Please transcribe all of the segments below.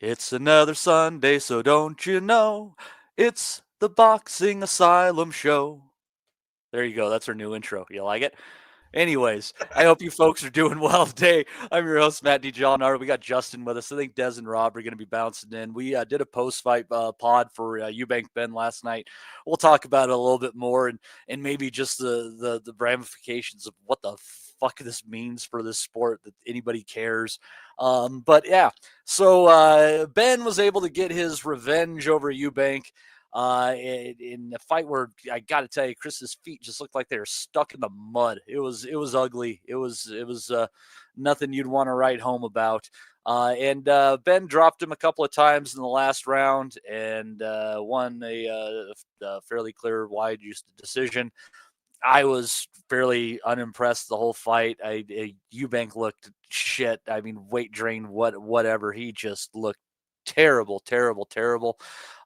It's another Sunday, so don't you know? It's the Boxing Asylum Show. There you go. That's our new intro. You like it? Anyways, I hope you folks are doing well today. I'm your host, Matt DeJohnard. We got Justin with us. I think Des and Rob are going to be bouncing in. We did a post-fight pod for Eubank Ben last night. We'll talk about it a little bit more and maybe just the ramifications of what the fuck this means for this sport, that anybody cares. But yeah, so Ben was able to get his revenge over Eubank. In a fight where I got to tell you, Chris's feet just looked like they were stuck in the mud. It was ugly. It was nothing you'd want to write home about. And Ben dropped him a couple of times in the last round and won a fairly clear wide use decision. I was fairly unimpressed the whole fight. Eubank looked shit. I mean, weight drain, whatever. He just looked terrible.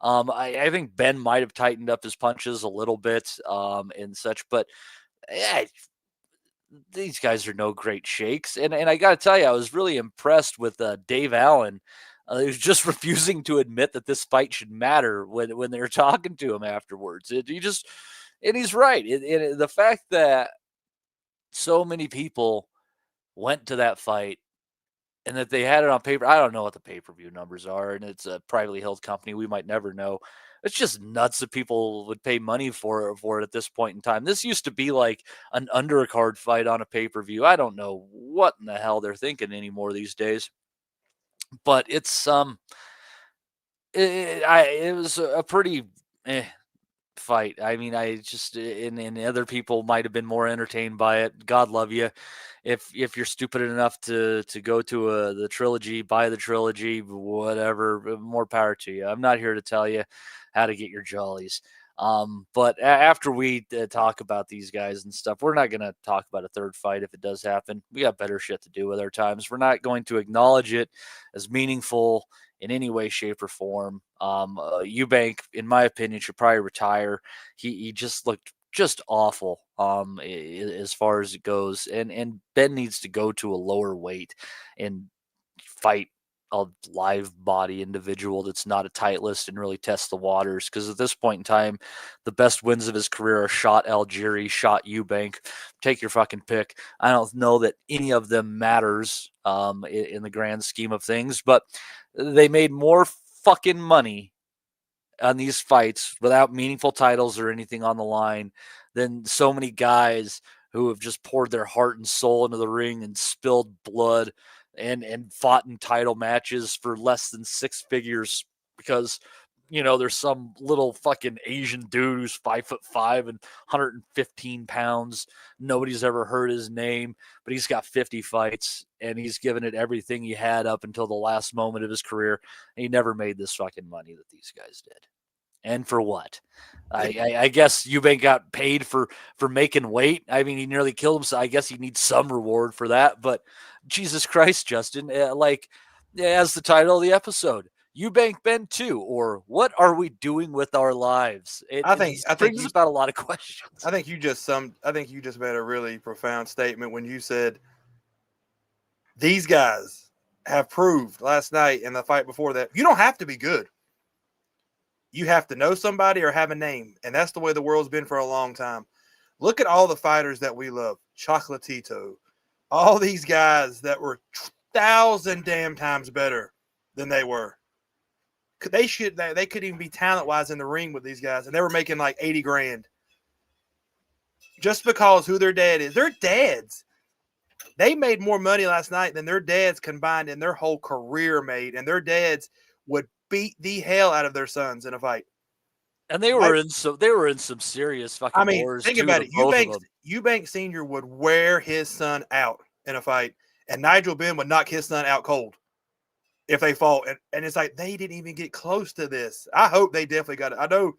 I think Ben might have tightened up his punches a little bit and such, but yeah, these guys are no great shakes. And I got to tell you, I was really impressed with Dave Allen. He was just refusing to admit that this fight should matter when they were talking to him afterwards. And he's right. The fact that so many people went to that fight and that they had it on paper. I don't know what the pay-per-view numbers are, and it's a privately held company. We might never know. It's just nuts that people would pay money for it at this point in time. This used to be like an undercard fight on a pay-per-view. I don't know what in the hell they're thinking anymore these days. But it's it was a pretty fight. I mean, I just and other people might have been more entertained by it. God love you. If you're stupid enough to go to the trilogy, buy the trilogy, whatever, more power to you. I'm not here to tell you how to get your jollies. But after we talk about these guys and stuff, we're not going to talk about a third fight if it does happen. We got better shit to do with our times. We're not going to acknowledge it as meaningful in any way, shape, or form. Eubank, in my opinion, should probably retire. He just looked just awful as far as it goes. And Ben needs to go to a lower weight and fight a live body individual that's not a tight list and really test the waters. Because at this point in time, the best wins of his career are shot Algieri, shot Eubank. Take your fucking pick. I don't know that any of them matters in the grand scheme of things, but they made more fucking money on these fights without meaningful titles or anything on the line than so many guys who have just poured their heart and soul into the ring and spilled blood and fought in title matches for less than six figures because there's some little fucking Asian dude who's 5'5" and 115 pounds. Nobody's ever heard his name, but he's got 50 fights and he's given it everything he had up until the last moment of his career. And he never made this fucking money that these guys did. And for what? I guess Eubank got paid for making weight. I mean, he nearly killed himself. I guess he needs some reward for that. But Jesus Christ, Justin, as the title of the episode, Eubank Ben 2, or what are we doing with our lives? It brings about a lot of questions. I think you just made a really profound statement when you said these guys have proved last night and the fight before that you don't have to be good. You have to know somebody or have a name, and that's the way the world's been for a long time. Look at all the fighters that we love. Chocolatito. All these guys that were 1,000 damn times better than they were. They could even be talent-wise in the ring with these guys, and they were making like 80 grand. Just because who their dad is. Their dads. They made more money last night than their dads combined in their whole career made, and their dads would beat the hell out of their sons in a fight. And they were in some serious fucking wars. Think about it. Eubank Sr. would wear his son out in a fight, and Nigel Benn would knock his son out cold if they fought. And it's like they didn't even get close to this. I hope they definitely got it. I know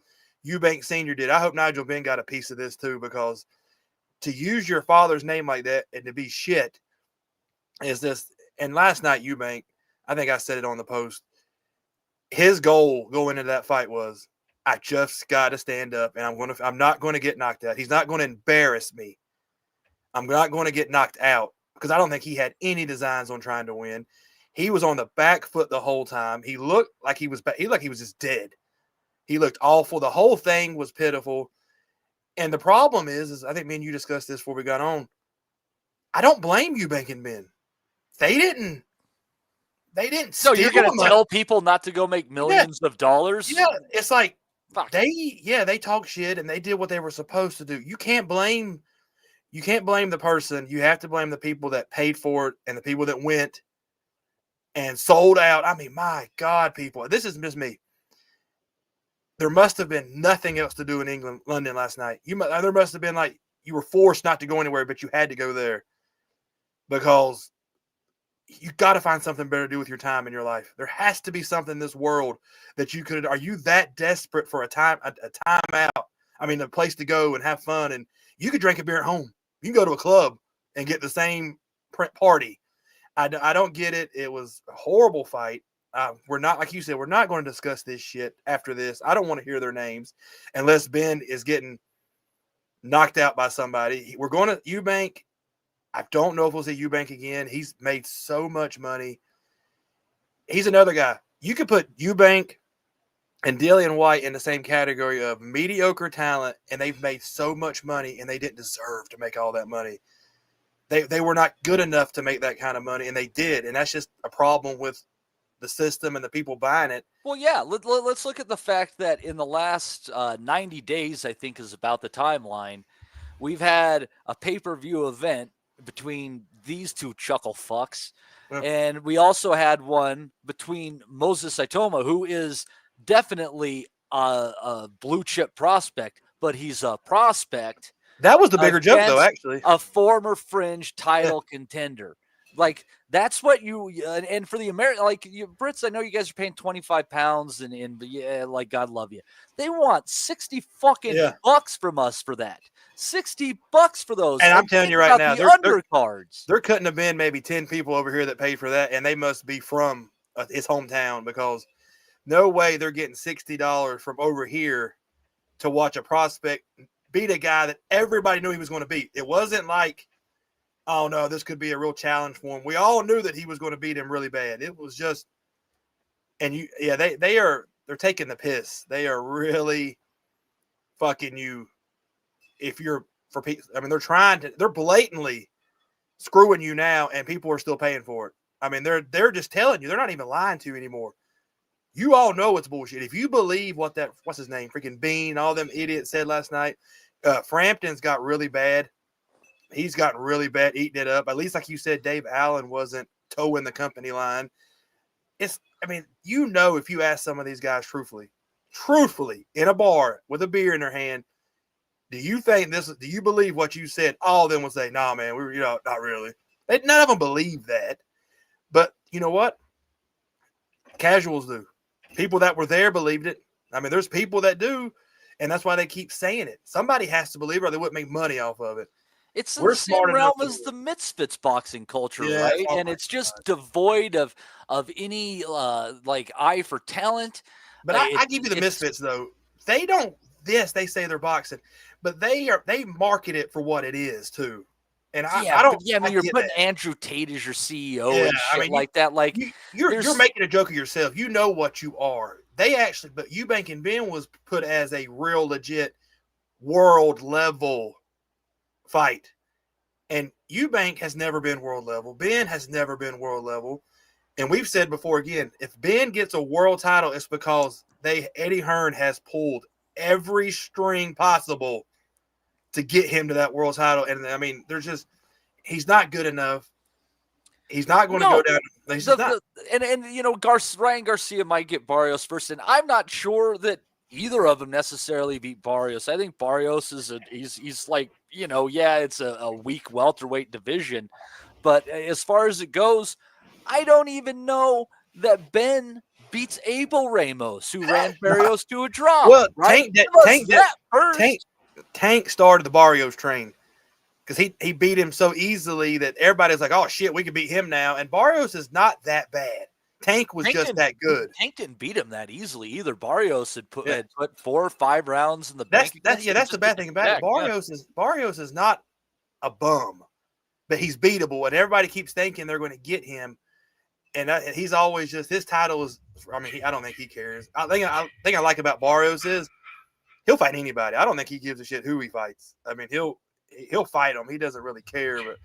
Eubank Sr. did. I hope Nigel Benn got a piece of this too, because to use your father's name like that and to be shit is this. And last night, Eubank, I think I said it on the post, his goal going into that fight was, I just got to stand up, and I'm not going to get knocked out. He's not going to embarrass me. I'm not going to get knocked out, because I don't think he had any designs on trying to win. He was on the back foot the whole time. He looked like he was just dead. He looked awful. The whole thing was pitiful. And the problem is I think me and you discussed this before we got on. I don't blame Eubank and Ben. They didn't So you're steal going to tell people not to go make millions of dollars? Yeah, it's like Fuck. they talk shit and they did what they were supposed to do. You can't blame the person. You have to blame the people that paid for it and the people that went and sold out. I mean, my God, people, this isn't just me. There must have been nothing else to do in London last night. There must have been like you were forced not to go anywhere, but you had to go there because you got to find something better to do with your time in your life. There has to be something in this world that you could. Are you that desperate for a time out? I mean, a place to go and have fun, and you could drink a beer at home. You can go to a club and get the same party. I don't get it. It was a horrible fight. We're not, like you said, we're not going to discuss this shit after this. I don't want to hear their names unless Ben is getting knocked out by somebody. We're going to Eubank. I don't know if we'll see Eubank again. He's made so much money. He's another guy. You could put Eubank and Dillian White in the same category of mediocre talent, and they've made so much money, and they didn't deserve to make all that money. They were not good enough to make that kind of money, and they did, and that's just a problem with the system and the people buying it. Well, yeah, let's look at the fact that in the last 90 days, I think is about the timeline, we've had a pay-per-view event between these two chuckle fucks, and we also had one between Moses Saitoma, who is definitely a blue-chip prospect, but he's a prospect. That was the bigger joke, though, actually. A former fringe title contender. Like, that's what and for the American, like, Brits, I know you guys are paying 25 pounds and yeah, like, God love you. They want 60 fucking bucks from us for that. $60 for those. And I'm telling you right now, the undercards. There couldn't have been maybe 10 people over here that paid for that, and they must be from his hometown, because no way they're getting $60 from over here to watch a prospect beat a guy that everybody knew he was going to beat. It wasn't like, oh no, this could be a real challenge for him. We all knew that he was going to beat him really bad. It was just, and they're taking the piss. They are really fucking you. If you're for people, I mean, they're blatantly screwing you now, and people are still paying for it. I mean, they're just telling you. They're not even lying to you anymore. You all know it's bullshit. If you believe what's his name, freaking Bean, all them idiots said last night, Frampton's got really bad. He's gotten really bad eating it up. At least, like you said, Dave Allen wasn't towing the company line. If you ask some of these guys truthfully, in a bar with a beer in their hand, do you believe what you said? All of them will say, nah, man, not really. None of them believe that. But you know what? Casuals do. People that were there believed it. I mean, there's people that do, and that's why they keep saying it. Somebody has to believe it, or they wouldn't make money off of it. It's in the same realm as the Misfits boxing culture, right? And it's just devoid of any like eye for talent. But I give you the Misfits, though. They don't. Yes, they say they're boxing, but they market it for what it is too. And I don't. Yeah, I mean, you're putting Andrew Tate as your CEO and shit like that. Like, you're making a joke of yourself. You know what you are. But Eubank and Ben was put as a real legit world level fight, and Eubank has never been world level. Ben has never been world level, and we've said before again, if Ben gets a world title, it's because Eddie Hearn has pulled every string possible to get him to that world title. And I mean, he's not good enough. He's not going to go down. Ryan Garcia might get Barrios first, and I'm not sure that either of them necessarily beat Barrios. I think Barrios he's like, it's a weak welterweight division, but as far as it goes, I don't even know that Ben beats Abel Ramos, who ran Barrios to a draw. Well, right? Tank started the Barrios train because he beat him so easily that everybody's like, oh shit, we can beat him now. And Barrios is not that bad. Tank was just that good. Tank didn't beat him that easily either. Barrios had put 4 or 5 rounds in the bank. That's the bad thing about it. Barrios is not a bum, but he's beatable, and everybody keeps thinking they're going to get him. And he's always just his title is. I mean, I don't think he cares. I think I like about Barrios is he'll fight anybody. I don't think he gives a shit who he fights. I mean, he'll fight him. He doesn't really care. But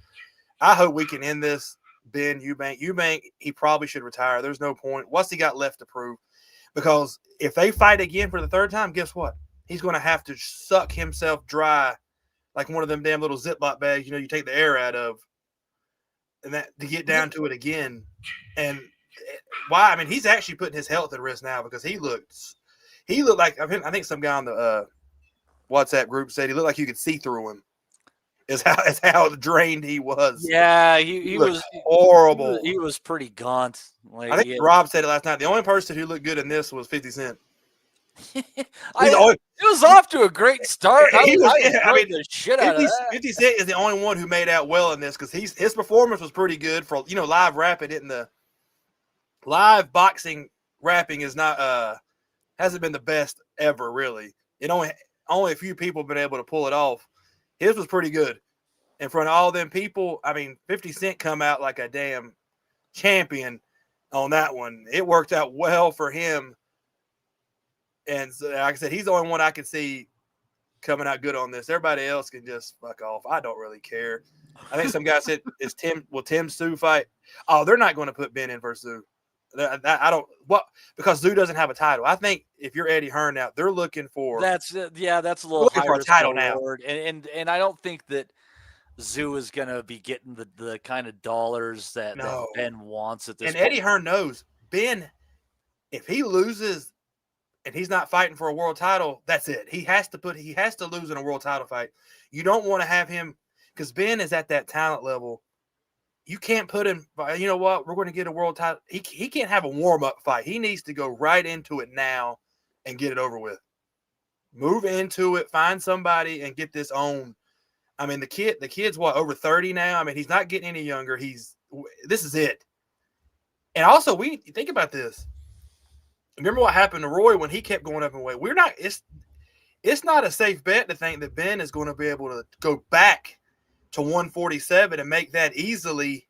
I hope we can end this. Ben Eubank, he probably should retire. There's no point. What's he got left to prove? Because if they fight again for the third time, guess what? He's going to have to suck himself dry like one of them damn little Ziploc bags, you take the air out of, and that to get down to it again. And why? I mean, he's actually putting his health at risk now because he looked like, I think some guy on the WhatsApp group said he looked like you could see through him. Is how drained he was. Yeah, he was horrible. He was pretty gaunt. Like, I think Rob said it last night. The only person who looked good in this was 50 Cent. It was off to a great start. I mean, the shit out of that. 50 Cent is the only one who made out well in this because his performance was pretty good for live rapping. The live boxing rapping is not hasn't been the best ever really. It only a few people have been able to pull it off. His was pretty good in front of all them people. I mean, 50 Cent come out like a damn champion on that one. It worked out well for him. And so, like I said, he's the only one I can see coming out good on this. Everybody else can just fuck off. I don't really care. I think some guy said, will Tim Tszyu fight? Oh, they're not going to put Ben in versus Tszyu. Because Tszyu doesn't have a title. I think if you're Eddie Hearn now, they're looking for that's a little higher for a title now. And I don't think that Tszyu is going to be getting the kind of dollars that Ben wants at this point. And Eddie Hearn knows Ben, if he loses and he's not fighting for a world title, that's it. He has to lose in a world title fight. You don't want to have him because Ben is at that talent level. You can't put him, you know what? We're going to get a world title. He can't have a warm-up fight. He needs to go right into it now and get it over with. Move into it, find somebody, and get this on. I mean, the kid's what, over 30 now? I mean, he's not getting any younger. This is it. And also, we think about this. Remember what happened to Roy when he kept going up in weight? It's not a safe bet to think that Ben is going to be able to go back to 147 and make that easily,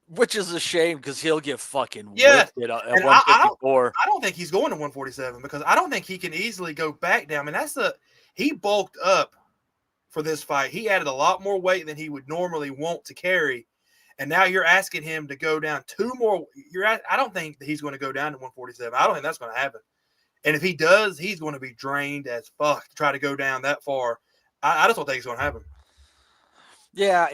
which is a shame because he'll get fucking whipped at 154. I don't think he's going to 147 because I don't think he can easily go back down. I mean, he bulked up for this fight. He added a lot more weight than he would normally want to carry, and now you're asking him to go down two more. I don't think that he's going to go down to 147. I don't think that's going to happen. And if he does, he's going to be drained as fuck to try to go down that far. I just don't think it's going to happen. Yeah,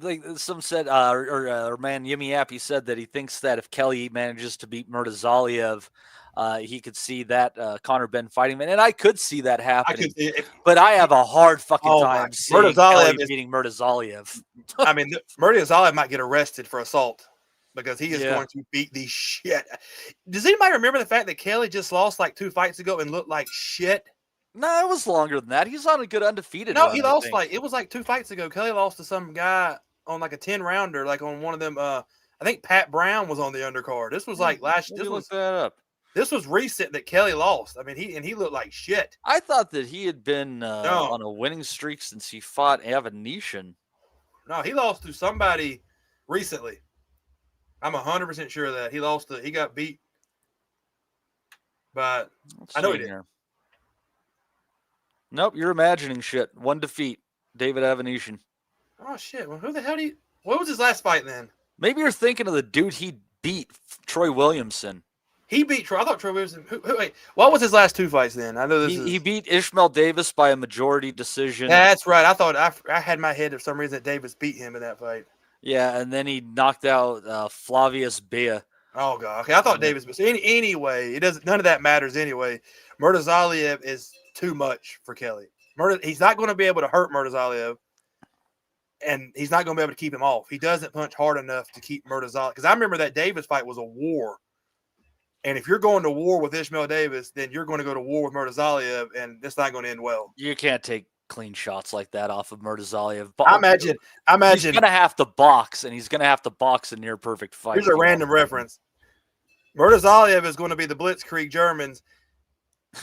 like some said, or man, Yimmy Appy said that he thinks that if Kelly manages to beat Murtazaliev, he could see that Conor Ben fighting man, and I could see that happening. But I have a hard fucking time seeing Kelly beating Murtazaliev. I mean, Murtazaliev might get arrested for assault because he is going to beat the shit. Does anybody remember the fact that Kelly just lost like 2 fights ago and looked like shit? No, it was longer than that. He's on a good undefeated. No, he lost it was like 2 fights ago. Kelly lost to some guy on like a 10-rounder, like on one of them. I think Pat Brown was on the undercard. This was like last. Look that up. This was recent that Kelly lost. I mean, he looked like shit. I thought that he had been on a winning streak since he fought Avanesyan. No, he lost to somebody recently. I'm 100% sure of that he got beat. But I know he did. Nope, you're imagining shit. 1 defeat, David Avanesyan. Oh shit! Well, who the hell what was his last fight then? Maybe you're thinking of the dude he beat, Troy Williamson. He beat Troy. I thought Troy Williamson. Wait, what was his last 2 fights then? I know he beat Ishmael Davis by a majority decision. That's right. I thought I had my head for some reason that Davis beat him in that fight. Yeah, and then he knocked out Flavius Bea. Oh god. Okay, I thought Davis. But anyway, it doesn't. None of that matters anyway. Murtazaliev is too much for Kelly. He's not going to be able to hurt Murtazaliev, and he's not going to be able to keep him off. He doesn't punch hard enough to keep Murtazaliev. Because I remember that Davis fight was a war. And if you're going to war with Ishmael Davis, then you're going to go to war with Murtazaliev, and it's not going to end well. You can't take clean shots like that off of Murtazaliev. I imagine he's going to have to box, and he's going to have to box a near perfect fight. Here's a random reference. Murtazaliev is going to be the Blitzkrieg Germans,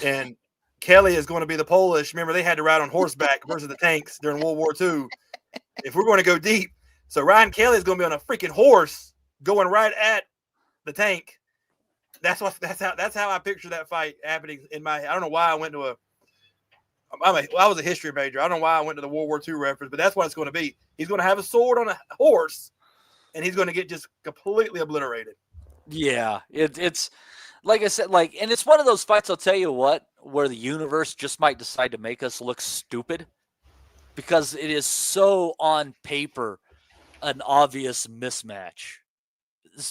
and Kelly is going to be the Polish. Remember, they had to ride on horseback versus the tanks during World War II. If we're going to go deep, so Ryan Kelly is going to be on a freaking horse going right at the tank. That's how I picture that fight happening in my head. I don't know why I went to I was a history major. I don't know why I went to the World War II reference, but that's what it's going to be. He's going to have a sword on a horse, and he's going to get just completely obliterated. Yeah, it's like I said, and it's one of those fights, I'll tell you what, where the universe just might decide to make us look stupid because it is so on paper an obvious mismatch.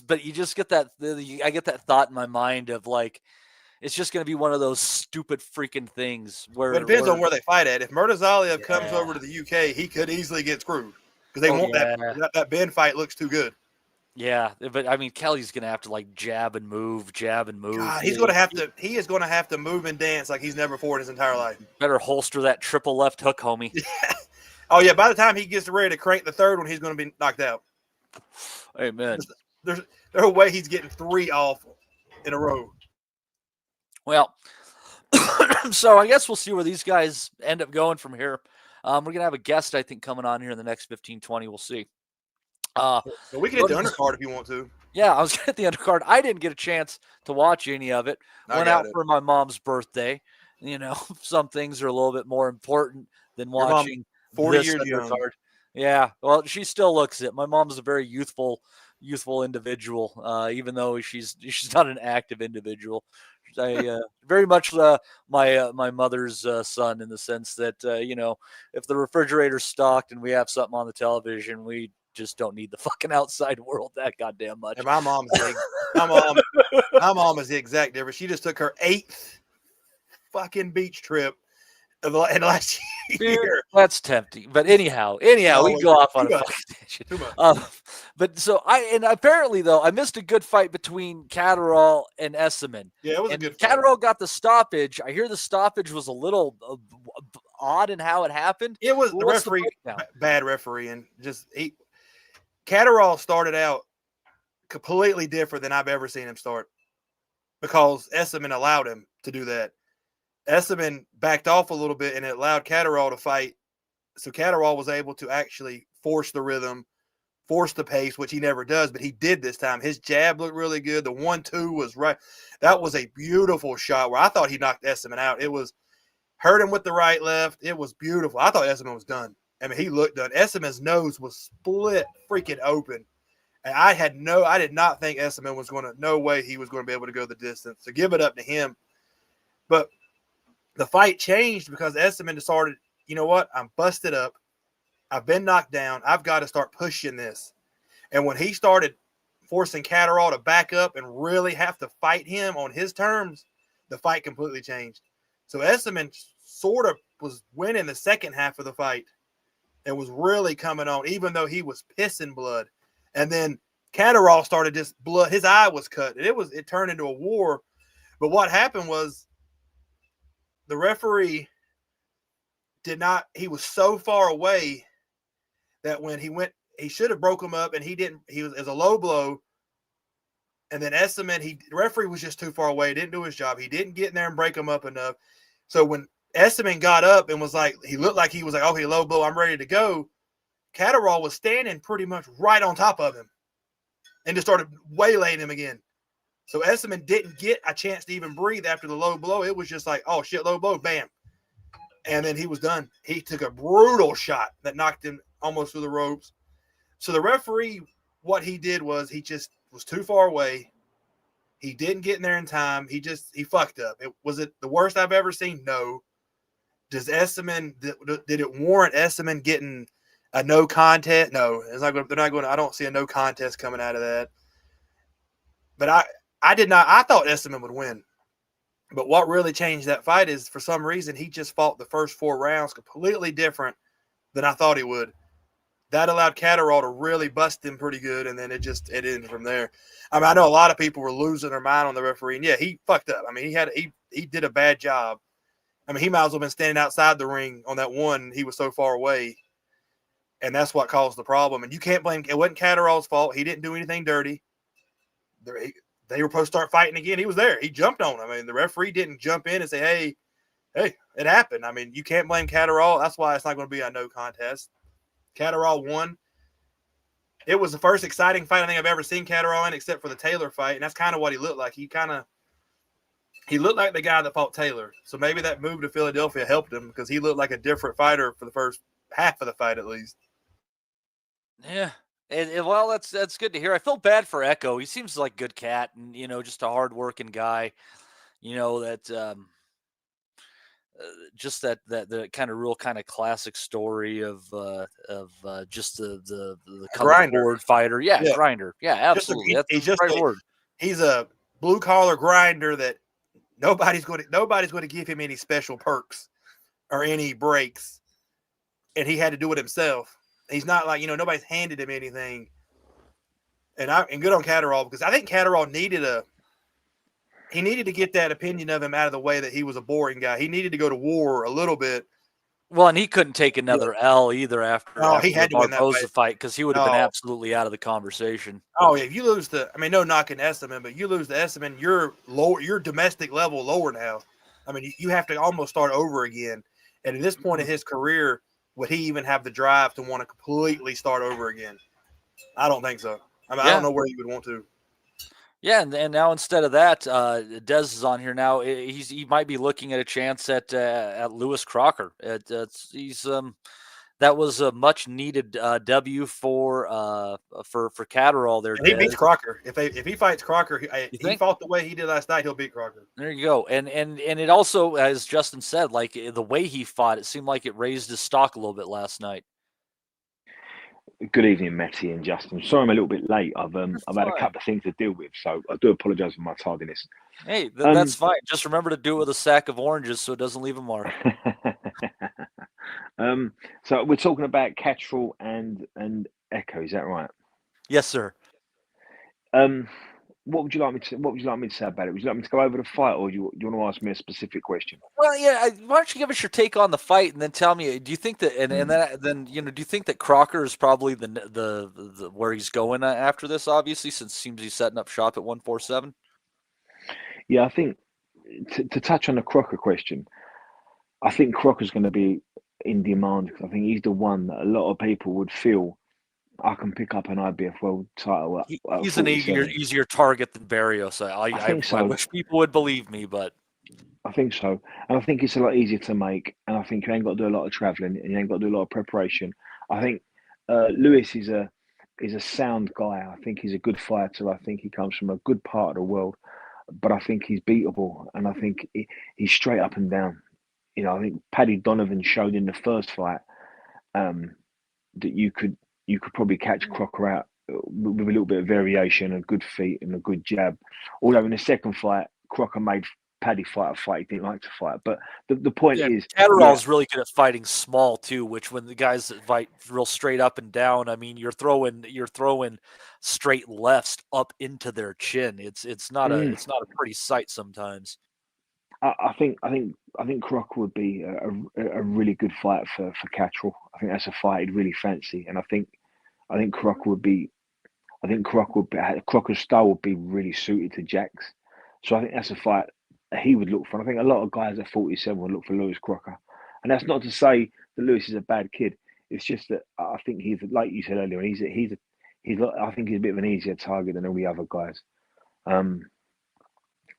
But you just get that, I get that thought in my mind of like, it's just going to be one of those stupid freaking things where. But it depends on where they fight at. If Murtazalia comes over to the UK, he could easily get screwed because they want that Ben fight looks too good. Yeah, but I mean, Kelly's going to have to like jab and move. God, he's going to have to. He is going to have to move and dance like he's never before in his entire life. Better holster that triple left hook, homie. Oh yeah, by the time he gets ready to crank the third one, he's going to be knocked out. Amen. There's no way he's getting 3 off in a row. Well, so I guess we'll see where these guys end up going from here. We're going to have a guest, I think, coming on here in the next 15, 20. We'll see. So we can hit the undercard if you want to. Yeah, I was going to hit the undercard. I didn't get a chance to watch any of it. Went out for my mom's birthday. You know, some things are a little bit more important than watching 40 this years undercard. young. Yeah, well, she still looks it. My mom's a very youthful individual, even though she's not an active individual. I very much my mother's son in the sense that if the refrigerator's stocked and we have something on the television, we just don't need the fucking outside world that goddamn much. And my mom is the exact difference. She just took her 8th fucking beach trip in the last year. Dude, that's tempting. But anyhow, we go off on a fucking tangent. But so apparently though, I missed a good fight between Catterall and Esseman. Yeah, it was a good fight. Catterall got the stoppage. I hear the stoppage was a little odd in how it happened. It was the referee, bad refereeing. Catterall started out completely different than I've ever seen him start because Esseman allowed him to do that. Esseman backed off a little bit and it allowed Catterall to fight. So Catterall was able to actually force the rhythm, force the pace, which he never does, but he did this time. His jab looked really good. The 1-2 was right. That was a beautiful shot where I thought he knocked Esseman out. It was hurt him with the right, left. It was beautiful. I thought Esseman was done. I mean, he looked done. Esseman's nose was split freaking open. And I did not think Esseman no way he was going to be able to go the distance. So give it up to him. But the fight changed because Esseman decided, you know what? I'm busted up. I've been knocked down. I've got to start pushing this. And when he started forcing Catterall to back up and really have to fight him on his terms, the fight completely changed. So Esseman sort of was winning the second half of the fight and was really coming on, even though he was pissing blood. And then Catterall started just blood. His eye was cut. It turned into a war. But what happened was the referee he was so far away that when he should have broke him up and he didn't. He was as a low blow. And then Esseman, the referee was just too far away. Didn't do his job. He didn't get in there and break him up enough. So when Esseman got up and was like, he looked like he was like, okay, low blow, I'm ready to go. Catterall was standing pretty much right on top of him and just started waylaying him again. So Esseman didn't get a chance to even breathe after the low blow. It was just like, oh shit, low blow, bam. And then he was done. He took a brutal shot that knocked him almost through the ropes. So the referee, what he did was he just was too far away. He didn't get in there in time. He fucked up. Was it the worst I've ever seen? No. Does Esseman, did it warrant Esseman getting a no contest? No. They're not going. I don't see a no contest coming out of that. But I thought Esseman would win. But what really changed that fight is for some reason he just fought the first 4 rounds completely different than I thought he would. That allowed Catterall to really bust him pretty good, and then it ended from there. I mean, I know a lot of people were losing their mind on the referee, and yeah, he fucked up. I mean, he did a bad job. I mean, he might as well have been standing outside the ring on that one. He was so far away, and that's what caused the problem. And you can't blame – it wasn't Catterall's fault. He didn't do anything dirty. They were supposed to start fighting again. He was there. He jumped on him. I mean, the referee didn't jump in and say, hey, it happened. I mean, you can't blame Catterall. That's why it's not going to be a no contest. Catterall won. it was the first exciting fight I think I've ever seen Catterall in, except for the Taylor fight, and that's kind of what he looked like. He looked like the guy that fought Taylor. So maybe that move to Philadelphia helped him because he looked like a different fighter for the first half of the fight at least. Yeah. Well, that's good to hear. I feel bad for Echo. He seems like a good cat and, just a hardworking guy, that just that the kind of real kind of classic story of just the A coming grinder. forward fighter. Yeah, Yeah. grinder. Yeah, absolutely. That's He's the right word. he's a blue collar grinder that nobody's going to give him any special perks or any breaks, and he had to do it himself. He's not like nobody's handed him anything, and good on Catterall because I think Catterall needed to get that opinion of him out of the way that he was a boring guy. He needed to go to war a little bit. Well, and he couldn't take Yeah. another L either after No, he the had to win that Barboza fight. fight because he would have been No. absolutely out of the conversation. Oh, yeah, if you lose no knocking Esseman, but you lose to Esseman, you're lower, your domestic level lower now. I mean, you have to almost start over again. And at this point in his career, would he even have the drive to want to completely start over again? I don't think so. I mean, I don't know where he would want to. Yeah, and now instead of that, Dez is on here now. He might be looking at a chance at Lewis Crocker. That was a much needed W for Catterall there. And he beats Dez. Crocker. If he fights Crocker, he think? fought the way he did last night, he'll beat Crocker. There you go. And it also, as Justin said, like the way he fought, it seemed like it raised his stock a little bit last night. Good evening, Matty and Justin. Sorry I'm a little bit late. I've had a couple of things to deal with, so I do apologise for my tardiness. Hey, that's fine. Just remember to do it with a sack of oranges so it doesn't leave a mark. So we're talking about Catterall and Echo. Is that right? Yes, sir. What would you like me to say about it? Would you like me to go over the fight, or do you want to ask me a specific question? Well, yeah. Why don't you give us your take on the fight, and then tell me? Do you think that, then do you think that Crocker is probably the where he's going after this? Obviously, since it seems he's setting up shop at 147. Yeah, I think to touch on the Crocker question, I think Crocker's going to be in demand because I think he's the one that a lot of people would feel I can pick up an IBF world title. He's an easier target than Barrios. I think so. I wish people would believe me, but I think so. And I think it's a lot easier to make. And I think you ain't got to do a lot of traveling and you ain't got to do a lot of preparation. I think Lewis is a sound guy. I think he's a good fighter. I think he comes from a good part of the world, but I think he's beatable. And I think he's straight up and down. I think Paddy Donovan showed in the first fight that you could probably catch Crocker out with a little bit of variation, a good feet and a good jab. Although in the second fight, Crocker made Paddy fight a fight he didn't like to fight. But the point is, Catterall's really good at fighting small too. Which when the guys that fight real straight up and down, I mean, you're throwing straight lefts up into their chin. It's not a pretty sight sometimes. I think Crocker would be a really good fight for Catterall. I think that's a fight he'd really fancy, and I think Crocker would be. I think Crocker's style would be really suited to Jack's. So I think that's a fight he would look for. And I think a lot of guys at 47 would look for Lewis Crocker. And that's not to say that Lewis is a bad kid. It's just that I think he's, like you said earlier, I think he's a bit of an easier target than all the other guys.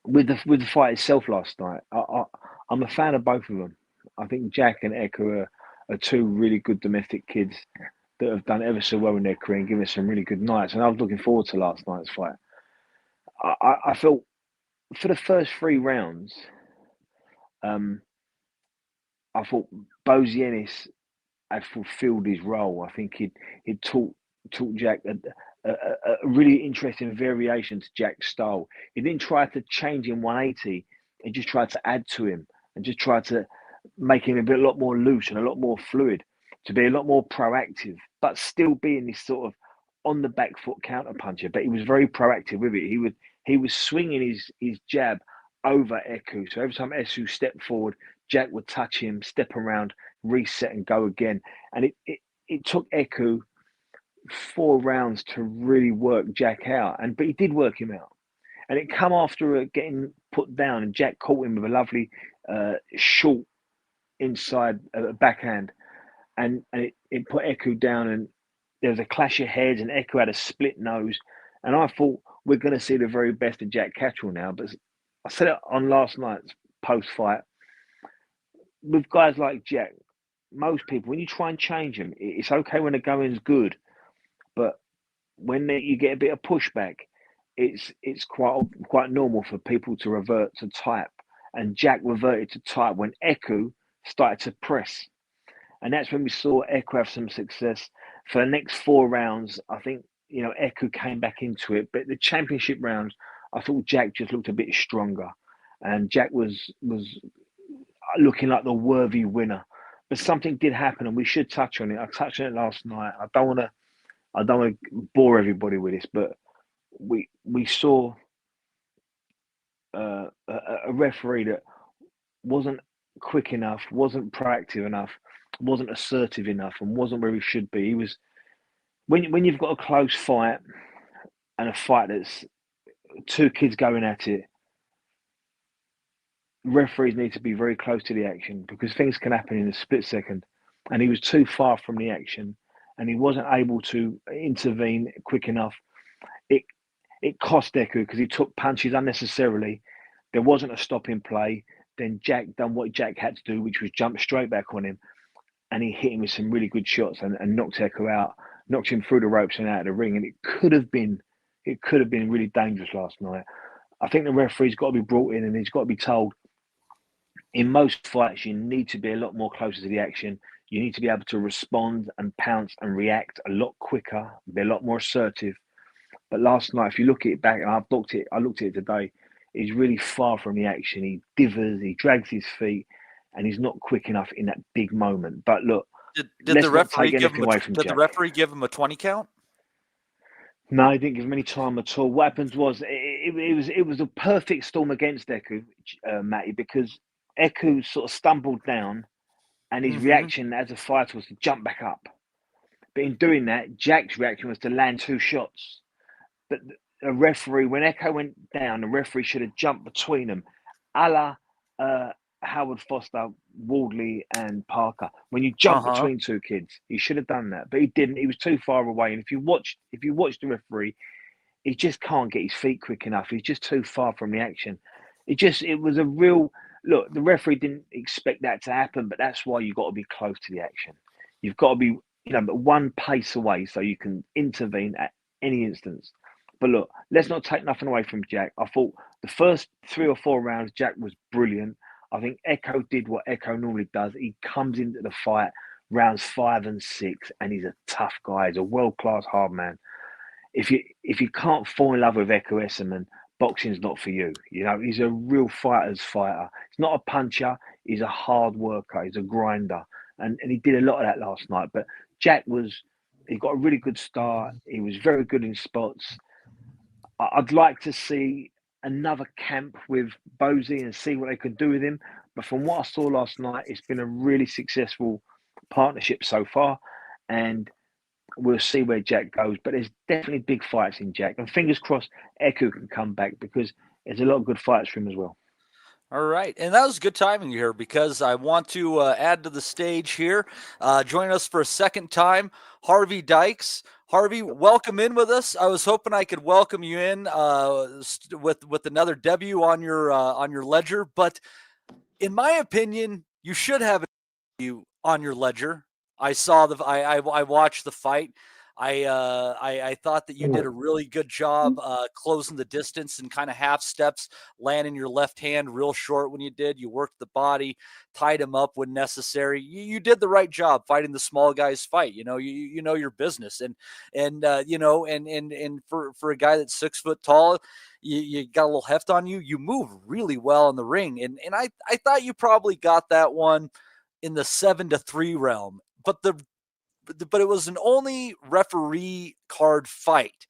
With the fight itself last night, I'm a fan of both of them. I think Jack and Echo are two really good domestic kids that have done ever so well in their career and given us some really good nights. And I was looking forward to last night's fight. I felt for the first 3 rounds, I thought Bozienis had fulfilled his role. I think he'd taught Jack a really interesting variation to Jack's style. He didn't try to change him 180. He just tried to add to him and just tried to make him a lot more loose and a lot more fluid, to be a lot more proactive, but still being this sort of on the back foot counter puncher. But he was very proactive with it. He was swinging his jab over Eku. So every time Eku stepped forward, Jack would touch him, step around, reset, and go again. And it took Eku 4 rounds to really work Jack out, but he did work him out. And it come after getting put down, and Jack caught him with a lovely short inside backhand, and it put Eku down, and there was a clash of heads, and Echo had a split nose, and I thought we're going to see the very best of Jack Catterall now. But I said it on last night's post-fight. With guys like Jack, most people, when you try and change them, it's okay when the going's good, but when you get a bit of pushback, it's quite normal for people to revert to type. And Jack reverted to type when Echo started to press. And that's when we saw Echo have some success. For the next 4 rounds, I think, Echo came back into it. But the championship rounds, I thought Jack just looked a bit stronger. And Jack was looking like the worthy winner. But something did happen, and we should touch on it. I touched on it last night. I don't want to bore everybody with this, but we saw a referee that wasn't quick enough, wasn't proactive enough, wasn't assertive enough, and wasn't where he should be. He was when you've got a close fight and a fight that's 2 kids going at it. Referees need to be very close to the action because things can happen in a split second, and he was too far from the action, and he wasn't able to intervene quick enough. It cost Echo because he took punches unnecessarily. There wasn't a stop in play. Then Jack done what Jack had to do, which was jump straight back on him, and he hit him with some really good shots and knocked Echo out, knocked him through the ropes and out of the ring. And it could have been really dangerous last night. I think the referee's got to be brought in and he's got to be told, in most fights, you need to be a lot more closer to the action. You need to be able to respond and pounce and react a lot quicker, be a lot more assertive. But last night, if you look at it back, and I looked at it today, he's really far from the action. He divers, he drags his feet, and he's not quick enough in that big moment. But look, did let's the not referee take give anything him away from did Jack. the referee give him a 20 count? No, he didn't give him any time at all. What happened was it was a perfect storm against Echo, Matty, because Echo sort of stumbled down, and his reaction as a fighter was to jump back up. But in doing that, Jack's reaction was to land 2 shots. But a referee, when Echo went down, the referee should have jumped between them, a la Howard Foster, Wardley, and Parker. When you jump between 2 kids, he should have done that, but he didn't. He was too far away. And if you watch the referee, he just can't get his feet quick enough. He's just too far from the action. It was a real look. The referee didn't expect that to happen, but that's why you've got to be close to the action. You've got to be, one pace away so you can intervene at any instance. But look, let's not take nothing away from Jack. I thought the first 3 or 4 rounds, Jack was brilliant. I think Echo did what Echo normally does. He comes into the fight rounds 5 and 6, and he's a tough guy. He's a world-class hard man. If you can't fall in love with Echo Esserman, boxing's not for you. He's a real fighter's fighter. He's not a puncher. He's a hard worker. He's a grinder. And he did a lot of that last night. But Jack he got a really good start. He was very good in spots. I'd like to see another camp with Bozy and see what they can do with him. But from what I saw last night, it's been a really successful partnership so far. And we'll see where Jack goes. But there's definitely big fights in Jack. And fingers crossed Echo can come back because there's a lot of good fights for him as well. All right. And that was good timing here because I want to add to the stage here. Join us for a second time, Harvey Dykes. Harvey, welcome in with us. I was hoping I could welcome you in with another debut on your ledger, but in my opinion, you should have you on your ledger. I watched the fight. I thought that you did a really good job closing the distance and kind of half steps, landing your left hand real short when you did. You worked the body, tied him up when necessary. You did the right job fighting the small guys fight. You know your business, and for a guy that's 6 foot tall, you got a little heft on you. You move really well in the ring, and I thought you probably got that one in the 7-3 realm, but it was an only referee card fight.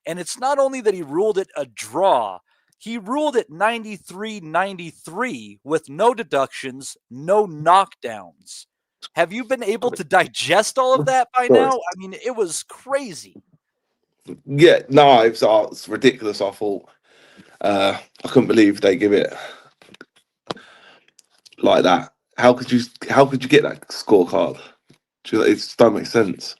And it's not only that he ruled it a draw, he ruled it 93-93 with no deductions, no knockdowns. Have you been able to digest all of that by now? I mean, it was crazy. Yeah, no, it's ridiculous. I thought I couldn't believe they give it like that. How could you get that scorecard? It don't make sense.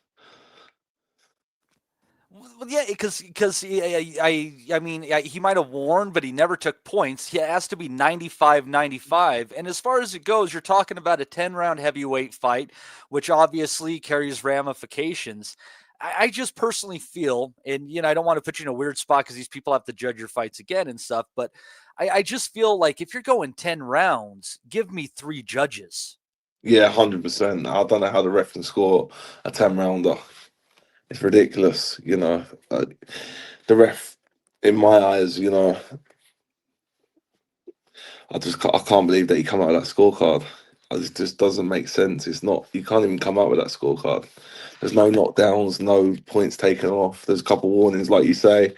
Well, yeah, because I mean, he might have won, but he never took points. He has to be 95-95. And as far as it goes, you're talking about a 10-round heavyweight fight, which obviously carries ramifications. I just personally feel, and I don't want to put you in a weird spot because these people have to judge your fights again and stuff, but I just feel like if you're going 10 rounds, give me 3 judges. Yeah, 100%. I don't know how the ref can score a 10-rounder. It's ridiculous, the ref, in my eyes, I can't believe that he come out with that scorecard. It just doesn't make sense. It's not. You can't even come out with that scorecard. There's no knockdowns, no points taken off. There's a couple warnings, like you say,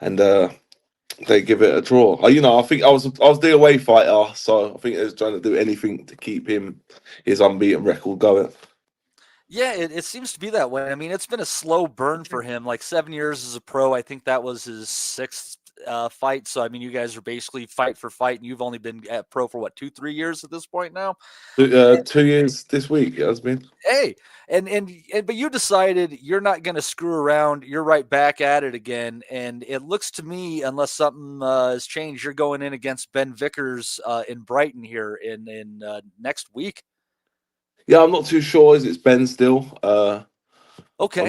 and they give it a draw. I think I was the away fighter, so I think they was trying to do anything to keep his unbeaten record going. Yeah, it seems to be that way. I mean, it's been a slow burn for him. Like 7 years as a pro, I think that was his 6th fight. So I mean, you guys are basically fight for fight, and you've only been at pro for what, 2-3 years at this point now. 2 years this week it has been. Hey, and but you decided you're not going to screw around. You're right back at it again, and it looks to me, unless something has changed, you're going in against Ben Vickers in Brighton here in next week. Yeah, I'm not too sure. It's Ben still? Okay.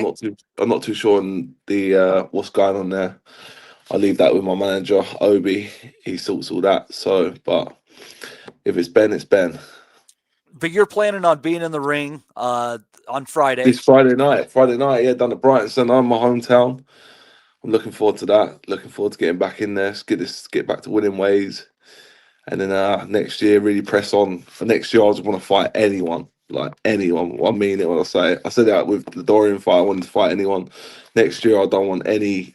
I'm not too sure on the what's going on there. I leave that with my manager, Obi. He sorts all that. So, but if it's Ben, it's Ben. But you're planning on being in the ring on Friday. This Friday night, yeah, down at Brighton Centre, my hometown. I'm looking forward to that. Looking forward to getting back in there. Get back to winning ways. And then next year, really press on. For next year, I just want to fight anyone, like anyone. I mean it when I say it. I said that with the Dorian fight. I wanted to fight anyone. Next year, I don't want any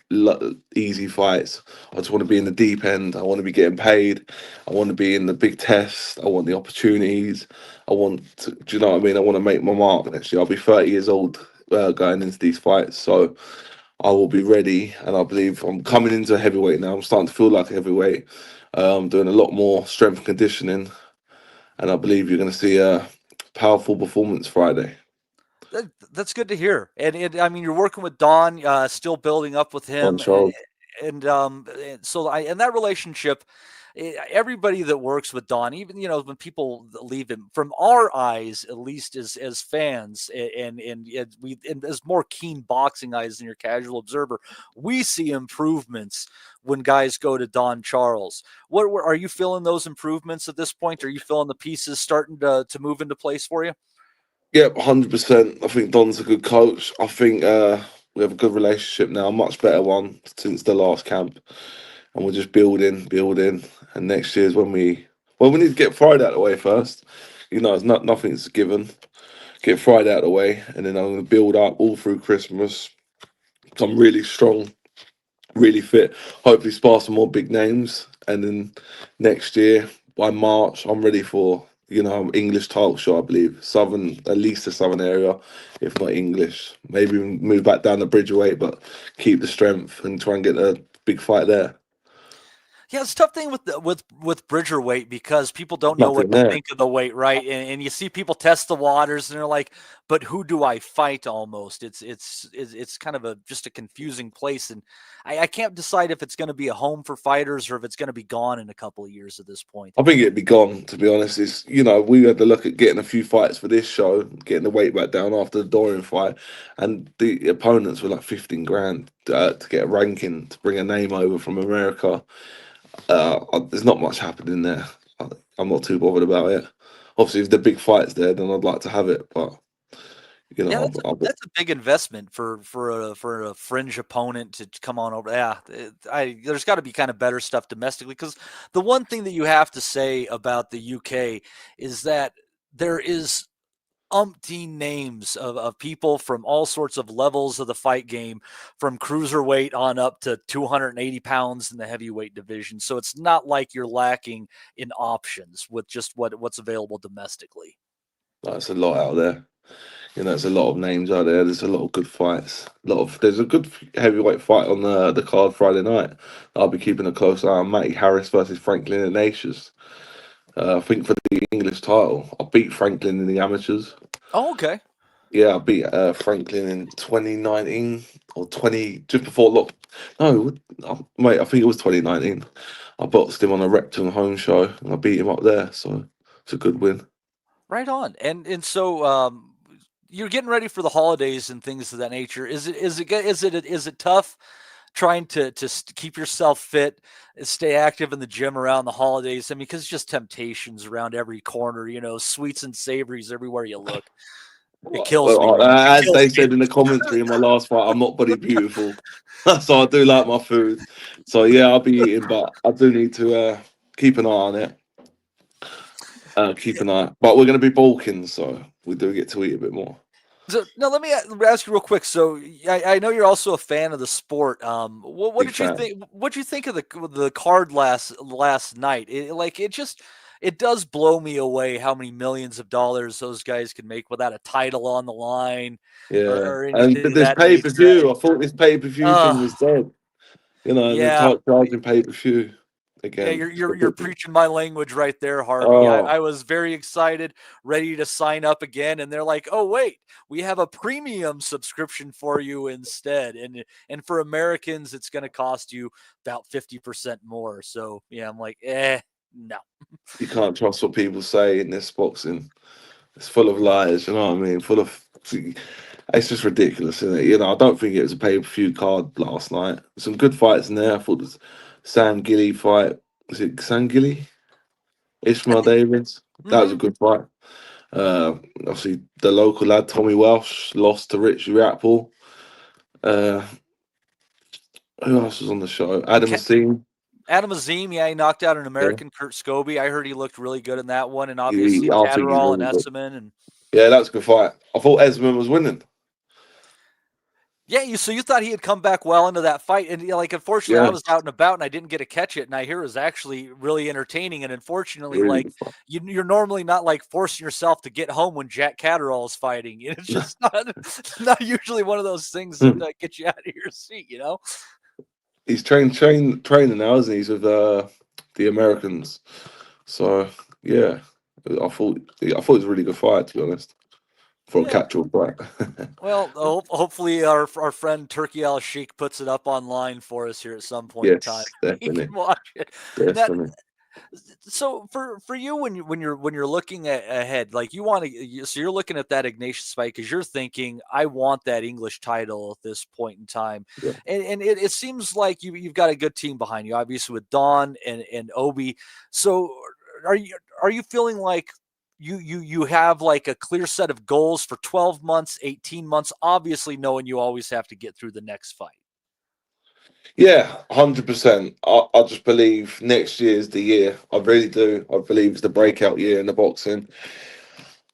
easy fights. I just want to be in the deep end. I want to be getting paid. I want to be in the big tests. I want the opportunities. Do you know what I mean? I want to make my mark next year. I'll be 30 years old going into these fights. So I will be ready. And I believe I'm coming into a heavyweight now. I'm starting to feel like a heavyweight. Doing a lot more strength and conditioning, and I believe you're going to see a powerful performance Friday. That's good to hear. And I mean, you're working with Don, still building up with him, and that relationship. Everybody that works with Don, even when people leave him, from our eyes at least, as fans, and as more keen boxing eyes than your casual observer, we see improvements when guys go to Don Charles. What are you feeling those improvements at this point? Are you feeling the pieces starting to move into place for you? Yeah, 100%. I think Don's a good coach. I think we have a good relationship now, a much better one since the last camp, and we're just building. And next year's when we need to get Friday out of the way first. It's nothing's given. Get Friday out of the way, and then I'm going to build up all through Christmas. So I'm really strong, really fit. Hopefully, spar some more big names, and then next year by March, I'm ready for English title shot. I believe southern, at least the southern area, if not English. Maybe move back down the bridgeweight, but keep the strength and try and get a big fight there. Yeah, it's a tough thing with Bridger weight because people don't know what to think of the weight, right? And you see people test the waters and they're like, "But who do I fight?" Almost, it's kind of just a confusing place, and I can't decide if it's going to be a home for fighters or if it's going to be gone in a couple of years at this point. I think it'd be gone, to be honest. It's we had to look at getting a few fights for this show, getting the weight back down after the Dorian fight, and the opponents were like 15 grand to get a ranking to bring a name over from America. There's not much happening there. I'm not too bothered about it. Obviously, if the big fight's there, then I'd like to have it. But that's a big investment for a fringe opponent to come on over. Yeah, there's got to be kind of better stuff domestically, because the one thing that you have to say about the UK is that there is umpteen names of people from all sorts of levels of the fight game, from cruiserweight on up to 280 pounds in the heavyweight division. So it's not like you're lacking in options with just what's available domestically. That's a lot out there. There's a lot of names out there. There's a lot of good fights. There's a good heavyweight fight on the card Friday night. I'll be keeping a close eye on. Matty Harris versus Franklin Ignatius. I think for the English title, I beat Franklin in the amateurs. Oh, okay. Yeah, I beat Franklin in 2019 or 20 just before lock. No, mate, I think it was 2019. I boxed him on a Repton home show and I beat him up there, so it's a good win. Right on. And so you're getting ready for the holidays and things of that nature. Is it tough trying to keep yourself fit, stay active in the gym around the holidays? I mean, because it's just temptations around every corner, sweets and savories everywhere you look. It kills me, man. It As kills they me. said in the commentary in my last fight, I'm not body beautiful, so I do like my food. So yeah, I'll be eating, but I do need to keep an eye on it. Keep an eye, but we're going to be bulking, so we do get to eat a bit more. So now let me ask you real quick. So I know you're also a fan of the sport. What Big did you fan. think? What did you think of the card last night? It does blow me away how many millions of dollars those guys can make without a title on the line Yeah, or and anything of this that pay per nature. view, I thought this pay per view thing Uh, was dead. And they yeah, start charging pay per view yeah, again. you're preaching my language right there, Harvey. Oh, I was very excited, ready to sign up again, and they're like, "Oh wait, we have a premium subscription for you instead." And for Americans, it's going to cost you about 50% more. So yeah, I'm like, no. you can't trust what people say in this boxing. It's full of lies. You know what I mean? Full of. It's just ridiculous, isn't it? I don't think it was a pay per view card last night. Some good fights in there. I thought the Sam Gilly fight. Was it Sam Gilly? Ishmael Davids. That was a good fight. Obviously, the local lad Tommy Welsh lost to Richie Apple. Who else was on the show? Adam Azim. Adam Azim, yeah, he knocked out an Yeah, American, Kurt Scobie. I heard he looked really good in that one, and obviously I think he's Catterall and really good. Esserman and. Yeah, that's a good fight. I thought Esmond was winning. Yeah, so you thought he had come back well into that fight, and unfortunately, I Yeah, was out and about and I didn't get to catch it, and I hear it was actually really entertaining. And unfortunately, really good fight. you're normally not forcing yourself to get home when Jack Catterall is fighting. It's just not usually one of those things that get you out of your seat. He's training now, isn't he? He's with the Americans. So yeah, I thought it was a really good fight, to be honest, for a Yeah. catch-all fight. Well, hopefully our friend Turkey Al Sheikh puts it up online for us here at some point in time. Yes, You definitely, can watch it. definitely. So for you when you're looking ahead, like so you're looking at that Ignatius fight because you're thinking, I want that English title at this point in time, Yeah. and it seems like you've got a good team behind you, obviously with Don and Obi. So are you feeling like you have like a clear set of goals for 12 months, 18 months, obviously knowing you always have to get through the next fight? Yeah, 100%. I just believe next year is the year. I really do. I believe it's the breakout year in the boxing.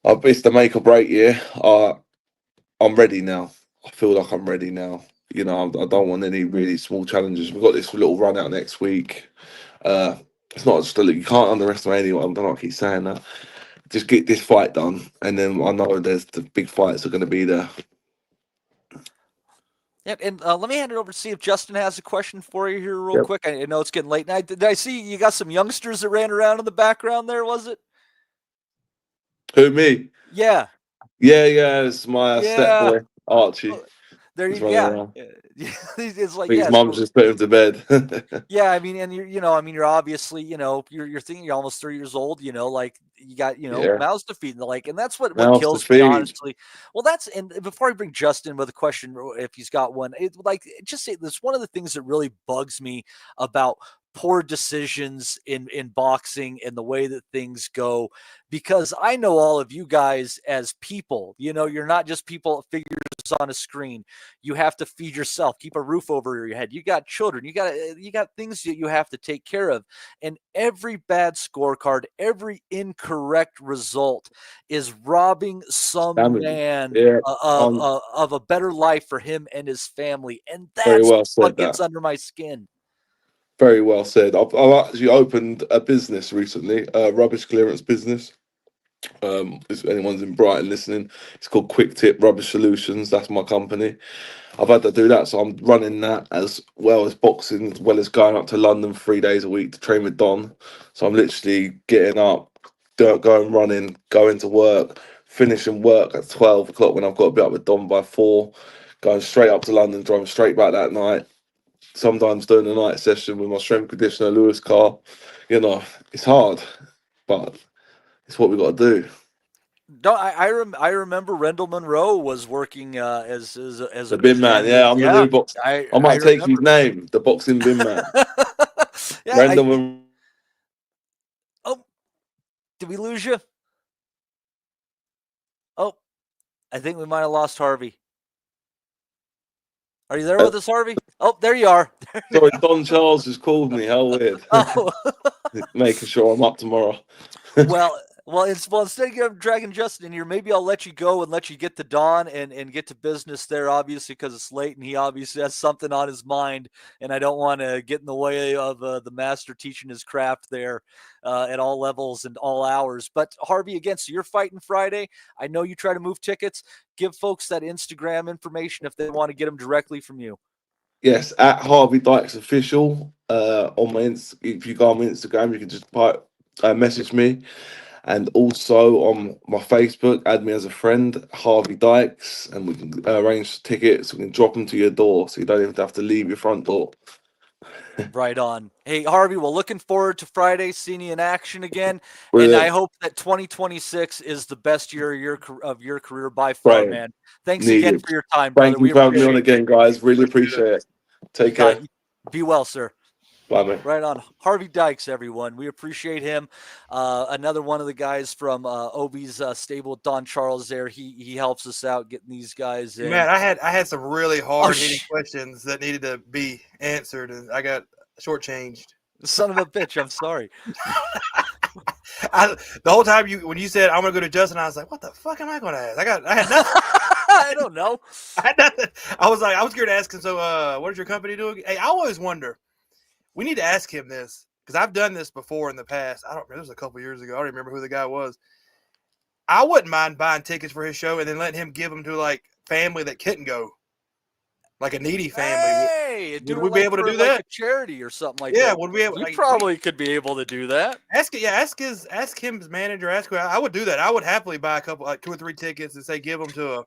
It's the make or break year. I'm ready now. I feel like I'm ready now. I don't want any really small challenges. We've got this little run out next week. It's not just you can't underestimate anyone. I don't know, I keep saying that. Just get this fight done, and then I know there's the big fights are going to be there. Yeah, and let me hand it over to see if Justin has a question for you here real Yep. quick. I know it's getting late. Now, did I see you got some youngsters that ran around in the background there, was it? Who, me? Yeah. Yeah. It's my step Yeah. boy Archie. Oh, there He's you running yeah. around. It's I like, think his yeah, mum's so just put him to bed. yeah, I mean, and you're obviously, you're thinking you're almost 3 years old, like you got, Yeah. mouths to feed and the like, and that's what Mouth to kills me, feed. honestly. Well, and before I bring Justin with a question, if he's got one, just say this, one of the things that really bugs me about poor decisions in boxing and the way that things go, because I know all of you guys as people, you're not just people figures on a screen. You have to feed yourself, keep a roof over your head. You got children, you got things that you have to take care of. And every bad scorecard, every incorrect result is robbing some Damn. man Yeah. of a better life for him and his family. And Very that's well what said gets that. under my skin. Very well said. I've actually opened a business recently, a rubbish clearance business. If anyone's in Brighton listening, it's called Quick Tip Rubbish Solutions. That's my company. I've had to do that, so I'm running that as well as boxing, as well as going up to London 3 days a week to train with Don. So I'm literally getting up, going running, going to work, finishing work at 12 o'clock when I've got to be up with Dom by 4, going straight up to London, driving straight back that night. Sometimes doing a night session with my strength conditioner, Lewis Carr. You know, it's hard, but it's what we got to do. No, I remember Rendell Monroe was working as The bin man, yeah, I'm the new box. I might take his name, the boxing bin man. Yeah, Rendell. Oh, did we lose you? Oh, I think we might have lost Harvey. Are you there with us, Harvey? Oh, there you are. Sorry, Don Charles just called me. How weird. Oh. Making sure I'm up tomorrow. Well, instead of dragging Justin in here, maybe I'll let you go and let you get to Don and get to business there, obviously, because it's late and he obviously has something on his mind, and I don't want to get in the way of the master teaching his craft there at all levels and all hours. But Harvey, again, so you're fighting Friday. I know you try to move tickets. Give folks that Instagram information if they want to get them directly from you. Yes, at Harvey Dykes Official on my if you go on my Instagram, you can just message me. And also on my Facebook, add me as a friend, Harvey Dykes, and we can arrange tickets. We can drop them to your door, so you don't even have to leave your front door. Right on. Hey, Harvey, well, looking forward to Friday, seeing you in action again. Brilliant. And I hope that 2026 is the best year of your career by far, man. Thanks again for your time, brother. Thank you for having me on again, guys. Really appreciate it. Take care. Be well, sir. Bye, man. Right on. Harvey Dykes, everyone. We appreciate him. Another one of the guys from Obi's stable, Don Charles there. He helps us out getting these guys in. Man, I had some really hard-hitting questions that needed to be answered, and I got shortchanged. Son of a bitch, I'm sorry. The whole time when you said I'm gonna go to Justin, I was like, what the fuck am I gonna ask? I had nothing. I don't know. I had nothing. I was scared to ask him, so what is your company doing? Hey, I always wonder. We need to ask him this because I've done this before in the past. I don't remember. This was a couple years ago. I don't remember who the guy was. I wouldn't mind buying tickets for his show and then letting him give them to like family that couldn't go, like a needy family. Hey, would we be able to do that? Like a charity or something like that? Yeah, would we? You probably could be able to do that. Ask him, his manager. Ask who. I would do that. I would happily buy a couple, like 2 or 3 tickets, and say give them to a.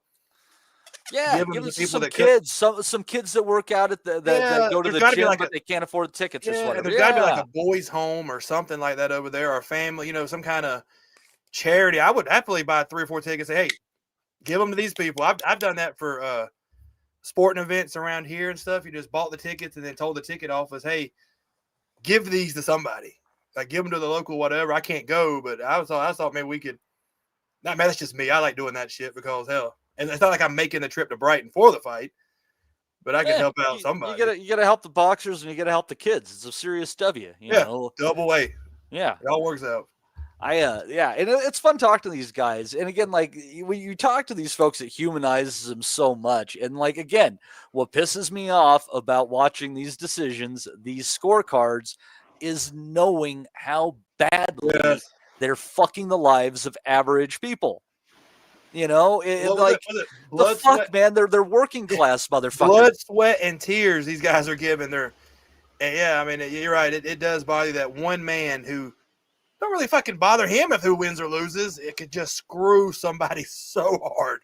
Yeah, give them to some kids, some kids that work out at that go to the gym, but they can't afford tickets or whatever. There's got to be like a boys' home or something like that over there, or a family, some kind of charity. I would happily buy 3 or 4 tickets. Say, hey, give them to these people. I've done that for sporting events around here and stuff. You just bought the tickets and then told the ticket office, hey, give these to somebody. Like give them to the local whatever. I can't go, but I thought maybe we could. Not man, that's just me. I like doing that shit because hell. And it's not like I'm making the trip to Brighton for the fight, but I can help out somebody. You gotta help the boxers and you gotta help the kids. It's a serious W. You know? Double way. Yeah, it all works out. And it's fun talking to these guys. And again, like when you talk to these folks, it humanizes them so much. And like again, what pisses me off about watching these decisions, these scorecards, is knowing how badly they're fucking the lives of average people. The fuck, man. They're working class motherfuckers. Blood, sweat, and tears these guys are giving. I mean, you're right. It does bother you that one man who don't really fucking bother him if who wins or loses. It could just screw somebody so hard.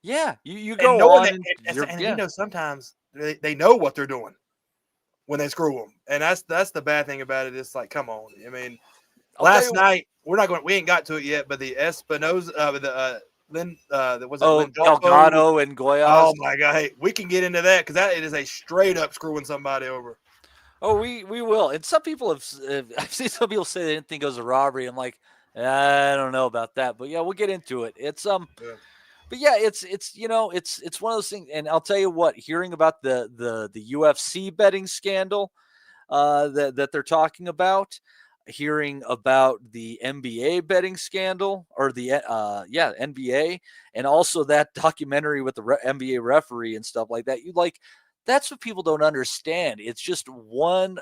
Yeah, you go on. Sometimes they know what they're doing when they screw them, and that's the bad thing about it. It's like, come on. I mean, last night we ain't got to it yet, but the Espinosa, Delgado and Goyas. Oh my god! Hey, we can get into that because it is a straight up screwing somebody over. Oh, we will. And some people I've seen some people say they didn't think it was a robbery. I'm like, I don't know about that, but yeah, we'll get into it. It's but yeah, it's one of those things. And I'll tell you what, hearing about the UFC betting scandal that they're talking about. Hearing about the NBA betting scandal or the NBA, and also that documentary with the NBA referee and stuff like that. That's what people don't understand. It's just one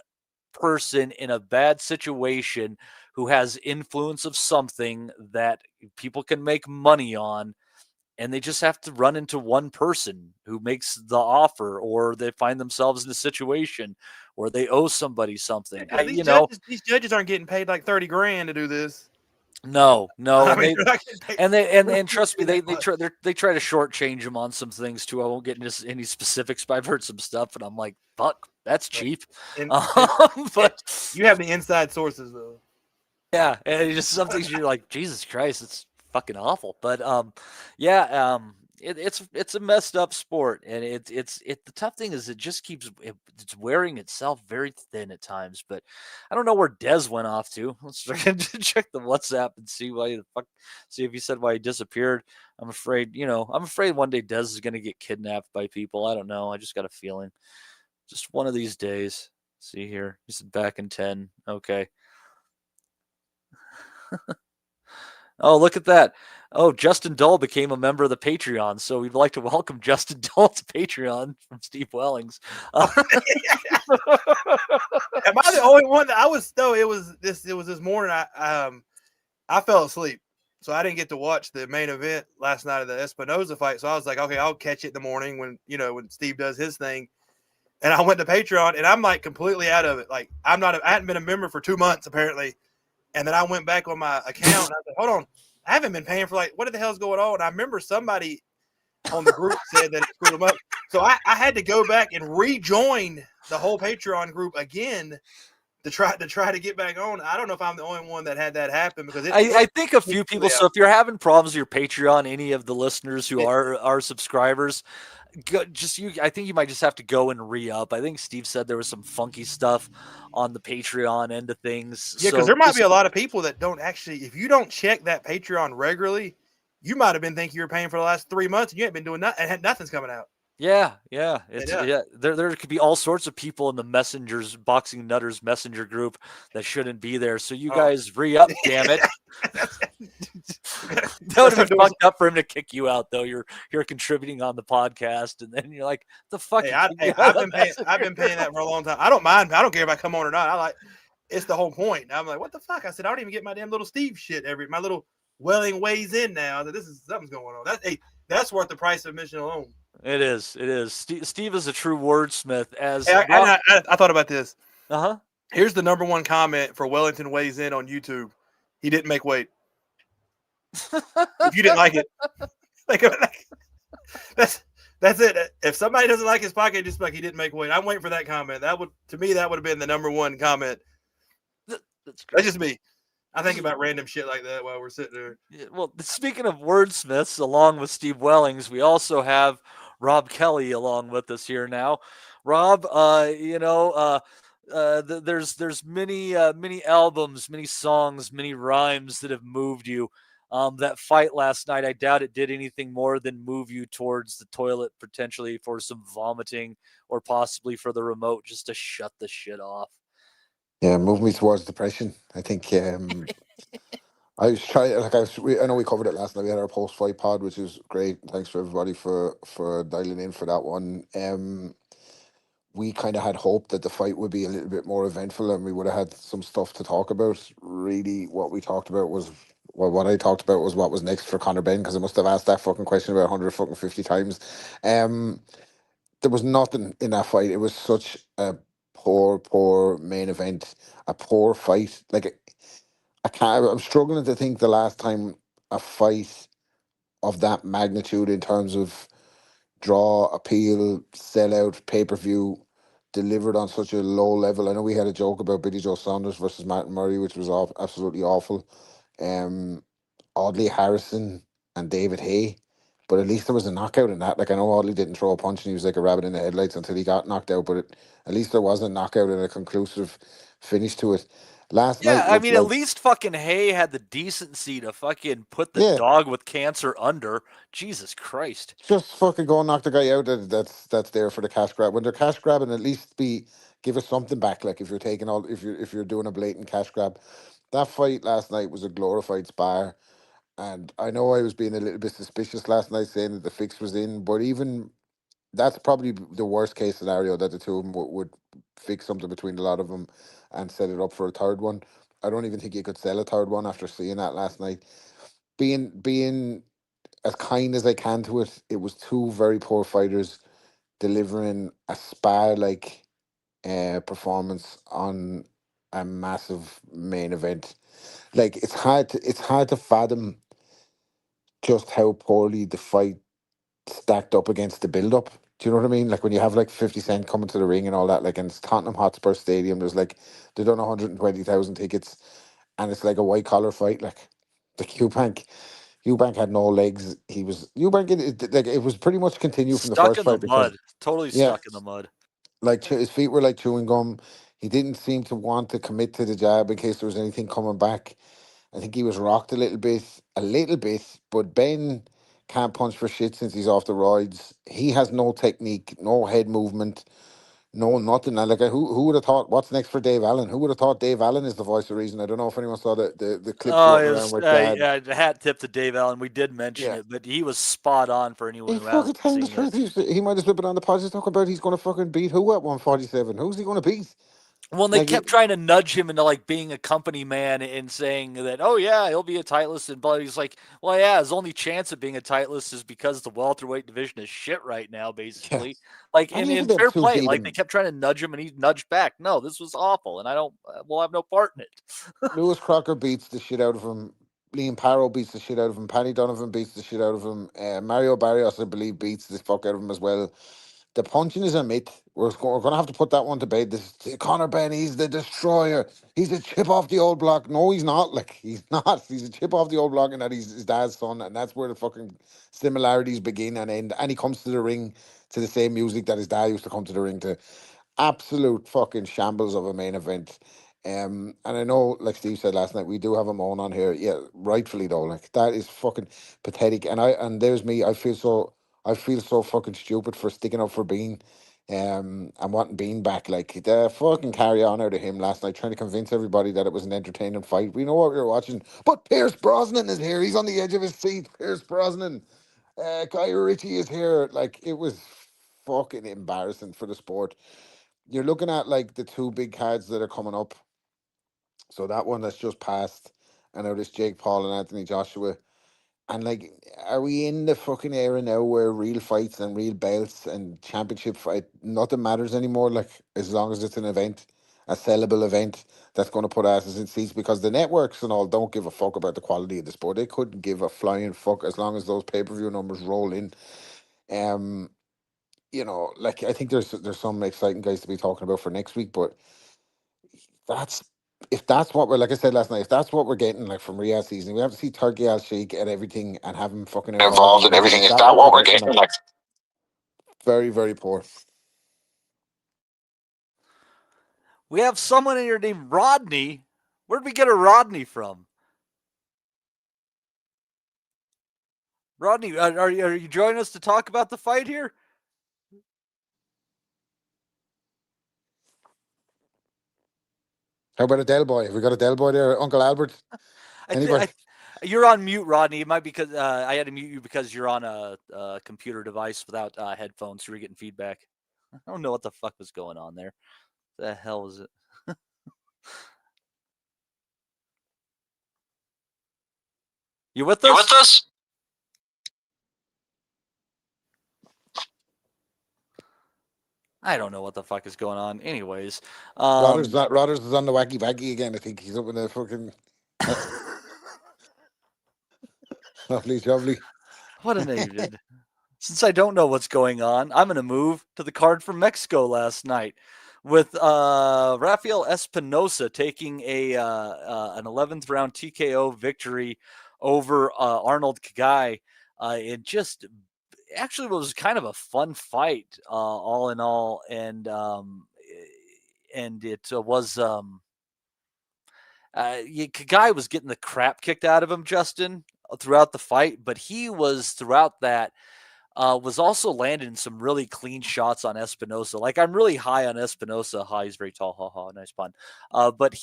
person in a bad situation who has influence of something that people can make money on. And they just have to run into one person who makes the offer, or they find themselves in a situation where they owe somebody something. These judges aren't getting paid like $30,000 to do this. No, I and mean, they you're not getting paid. and trust me, they try to shortchange him on some things too. I won't get into any specifics, but I've heard some stuff, and I'm like, fuck, that's cheap. But you have the inside sources though. yeah, and it's just some things you're like, Jesus Christ, it's fucking awful. But yeah, it's a messed up sport, and the tough thing is it just it's wearing itself very thin at times. But I don't know where Dez went off to. Let's check the WhatsApp and see see if he said why he disappeared. I'm afraid one day Dez is going to get kidnapped by people. I don't know. I just got a feeling. Just one of these days. See here, he said back in 10. Okay. Oh, look at that. Oh, Justin Dull became a member of the Patreon. So we'd like to welcome Justin Dull to Patreon from Steve Wellings. Am I the only one that I was? No, it was this morning. I fell asleep, so I didn't get to watch the main event last night of the Espinosa fight. So I was like, okay, I'll catch it in the morning when Steve does his thing. And I went to Patreon, and I'm like completely out of it. Like I hadn't been a member for 2 months apparently. And then I went back on my account and I said, hold on, I haven't been paying for what the hell's going on? And I remember somebody on the group said that it screwed them up. So I had to go back and rejoin the whole Patreon group again to try to get back on. I don't know if I'm the only one that had that happen because I think a few people. So if you're having problems with your Patreon, any of the listeners who are subscribers, I think you might just have to go and re-up. I think Steve said there was some funky stuff on the Patreon end of things. Yeah, because there might be a lot of people that don't actually, if you don't check that Patreon regularly, you might have been thinking you were paying for the last 3 months and you ain't been doing nothing and nothing's coming out. Yeah. There could be all sorts of people in the Boxing Nutters messenger group that shouldn't be there. So you guys re-up, damn it. That would have been fucked up for him to kick you out, though. You're contributing on the podcast, and then you're like, "The fuck." I've been paying that for a long time. I don't mind. I don't care if I come on or not. It's the whole point. I'm like, what the fuck? I said, I don't even get my damn little Steve shit my little Welling weighs in now. That something's going on. That's worth the price of admission alone. It is. Steve is a true wordsmith. I thought about this. Here's the number one comment for Wellington weighs in on YouTube. He didn't make weight. If you didn't like it, that's it. If somebody doesn't like his podcast, just like he didn't make weight. I'm waiting for that comment. That would have been the number one comment. That's just me. I think about random shit like that while we're sitting there. Yeah, well, speaking of wordsmiths, along with Steve Wellings, we also have Rob Kelly along with us here now. Rob, there's many albums, many songs, many rhymes that have moved you. That fight last night, I doubt it did anything more than move you towards the toilet, potentially for some vomiting or possibly for the remote just to shut the shit off. Yeah, move me towards depression. I think I was trying. I know we covered it last night. We had our post-fight pod, which is great. Thanks for everybody for dialing in for that one. We kind of had hope that the fight would be a little bit more eventful, and we would have had some stuff to talk about. Really, what I talked about was what was next for Conor Benn, because I must have asked that fucking question about 150 times. There was nothing in that fight. It was such a poor main event, a poor fight. I'm struggling to think the last time a fight of that magnitude in terms of draw, appeal, sellout, pay-per-view delivered on such a low level. I know we had a joke about Billy Joe Saunders versus Martin Murray, which was absolutely awful. Audley Harrison and David Hay, but at least there was a knockout in that. I know Audley didn't throw a punch and he was like a rabbit in the headlights until he got knocked out, but at least there was a knockout and a conclusive finish to it. Last night, I mean, at least fucking Hay had the decency to fucking put the dog with cancer under. Jesus Christ! Just fucking go and knock the guy out. That's there for the cash grab. When they're cash grabbing, at least give us something back. Like if you're doing a blatant cash grab. That fight last night was a glorified spar, and I know I was being a little bit suspicious last night, saying that the fix was in, but even that's probably the worst case scenario, that the two of them would fix something between a lot of them and set it up for a third one. I don't even think you could sell a third one after seeing that last night. Being as kind as I can to it, it was two very poor fighters delivering a spar-like performance on a massive main event. Like it's hard to fathom just how poorly the fight stacked up against the build up. Do you know what I mean? Like when you have like 50 Cent coming to the ring and all that, like in Tottenham Hotspur Stadium, there's like they done 120,000 tickets, and it's like a white collar fight. Like the Eubank had no legs. Like it was pretty much continued from the Stuck first in the fight because mud. Totally yeah, stuck in the mud. like his feet were like chewing gum. He didn't seem to want to commit to the jab in case there was anything coming back. I think he was rocked a little bit, but Ben can't punch for shit since he's off the roids. He has no technique, no head movement, no nothing. And like who would have thought what's next for Dave Allen? Who would have thought Dave Allen is the voice of reason? I don't know if anyone saw the clip Oh, floating it around was with Dad. yeah. The hat tip to Dave Allen. We did mention Yeah. it, but he was spot on for anyone He who fucking hasn't telling the seen it. truth. He might as well been on the podcast talking about he's going to fucking beat who at 147. Who's he going to beat? Well, and they kept trying to nudge him into like being a company man and saying that, oh yeah, he'll be a titleist, and but he's like, well, yeah, his only chance of being a titleist is because the welterweight division is shit right now, Yeah. basically. Like, And and even in them fair two play, beat like they him. kept trying to nudge him, and he nudged back. No, this was awful, and I don't. We'll have no part in it. Lewis Crocker beats the shit out of him. Liam Parrow beats the shit out of him. Panny Donovan beats the shit out of him. Mario Barrios, I believe, beats the fuck out of him as well. The punching is a myth. We're going to have to put that one to bed. This Conor Benn, he's the destroyer. He's a chip off the old block. No, he's not. Like he's not. He's a chip off the old block, and that he's his dad's son, and that's where the fucking similarities begin and end. And he comes to the ring to the same music that his dad used to come to the ring to. Absolute fucking shambles of a main event. And I know, like Steve said last night, we do have a moan on here. Yeah, rightfully though. Like that is fucking pathetic. And there's me. I feel so fucking stupid for sticking up for Bean, and wanting Bean back. Like the fucking carry on out of him last night, trying to convince everybody that it was an entertaining fight. We know what we were watching, but Pierce Brosnan is here. He's on the edge of his seat. Pierce Brosnan, Guy Ritchie is here. Like it was fucking embarrassing for the sport. You're looking at like the two big cards that are coming up. So that one that's just passed, I know this Jake Paul and Anthony Joshua. And like, are we in the fucking era now where real fights and real belts and championship fight, nothing matters anymore? Like, as long as it's an event, a sellable event that's going to put asses in seats, because the networks and all don't give a fuck about the quality of the sport. They couldn't give a flying fuck as long as those pay per view numbers roll in. Um, like I think there's some exciting guys to be talking about for next week, but that's if that's what we're like I said last night, if that's what we're getting like from Riyadh season, we have to see Turkey Al Sheikh at everything and have him fucking involved in Involved in everything. everything. Is Is that that what we're what we're getting? getting? Like Like, very, very poor. we have someone in here named Rodney. Where'd we get a Rodney from? Rodney, are you joining us to talk about the fight here? How about a Del Boy? Have we got a Del Boy there? Uncle Albert? Anybody? You're on mute, Rodney. It might be because I had to mute you because you're on a computer device without headphones, so you're getting feedback. I don't know what the fuck was going on there. The hell is it? You with us? You with us? I don't know what the fuck is going on. Anyways, Rodders is on the wacky baggy again. I think he's up in the fucking lovely. what an idiot. Since I don't know what's going on, I'm going to move to the card from Mexico last night with Rafael Espinosa taking an 11th round TKO victory over Arnold Kagay. It just actually was kind of a fun fight, all in all, and it was Kagay was getting the crap kicked out of him, Justin, throughout the fight, but he was throughout that. Was also landing some really clean shots on Espinosa. Like I'm really high on Espinosa. Hi, he's very tall. Ha ha, nice pun. But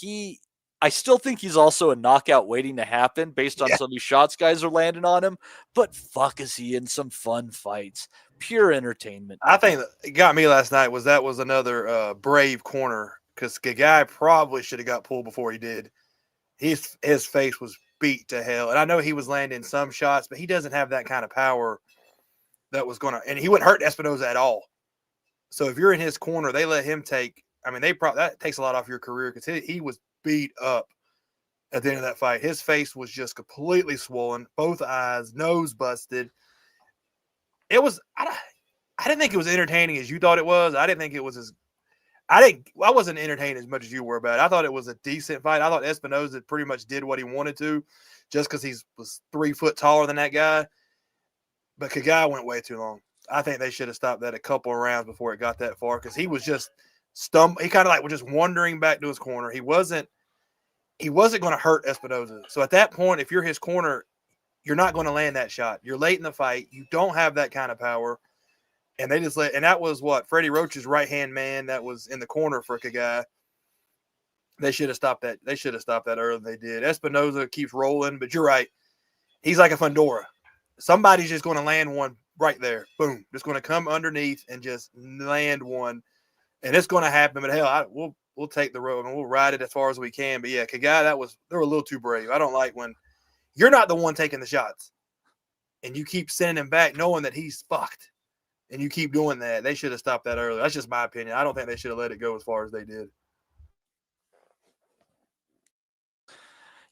I still think he's also a knockout waiting to happen based on some of these shots guys are landing on him. But fuck, is he in some fun fights? Pure entertainment. I think it got me last night was another brave corner because the guy probably should have got pulled before he did. His face was beat to hell, and I know he was landing some shots, but he doesn't have that kind of power that was going to – and he wouldn't hurt Espinosa at all. So if you're in his corner, they let him take I mean, that takes a lot off your career because he was beat up at the end of that fight. His face was just completely swollen, both eyes, nose busted. It was I didn't think it was entertaining as you thought it was. I didn't think it was as I wasn't entertained as much as you were about it. I thought it was a decent fight. I thought Espinosa pretty much did what he wanted to, just because he was 3 foot taller than that guy. But Kagay went way too long. I think they should have stopped that a couple of rounds before it got that far because he was just He kind of like was just wandering back to his corner. He wasn't going to hurt Espinosa. So at that point, if you're his corner, you're not going to land that shot. You're late in the fight. You don't have that kind of power. And they just and that was what Freddie Roach's right-hand man that was in the corner for Kagay. They should have stopped that. They should have stopped that earlier than they did. Espinosa keeps rolling, but you're right. He's like a Fundora. Somebody's just going to land one right there. Boom. Just going to come underneath and just land one. And it's going to happen. But hell, we'll take the road and we'll ride it as far as we can. But yeah, Kagay, they were a little too brave. I don't like when you're not the one taking the shots and you keep sending him back knowing that he's fucked. And you keep doing that. They should have stopped that earlier. That's just my opinion. I don't think they should have let it go as far as they did.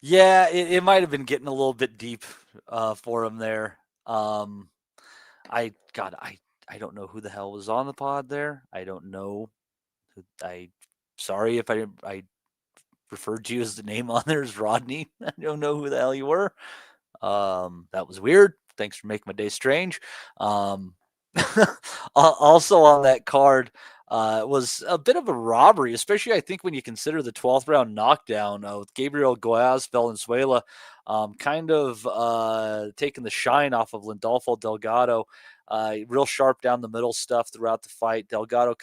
Yeah, it might have been getting a little bit deep for him there. I don't know who the hell was on the pod there. I don't know. Sorry if I referred to you as the name on there as Rodney. I don't know who the hell you were. That was weird. Thanks for making my day strange. Also on that card was a bit of a robbery, especially I think when you consider the 12th round knockdown with Gabriel Goaz Valenzuela kind of taking the shine off of Lindolfo Delgado. Real sharp down the middle stuff throughout the fight. Delgado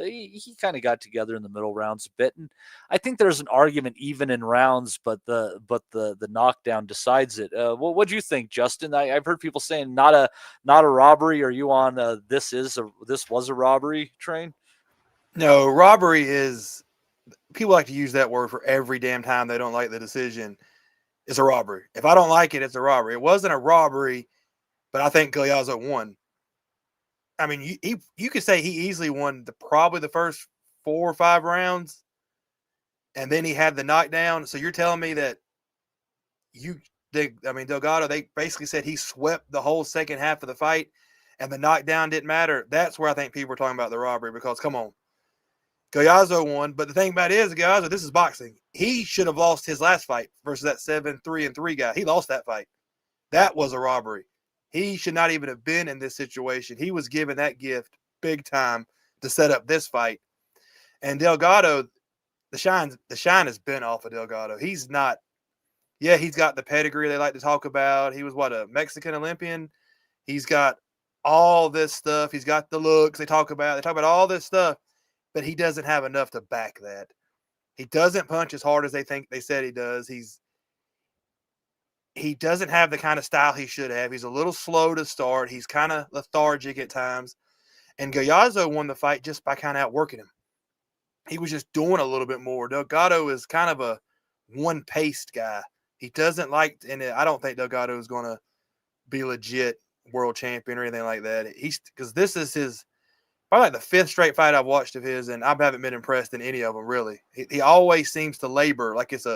he kind of got together in the middle rounds a bit, and I think there's an argument even in rounds, but the knockdown decides it. What do you think, Justin? I've heard people saying not a robbery. Are you on this was a robbery train? No, robbery is people like to use that word for every damn time they don't like the decision. It's a robbery. If I don't like it, it's a robbery. It wasn't a robbery, but I think Gallardo won. I mean, you could say he easily won probably the first 4 or 5 rounds, and then he had the knockdown. So you're telling me that Delgado, they basically said he swept the whole second half of the fight, and the knockdown didn't matter. That's where I think people are talking about the robbery because, come on, Gallardo won. But the thing about it is, Gallardo, this is boxing. He should have lost his last fight versus that 7-3-3 guy. He lost that fight. That was a robbery. He should not even have been in this situation. He was given that gift big time to set up this fight. And Delgado, the shine has been off of Delgado. He's not, he's got the pedigree they like to talk about. He was a Mexican Olympian. He's got all this stuff. He's got the looks they talk about all this stuff, but he doesn't have enough to back that. He doesn't punch as hard as they said he does. He doesn't have the kind of style he should have. He's a little slow to start. He's kind of lethargic at times. And Gallardo won the fight just by kind of outworking him. He was just doing a little bit more. Delgado is kind of a one-paced guy. He doesn't like – and I don't think Delgado is going to be legit world champion or anything like that. Because this is his – probably like the 5th straight fight I've watched of his, and I haven't been impressed in any of them, really. He always seems to labor like it's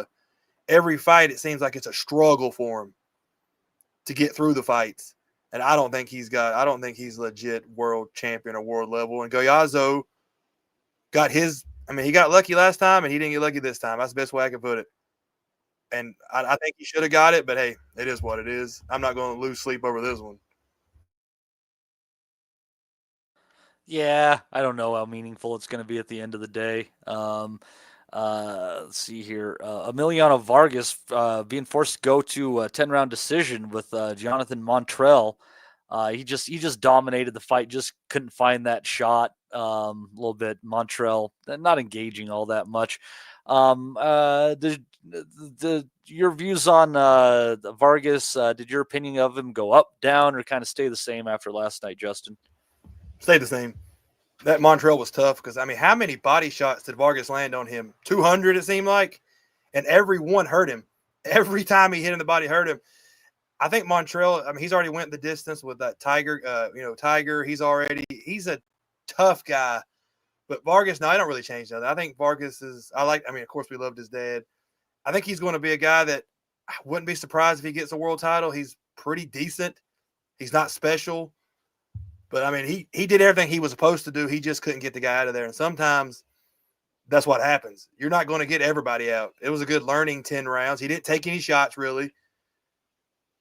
every fight, it seems like it's a struggle for him to get through the fights. And I don't think he's legit world champion or world level. And Gallardo got he got lucky last time and he didn't get lucky this time. That's the best way I can put it. And I think he should have got it, but hey, it is what it is. I'm not going to lose sleep over this one. Yeah, I don't know how meaningful it's going to be at the end of the day. Let's see here. Emiliano Vargas being forced to go to a 10-round decision with Jonathan Montrell. He just dominated the fight. Just couldn't find that shot a little bit. Montrell not engaging all that much. Your views on Vargas? Did your opinion of him go up, down, or kind of stay the same after last night, Justin? Stay the same. That Montrell was tough because, how many body shots did Vargas land on him? 200, it seemed like. And every one hurt him. Every time he hit him, the body hurt him. I think Montrell, he's already went the distance with that Tiger. Tiger, he's a tough guy. But Vargas, no, I don't really change that. I think Vargas is. I mean, of course, we loved his dad. I think he's going to be a guy that I wouldn't be surprised if he gets a world title. He's pretty decent. He's not special, but I mean, he did everything he was supposed to do. He just couldn't get the guy out of there. And sometimes that's what happens. You're not going to get everybody out. It was a good learning 10 rounds. He didn't take any shots, really.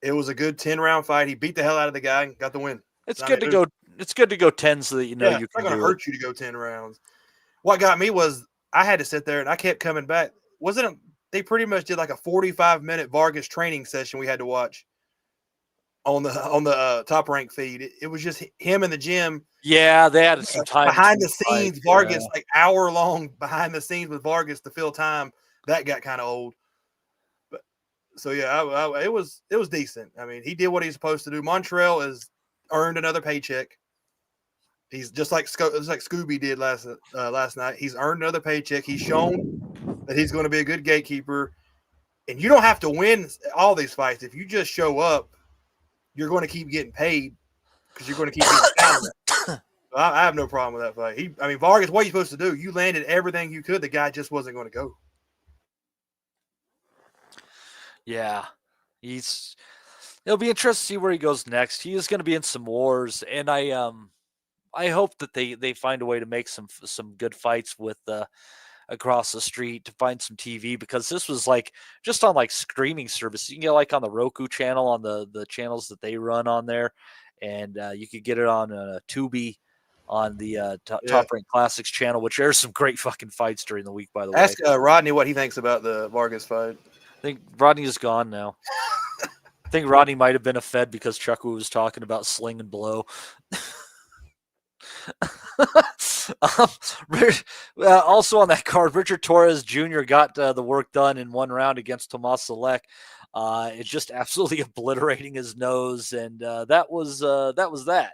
It was a good 10-round fight. He beat the hell out of the guy and got the win. It's good to go. It's good to go 10 so that you know you it's can not going do to hurt you to go 10 rounds. What got me was I had to sit there and I kept coming back. They pretty much did like a 45-minute Vargas training session we had to watch on the Top Rank feed. It was just him in the gym. Yeah, they had some time behind the scenes. fights, Vargas, like hour-long behind the scenes with Vargas to fill time. That got kind of old. But so yeah, it was decent. I mean, he did what he's supposed to do. Montreal has earned another paycheck. He's just like Scooby did last night. He's earned another paycheck. He's shown that he's going to be a good gatekeeper. And you don't have to win all these fights. If you just show up, you're going to keep getting paid because you're going to keep getting talent. So I have no problem with that fight. Vargas, what are you supposed to do? You landed everything you could. The guy just wasn't going to go. Yeah. It'll be interesting to see where he goes next. He is going to be in some wars, and I hope that they find a way to make some good fights with across the street to find some TV, because this was like just on like streaming service. You can get like on the Roku channel, on the channels that they run on there, and you could get it on Tubi on the Top Rank Classics channel, which airs some great fucking fights during the week, by the way. Ask Rodney what he thinks about the Vargas fight. I think Rodney is gone now. I think Rodney might have been a Fed because Chuckwu was talking about sling and blow. Also on that card, Richard Torres Jr. got the work done in one round against Tomas Selek. It's just absolutely obliterating his nose, and that was that.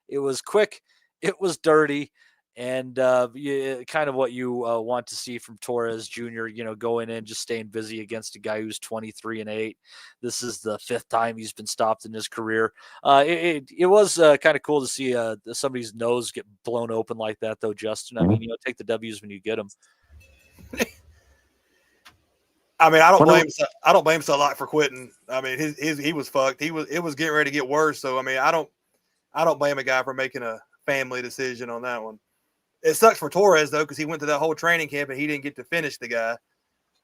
It was quick, it was dirty, and kind of what you want to see from Torres Jr. Going in, just staying busy against a guy who's 23-8. This is the 5th time he's been stopped in his career. It was kind of cool to see somebody's nose get blown open like that, though, Justin. I mean, take the W's when you get them. I mean, I don't blame Salak for quitting. I mean, he was fucked. It was getting ready to get worse. So I mean, I don't blame a guy for making a family decision on that one. It sucks for Torres, though, because he went to that whole training camp and he didn't get to finish the guy.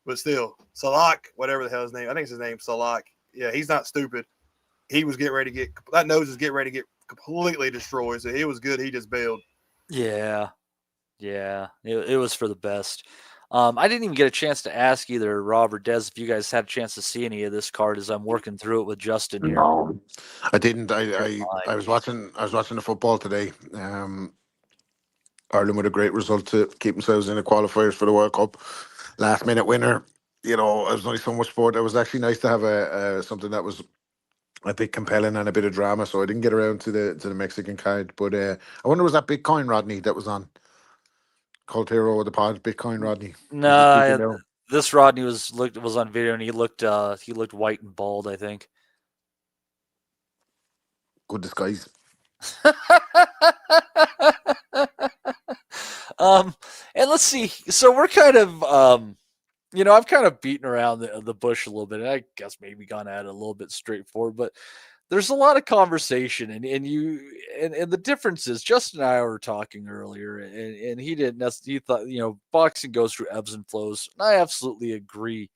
But still, Salak, whatever the hell his name, I think it's his name, Salak. Yeah, he's not stupid. He was getting ready to that nose was getting ready to get completely destroyed. So it was good. He just bailed. Yeah. It was for the best. I didn't even get a chance to ask either Rob or Des if you guys had a chance to see any of this card as I'm working through it with Justin here. No, I didn't. I was watching the football today. Ireland with a great result to keep themselves in the qualifiers for the World Cup. Last minute winner. It was only so much sport. It was actually nice to have something that was a bit compelling and a bit of drama. So I didn't get around to the Mexican card. But I wonder, was that Bitcoin Rodney that was on? Cult hero of the pod, Bitcoin Rodney. No, this Rodney was on video and he looked white and bald, I think. Good disguise. And let's see. So we're kind of I've kind of beaten around the bush a little bit, and I guess maybe gone at it a little bit straightforward, but there's a lot of conversation, and the difference is Justin and I were talking earlier, and he didn't necessarily, he thought, boxing goes through ebbs and flows. And I absolutely agree.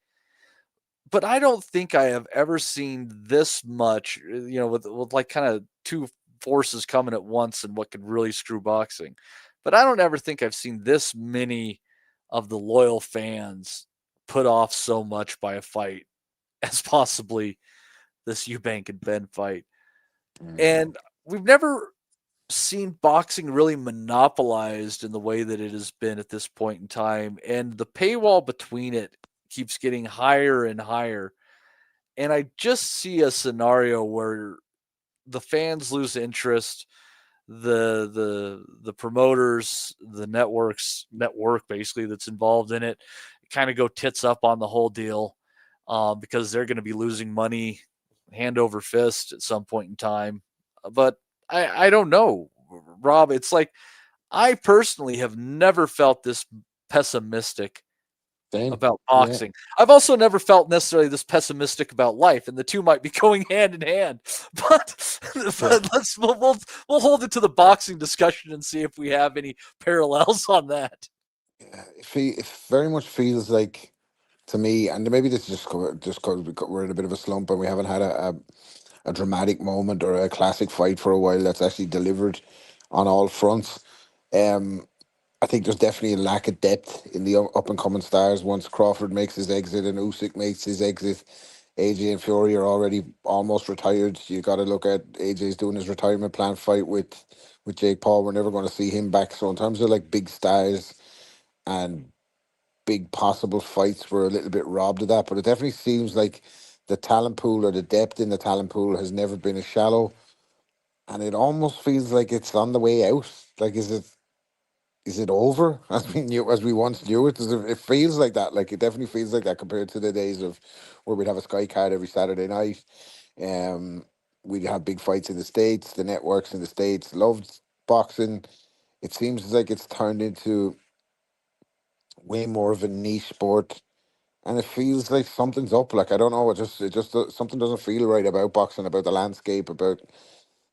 But I don't think I have ever seen this much, with like kind of two forces coming at once and what could really screw boxing. But I don't ever think I've seen this many of the loyal fans put off so much by a fight as possibly this Eubank and Ben fight. And we've never seen boxing really monopolized in the way that it has been at this point in time. And the paywall between it keeps getting higher and higher. And I just see a scenario where the fans lose interest, the promoters, the network basically that's involved in it kind of go tits up on the whole deal, because they're going to be losing money hand over fist at some point in time. But I don't know, Rob. It's like I personally have never felt this pessimistic Same. about Yeah. boxing. I've also never felt necessarily this pessimistic about life, and the two might be going hand in hand. But, Yeah. we'll hold it to the boxing discussion and see if we have any parallels on that. It very much feels like to me, and maybe this is just because we're in a bit of a slump and we haven't had a dramatic moment or a classic fight for a while that's actually delivered on all fronts. I think there's definitely a lack of depth in the up and coming stars. Once Crawford makes his exit and Usyk makes his exit, AJ and Fury are already almost retired. You got to look at AJ's doing his retirement plan fight with Jake Paul. We're never going to see him back. So in terms of like big stars and big possible fights, we're a little bit robbed of that. But it definitely seems like the talent pool or the depth in the talent pool has never been as shallow, and it almost feels like it's on the way out. Like, is it over as we once knew it? It feels like that. Like, it definitely feels like that compared to the days of where we'd have a Sky card every Saturday night. Um, we'd have big fights in the States. The networks in the States loved boxing. It seems like it's turned into way more of a niche sport, and it feels like something's up. Like, I don't know. Something doesn't feel right about boxing, about the landscape, about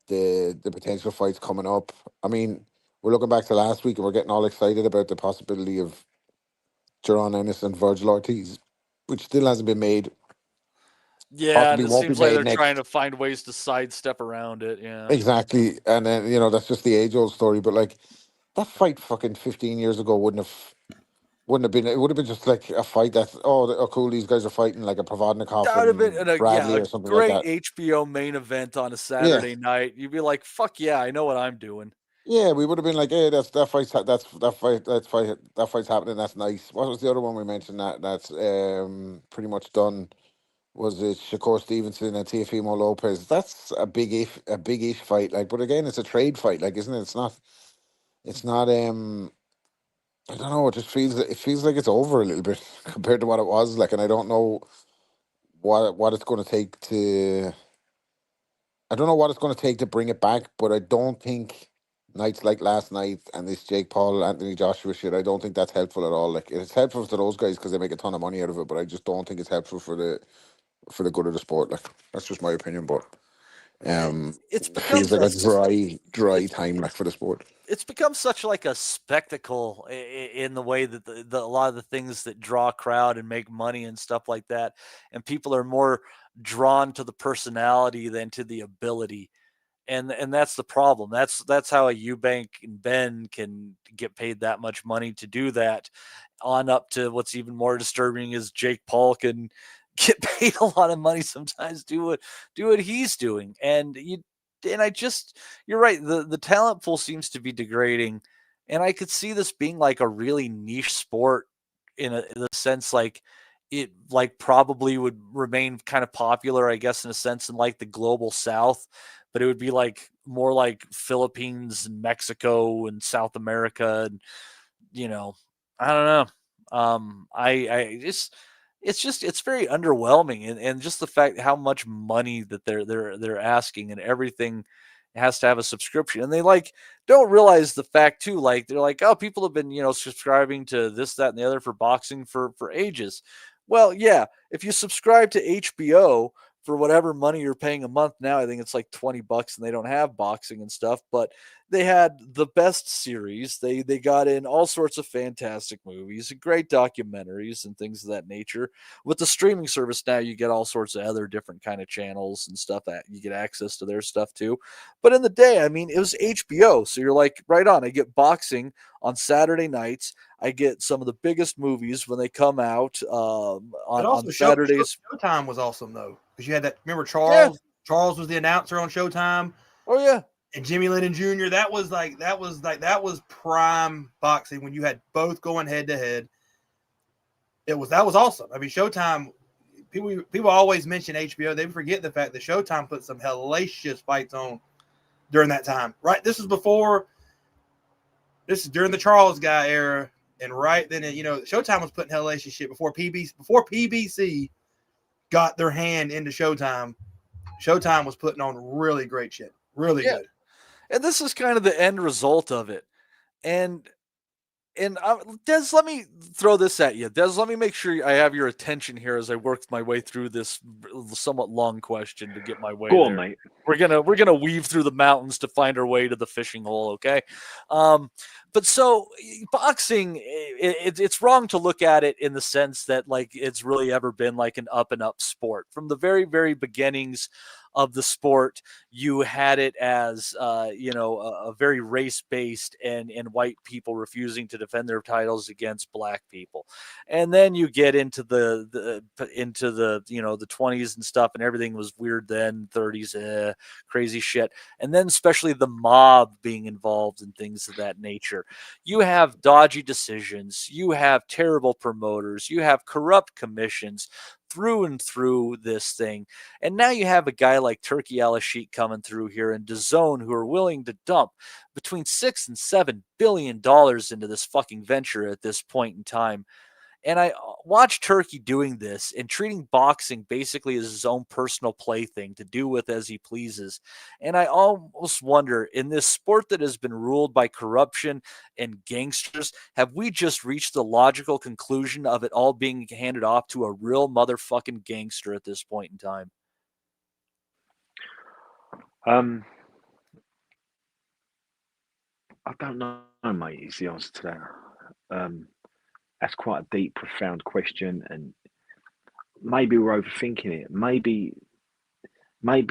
the potential fights coming up. I mean, we're looking back to last week and we're getting all excited about the possibility of Jerron Ennis and Virgil Ortiz, which still hasn't been made. Yeah, and Possibly it won't be seems like made they're trying next. to find ways to sidestep around it. Yeah. Exactly. And then, that's just the age old story. But like that fight fucking 15 years ago wouldn't have been, it would have been just like a fight that's, cool, these guys are fighting like a Provodnikov That would have been and Bradley a or something like great that. HBO main event on a Yeah. Saturday night. You'd be like, "Fuck yeah, I know what I'm doing." Yeah, we would have been like, hey, that fight's happening. That's nice. What was the other one we mentioned that's pretty much done? Was it Shakur Stevenson and Teofimo Lopez? That's a big ish fight. Like, but again, it's a trade fight. Like, isn't it? It's not. I don't know. It feels like it's over a little bit compared to what it was. Like, and I don't know what it's going to take to. I don't know what it's going to take to bring it back, but I don't think nights like last night and this Jake Paul, Anthony Joshua shit, I don't think that's helpful at all. Like, it's helpful to those guys because they make a ton of money out of it, but I just don't think it's helpful for the good of the sport. Like, that's just my opinion, but It's it become feels like a dry it's time like for the sport. it's become such like a spectacle in the way that a lot of the things that draw a crowd and make money and stuff like that, and people are more drawn to the personality than to the ability. And that's the problem. That's how a Eubank and Ben can get paid that much money to do that. On up to what's even more disturbing is Jake Paul can get paid a lot of money sometimes do what he's doing. And I just you're right. The talent pool seems to be degrading, and I could see this being like a really niche sport in a sense like it like probably would remain kind of popular, I guess, in a sense in like the global south, but it would be like more like Philippines and Mexico and South America, and you know, I don't know. I just it's very underwhelming, and just the fact how much money that they're asking, and everything has to have a subscription, and they like don't realize the fact too. Like they're like, oh, people have been subscribing to this, that, and the other for boxing for ages. Well, yeah, if you subscribe to HBO for whatever money you're paying a month now, I think it's like $20, and they don't have boxing and stuff, but they had the best series. They got in all sorts of fantastic movies, great documentaries, and things of that nature. With the streaming service now, you get all sorts of other different kind of channels and stuff that you get access to their stuff too. But in the day, I mean, it was HBO, so you're like, right on. I get boxing on Saturday nights. I get some of the biggest movies when they come out But on also, Saturdays. Showtime was awesome though, because you had that. Remember Yeah. Charles? Charles was the announcer on Showtime, Oh yeah. and Jimmy Lennon Jr. That was prime boxing when you had both going head to head. That was awesome. I mean, Showtime. People always mention HBO. They forget the fact that Showtime put some hellacious fights on during that time. Right, this is during the Charles guy era, and right then, Showtime was putting hellacious shit before PBC got their hand into Showtime. Showtime was putting on really great shit, really Yeah. good. And this is kind of the end result of it. And Des, let me throw this at you. Des, let me make sure I have your attention here as I work my way through this somewhat long question to get my way Go there. on, mate. We're gonna weave through the mountains to find our way to the fishing hole, okay? But so boxing, it's wrong to look at it in the sense that like it's really ever been like an up and up sport. From the very very beginnings of the sport, you had it as a very race based and white people refusing to defend their titles against black people, and then you get into the 20s and stuff, and everything was weird then 30s, crazy shit, and then especially the mob being involved in things of that nature. You have dodgy decisions, you have terrible promoters, you have corrupt commissions through and through this thing. And now you have a guy like Turkey Al-Ashik coming through here and DAZN who are willing to dump between $6 and $7 billion into this fucking venture at this point in time. And I watch Turkey doing this and treating boxing basically as his own personal plaything to do with as he pleases. And I almost wonder, in this sport that has been ruled by corruption and gangsters, have we just reached the logical conclusion of it all being handed off to a real motherfucking gangster at this point in time? I don't know, mate, is the answer to that. That's quite a deep, profound question, and maybe we're overthinking it. Maybe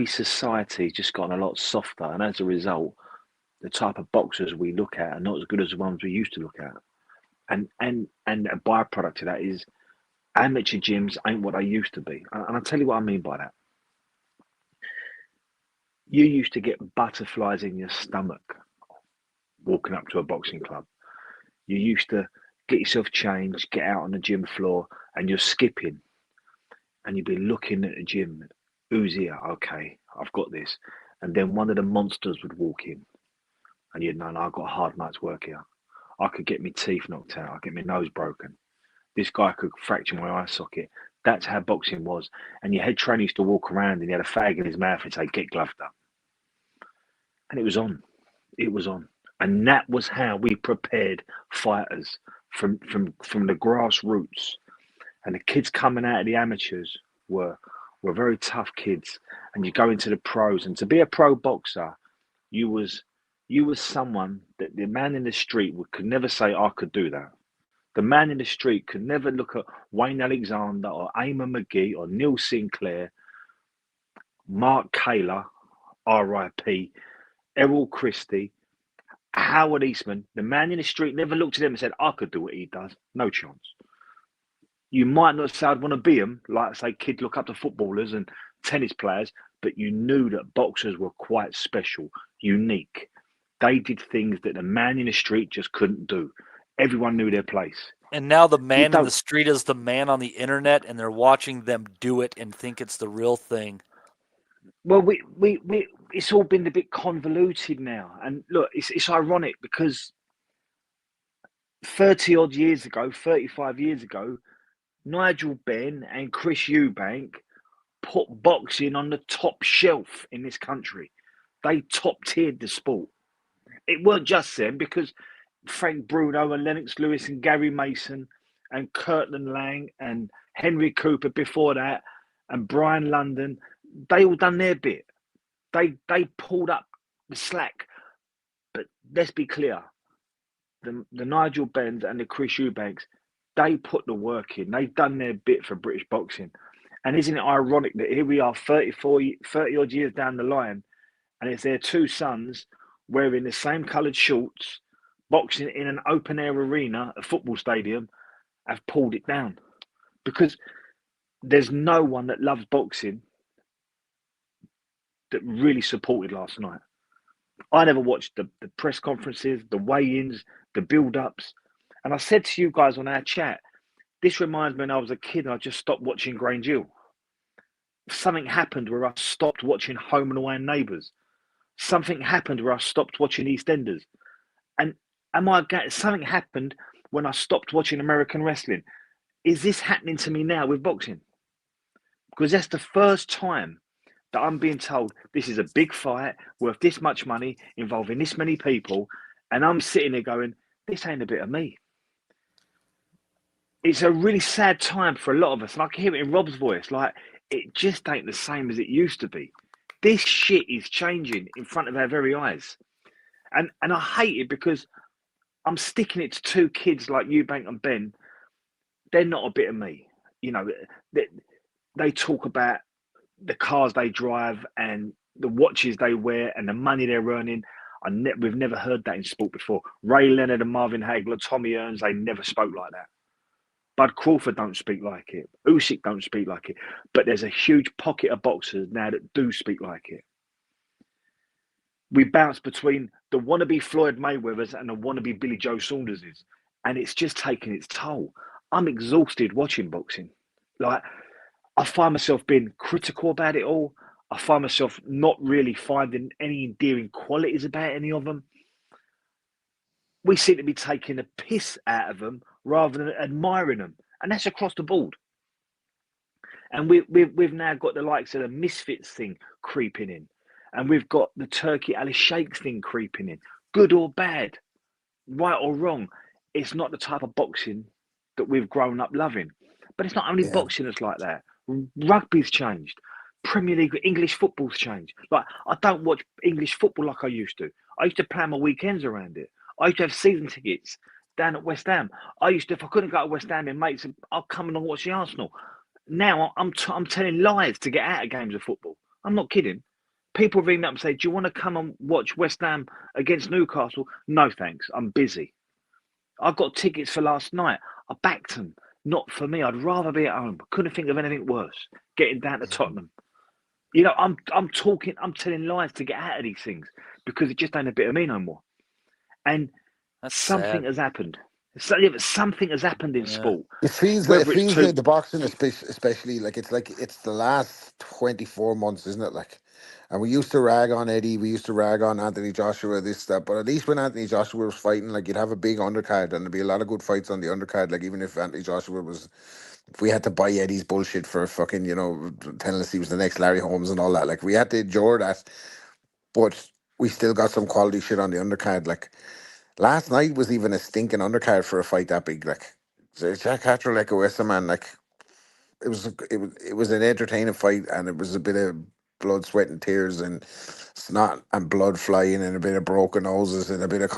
society's just gotten a lot softer, and as a result, the type of boxers we look at are not as good as the ones we used to look at. And a byproduct of that is amateur gyms ain't what they used to be. And I'll tell you what I mean by that. You used to get butterflies in your stomach walking up to a boxing club. You used to get yourself changed, get out on the gym floor, and you're skipping. And you'd be looking at the gym. Who's here? Okay, I've got this. And then one of the monsters would walk in. And you'd know, no, I've got a hard night's work here. I could get my teeth knocked out. I could get my nose broken. This guy could fracture my eye socket. That's how boxing was. And your head trainer used to walk around and he had a fag in his mouth and say, get gloved up. And it was on. It was on. And that was how we prepared fighters from the grassroots. And the kids coming out of the amateurs were very tough kids. And you go into the pros. And to be a pro boxer, you was someone that the man in the street could never say, I could do that. The man in the street could never look at Wayne Alexander or Eamon McGee or Neil Sinclair, Mark Kaler, R.I.P., Errol Christie, Howard Eastman. The man in the street never looked at him and said, I could do what he does. No chance. You might not say I'd want to be him, like say kids look up to footballers and tennis players, but you knew that boxers were quite special, unique. They did things that the man in the street just couldn't do. Everyone knew their place. And now the man in the street is the man on the internet, and they're watching them do it and think it's the real thing. Well, we it's all been a bit convoluted now. And look, it's ironic because 30-odd years ago, 35 years ago, Nigel Benn and Chris Eubank put boxing on the top shelf in this country. They top-tiered the sport. It weren't just them, because Frank Bruno and Lennox Lewis and Gary Mason and Kirtland Lang and Henry Cooper before that and Brian London, they all done their bit. They pulled up the slack. But let's be clear, the Nigel Benns and the Chris Eubanks, they put the work in. They've done their bit for British boxing. And isn't it ironic that here we are 30 odd years down the line, and it's their two sons wearing the same coloured shorts, boxing in an open air arena, a football stadium, have pulled it down. Because there's no one that loves boxing that really supported last night. I never watched the press conferences, the weigh-ins, the build-ups. And I said to you guys on our chat, this reminds me when I was a kid and I just stopped watching Grange Hill. Something happened where I stopped watching Home and Away and Neighbours. Something happened where I stopped watching EastEnders. And something happened when I stopped watching American wrestling. Is this happening to me now with boxing? Because that's the first time that I'm being told this is a big fight worth this much money involving this many people. And I'm sitting there going, this ain't a bit of me. It's a really sad time for a lot of us, and I can hear it in Rob's voice. Like, it just ain't the same as it used to be. This shit is changing in front of our very eyes, and I hate it because I'm sticking it to two kids like Eubank and Ben. They're not a bit of me, you know. They talk about the cars they drive and the watches they wear and the money they're earning. We've never heard that in sport before. Ray Leonard and Marvin Hagler, Tommy Earns, they never spoke like that. Bud Crawford don't speak like it. Usyk don't speak like it. But there's a huge pocket of boxers now that do speak like it. We bounce between the wannabe Floyd Mayweathers and the wannabe Billy Joe Saunderses. And it's just taking its toll. I'm exhausted watching boxing. Like, I find myself being critical about it all. I find myself not really finding any endearing qualities about any of them. We seem to be taking the piss out of them rather than admiring them. And that's across the board. And we've now got the likes of the Misfits thing creeping in. And we've got the Turkey Ali Sheikh thing creeping in. Good or bad, right or wrong, it's not the type of boxing that we've grown up loving. But it's not only boxing that's like that. Rugby's changed. Premier League English football's changed. Like, I don't watch English football like I used to. I used to plan my weekends around it. I used to have season tickets down at West Ham. I used to, if I couldn't go to West Ham in mates, I'll come and watch the Arsenal. Now I'm telling lies to get out of games of football. I'm not kidding. People ring up and say, "Do you want to come and watch West Ham against Newcastle?" No, thanks. I'm busy. I got tickets for last night. I backed them. Not for me. I'd rather be at home. I couldn't think of anything worse. Getting down to Tottenham. You know, I'm telling lies to get out of these things because it just ain't a bit of me no more. And That's something sad. has happened. Something has happened in sport. It feels like the boxing, especially like it's the last 24 months, isn't it? Like, and we used to rag on Eddie, we used to rag on Anthony Joshua, this that. But at least when Anthony Joshua was fighting, like you'd have a big undercard, and there'd be a lot of good fights on the undercard. Like even if Anthony Joshua was, if we had to buy Eddie's bullshit for fucking, telling us he was the next Larry Holmes and all that, like we had to endure that. But we still got some quality shit on the undercard, like. Last night was even a stinking undercard for a fight that big. Like, so Jack Catterall, like a Western man, like it was an entertaining fight, and it was a bit of blood, sweat, and tears, and snot and blood flying, and a bit of broken noses, and a bit of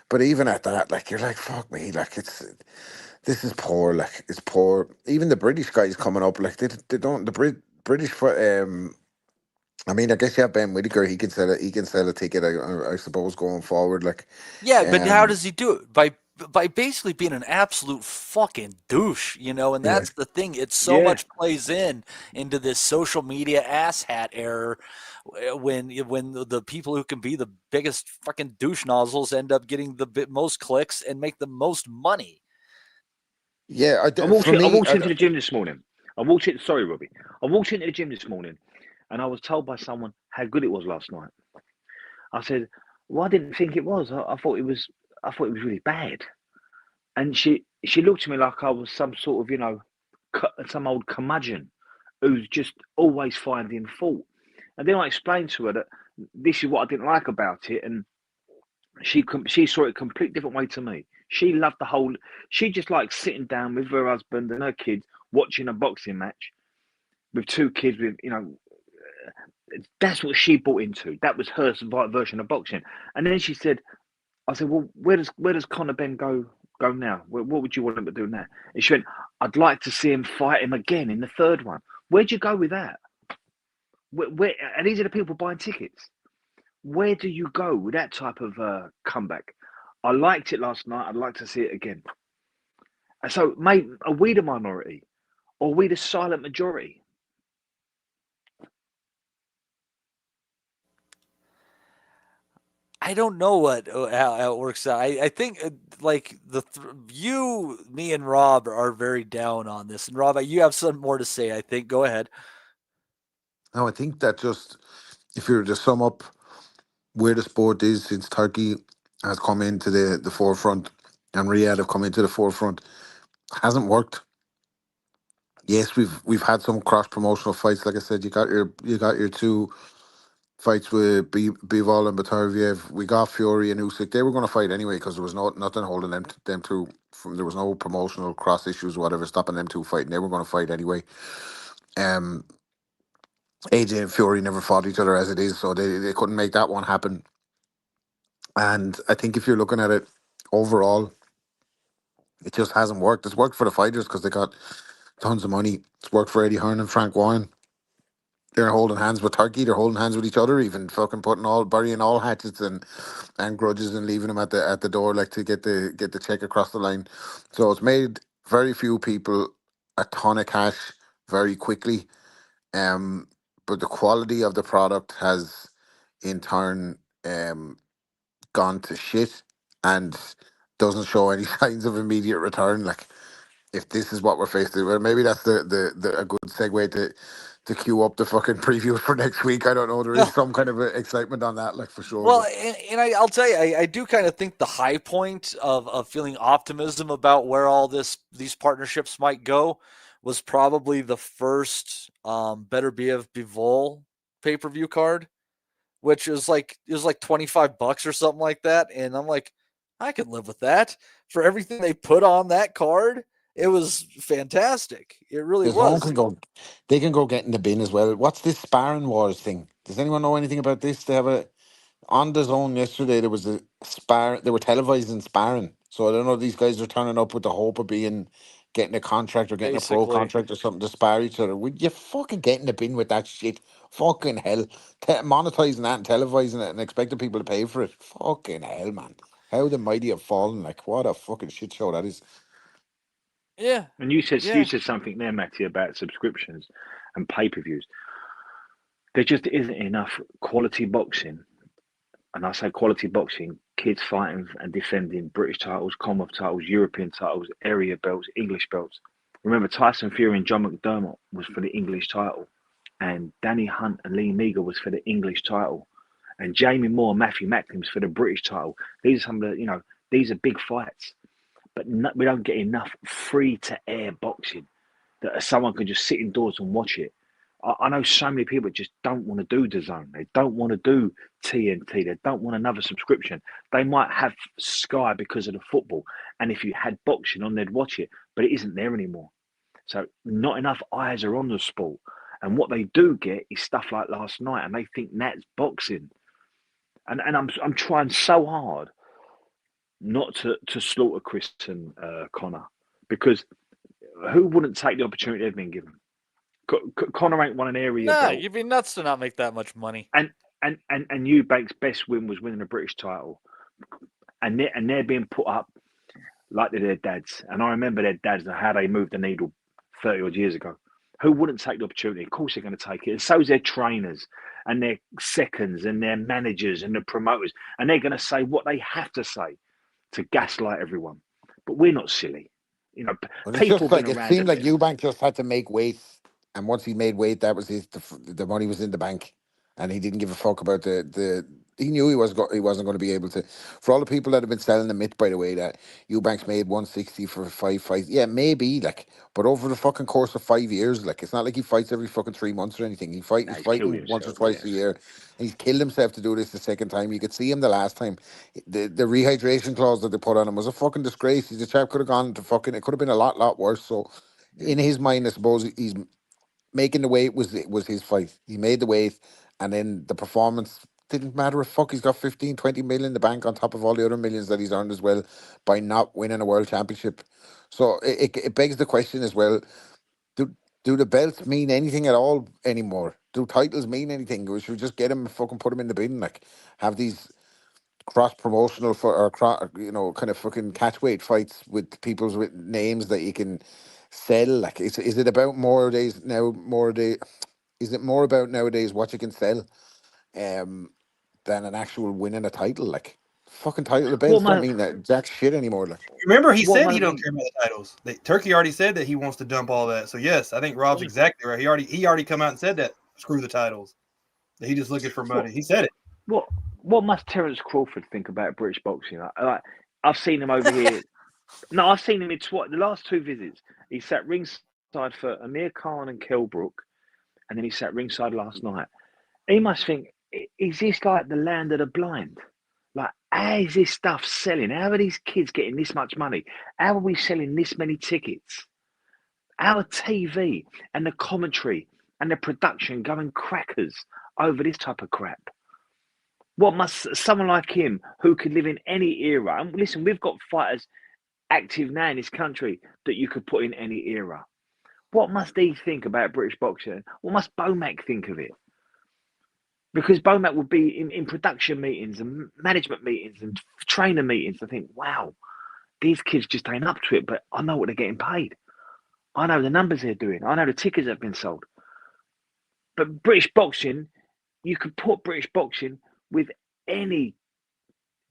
But even at that, like you're like, fuck me, like this is poor. Like it's poor. Even the British guys coming up, like they don't British. I mean, I guess you have Ben Whitaker. He can sell it. He can sell a ticket. I suppose going forward, like. Yeah, but how does he do it? By basically being an absolute fucking douche, and Yeah. that's the thing. It so much plays into this social media asshat error when the people who can be the biggest fucking douche nozzles end up getting the most clicks and make the most money. Yeah, I walked into the gym this morning. Sorry, Robbie. I walked into the gym this morning, and I was told by someone how good it was last night. I said, "Well, I didn't think it was. I thought it was. I thought it was really bad." And she looked at me like I was some sort of, some old curmudgeon who's just always finding fault. And then I explained to her that this is what I didn't like about it, and she saw it a complete different way to me. She loved she just liked sitting down with her husband and her kids watching a boxing match with two kids with, that's what she bought into. That was her version of boxing. And then she said, I said, well, where does Conor Ben go now? What would you want him to do now? And she went, I'd like to see him fight him again in the third one. Where'd you go with that? Where and these are the people buying tickets. Where do you go with that type of comeback? I liked it last night. I'd like to see it again. And so, mate, are we the minority, or are we the silent majority? I don't know how it works out. I think like me and Rob are very down on this. And Rob, you have something more to say. I think. Go ahead. No, I think that just if you were to sum up where the sport is since Turkey has come into the forefront and Riyadh have come into the forefront, hasn't worked. Yes, we've had some cross promotional fights. Like I said, you got your two fights with Bivol and Batarviev. We got Fury and Usyk. They were going to fight anyway because there was nothing holding them two. There was no promotional cross issues, whatever, stopping them two fighting. They were going to fight anyway. AJ and Fury never fought each other as it is, so they couldn't make that one happen. And I think if you're looking at it overall, it just hasn't worked. It's worked for the fighters because they got tons of money. It's worked for Eddie Hearn and Frank Warren. They're holding hands with Turkey. They're holding hands with each other, even fucking burying all hatchets and grudges and leaving them at the door, like to get the check across the line. So it's made very few people a ton of cash very quickly. But the quality of the product has in turn gone to shit and doesn't show any signs of immediate return. Like, if this is what we're facing, well, maybe that's the a good segue to queue up the fucking preview for next week. I don't know. There is some kind of excitement on that, like, for sure. Well, and I'll tell you, I do kind of think the high point of feeling optimism about where all these partnerships might go was probably the first Better Bivol pay-per-view card, which is like $25 or something like that, and I'm like, I could live with that for everything they put on that card. It was fantastic. It really was. They can go get in the bin as well. What's this sparring wars thing? Does anyone know anything about this? They have on the zone yesterday. There was a spar. They were televising sparring. So I don't know. These guys are turning up with the hope of getting a contract or getting a pro Basically. contract or something to spar each other. Would you fucking get in the bin with that shit? Fucking hell. Monetizing that and televising it and expecting people to pay for it. Fucking hell, man. How the mighty have fallen. Like, what a fucking shit show that is. Yeah. And you said something there, Matty, about subscriptions and pay-per-views. There just isn't enough quality boxing. And I say quality boxing, kids fighting and defending British titles, Commonwealth titles, European titles, area belts, English belts. Remember, Tyson Fury and John McDermott was for the English title. And Danny Hunt and Lee Meager was for the English title. And Jamie Moore and Matthew Macklin was for the British title. These are some of the, these are big fights. But we don't get enough free-to-air boxing that someone can just sit indoors and watch it. I know so many people just don't want to do DAZN. They don't want to do TNT. They don't want another subscription. They might have Sky because of the football. And if you had boxing on, they'd watch it. But it isn't there anymore. So not enough eyes are on the sport. And what they do get is stuff like last night. And they think that's boxing. And I'm trying so hard not to slaughter Chris and Connor, because who wouldn't take the opportunity they've been given? Connor ain't won an area belt. You'd be nuts to not make that much money. And Eubank's best win was winning a British title, and they're being put up like they're their dads. And I remember their dads and how they moved the needle 30 odd years ago. Who wouldn't take the opportunity? Of course they're going to take it. And so is their trainers and their seconds and their managers and the promoters. And they're going to say what they have to say to gaslight everyone. But we're not silly. Well, it's People just like it seemed like it. Eubank just had to make weight, and once he made weight, that was the money was in the bank, and he didn't give a fuck about the. He knew he wasn't going to be able to. For all the people that have been selling the myth, by the way, that Eubank's made 160 for 5 fights, yeah, maybe, like, but over the fucking course of 5 years, like, it's not like he fights every fucking 3 months or anything. He's fighting once or twice a year. And he's killed himself to do this the second time. You could see him the last time. The rehydration clause that they put on him was a fucking disgrace. The chap could have gone to fucking. It could have been a lot worse. So, in his mind, I suppose he's making the weight was his fight. He made the weight, and then the performance didn't matter a fuck. He's got 15, 20 million in the bank on top of all the other millions that he's earned as well by not winning a world championship. So it begs the question as well, do the belts mean anything at all anymore? Do titles mean anything? Or should we just get him and fucking put him in the bin? Like, have these cross promotional kind of fucking catchweight fights with people's with names that you can sell? Like, is it about is it more about nowadays what you can sell than an actual winning a title? Like, fucking title, the belts don't mean that jack shit anymore. Like, remember, he said he don't care about the titles. Turkey already said that he wants to dump all that. So yes, I think Rob's exactly right. He already come out and said that. Screw the titles. That he just looking for money. He said it. What must Terence Crawford think about British boxing? Like, I've seen him over here. No, I've seen him in the last 2 visits. He sat ringside for Amir Khan and Kell Brook, and then he sat ringside last night. He must think is this like the land of the blind? Like, how is this stuff selling? How are these kids getting this much money? How are we selling this many tickets? Our TV and the commentary and the production going crackers over this type of crap. What must someone like him, who could live in any era, and listen, we've got fighters active now in this country that you could put in any era. What must he think about British boxing? What must Bomac think of it? Because Bomac would be in production meetings and management meetings and trainer meetings. I think, wow, these kids just ain't up to it, but I know what they're getting paid. I know the numbers they're doing. I know the tickets that have been sold. But British boxing, you could put British boxing with any.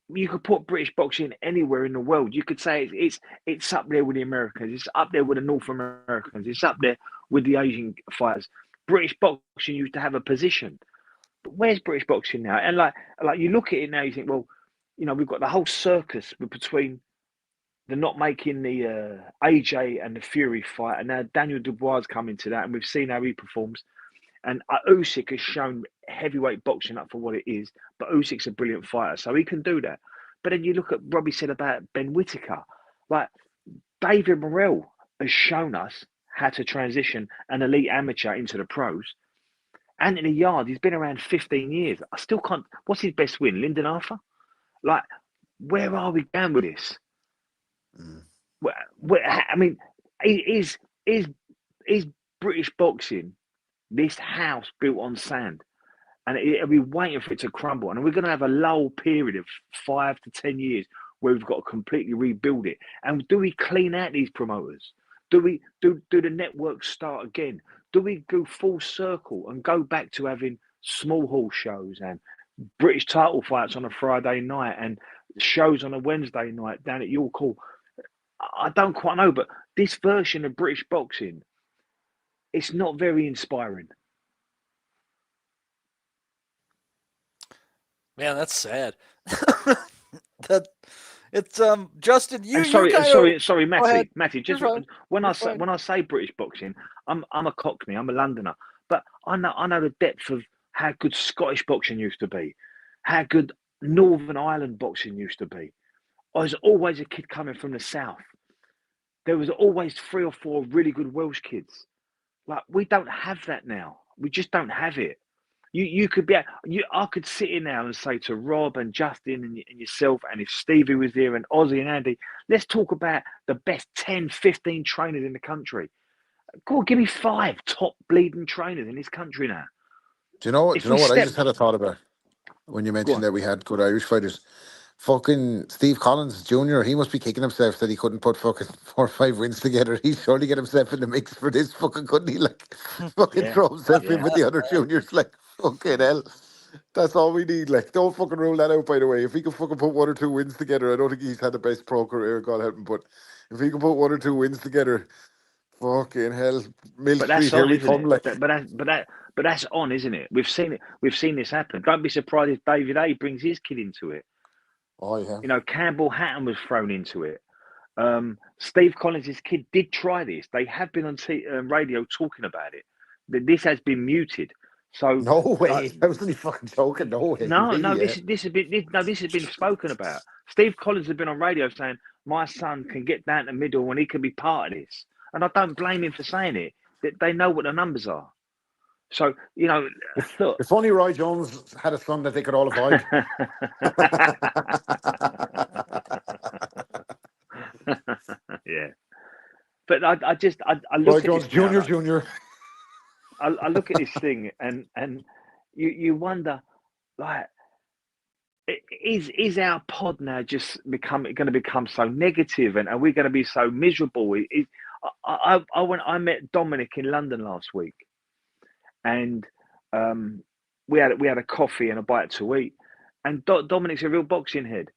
You could put British boxing anywhere in the world. You could say it's up there with the Americans. It's up there with the North Americans. It's up there with the Asian fighters. British boxing used to have a position. But where's British boxing now? And like you look at it now, you think, well, we've got the whole circus between the not making the AJ and the Fury fight, and now Daniel Dubois coming to that, and we've seen how he performs. And Usyk has shown heavyweight boxing up for what it is, but Usyk's a brilliant fighter, so he can do that. But then you look at Robbie said about Ben Whittaker, like David Morrell has shown us how to transition an elite amateur into the pros. Anthony Yard, he's been around 15 years. I still can't. What's his best win? Lyndon Arthur? Like, where are we going with this? I mean, is British boxing this house built on sand, and it'll be waiting for it to crumble, and we're going to have a lull period of 5 to 10 years where we've got to completely rebuild it? And do we clean out these promoters? Do the networks start again? Do we go full circle and go back to having small hall shows and British title fights on a Friday night and shows on a Wednesday night down at York Hall? I don't quite know, but this version of British boxing, it's not very inspiring. Man, that's sad. That it's Justin. Sorry, Matty. Just when I say British boxing, I'm a Cockney. I'm a Londoner, but I know the depth of how good Scottish boxing used to be, how good Northern Ireland boxing used to be. I was always a kid coming from the south. There was always 3 or 4 really good Welsh kids. Like, we don't have that now. We just don't have it. I could sit here now and say to Rob and Justin and yourself, and if Stevie was there and Ozzy and Andy, let's talk about the best 10, 15 trainers in the country. Go on, give me 5 top bleeding trainers in this country now. Do you know what I just had a thought about when you mentioned that we had good Irish fighters? Fucking Steve Collins Jr., he must be kicking himself that he couldn't put fucking 4 or 5 wins together. He'd surely get himself in the mix for this, fucking, couldn't he? Like, fucking throw himself in with the other juniors. Like, fucking hell. That's all we need. Like, don't fucking rule that out, by the way. If he can fucking put 1 or 2 wins together, I don't think he's had the best pro career, God help him, but if he can put 1 or 2 wins together, fucking hell, Mill Street, here we come. Like, but that's on, isn't it? We've seen this happen. Don't be surprised if David A brings his kid into it. Oh yeah. Campbell Hatton was thrown into it. Steve Collins' kid did try this. They have been on radio talking about it. This has been muted. So no way. I was only fucking joking. No way. No, really, no. This has been spoken about. Steve Collins has been on radio saying my son can get down the middle and he can be part of this. And I don't blame him for saying it. They know what the numbers are. So, look. If only Roy Jones had a son that they could all avoid. Yeah. But I look Roy at Jones this now, Jr. I look at this thing and you wonder, like, is our pod now just going to become so negative, and are we going to be so miserable? I met Dominic in London last week, and we had a coffee and a bite to eat, and Dominic's a real boxing head,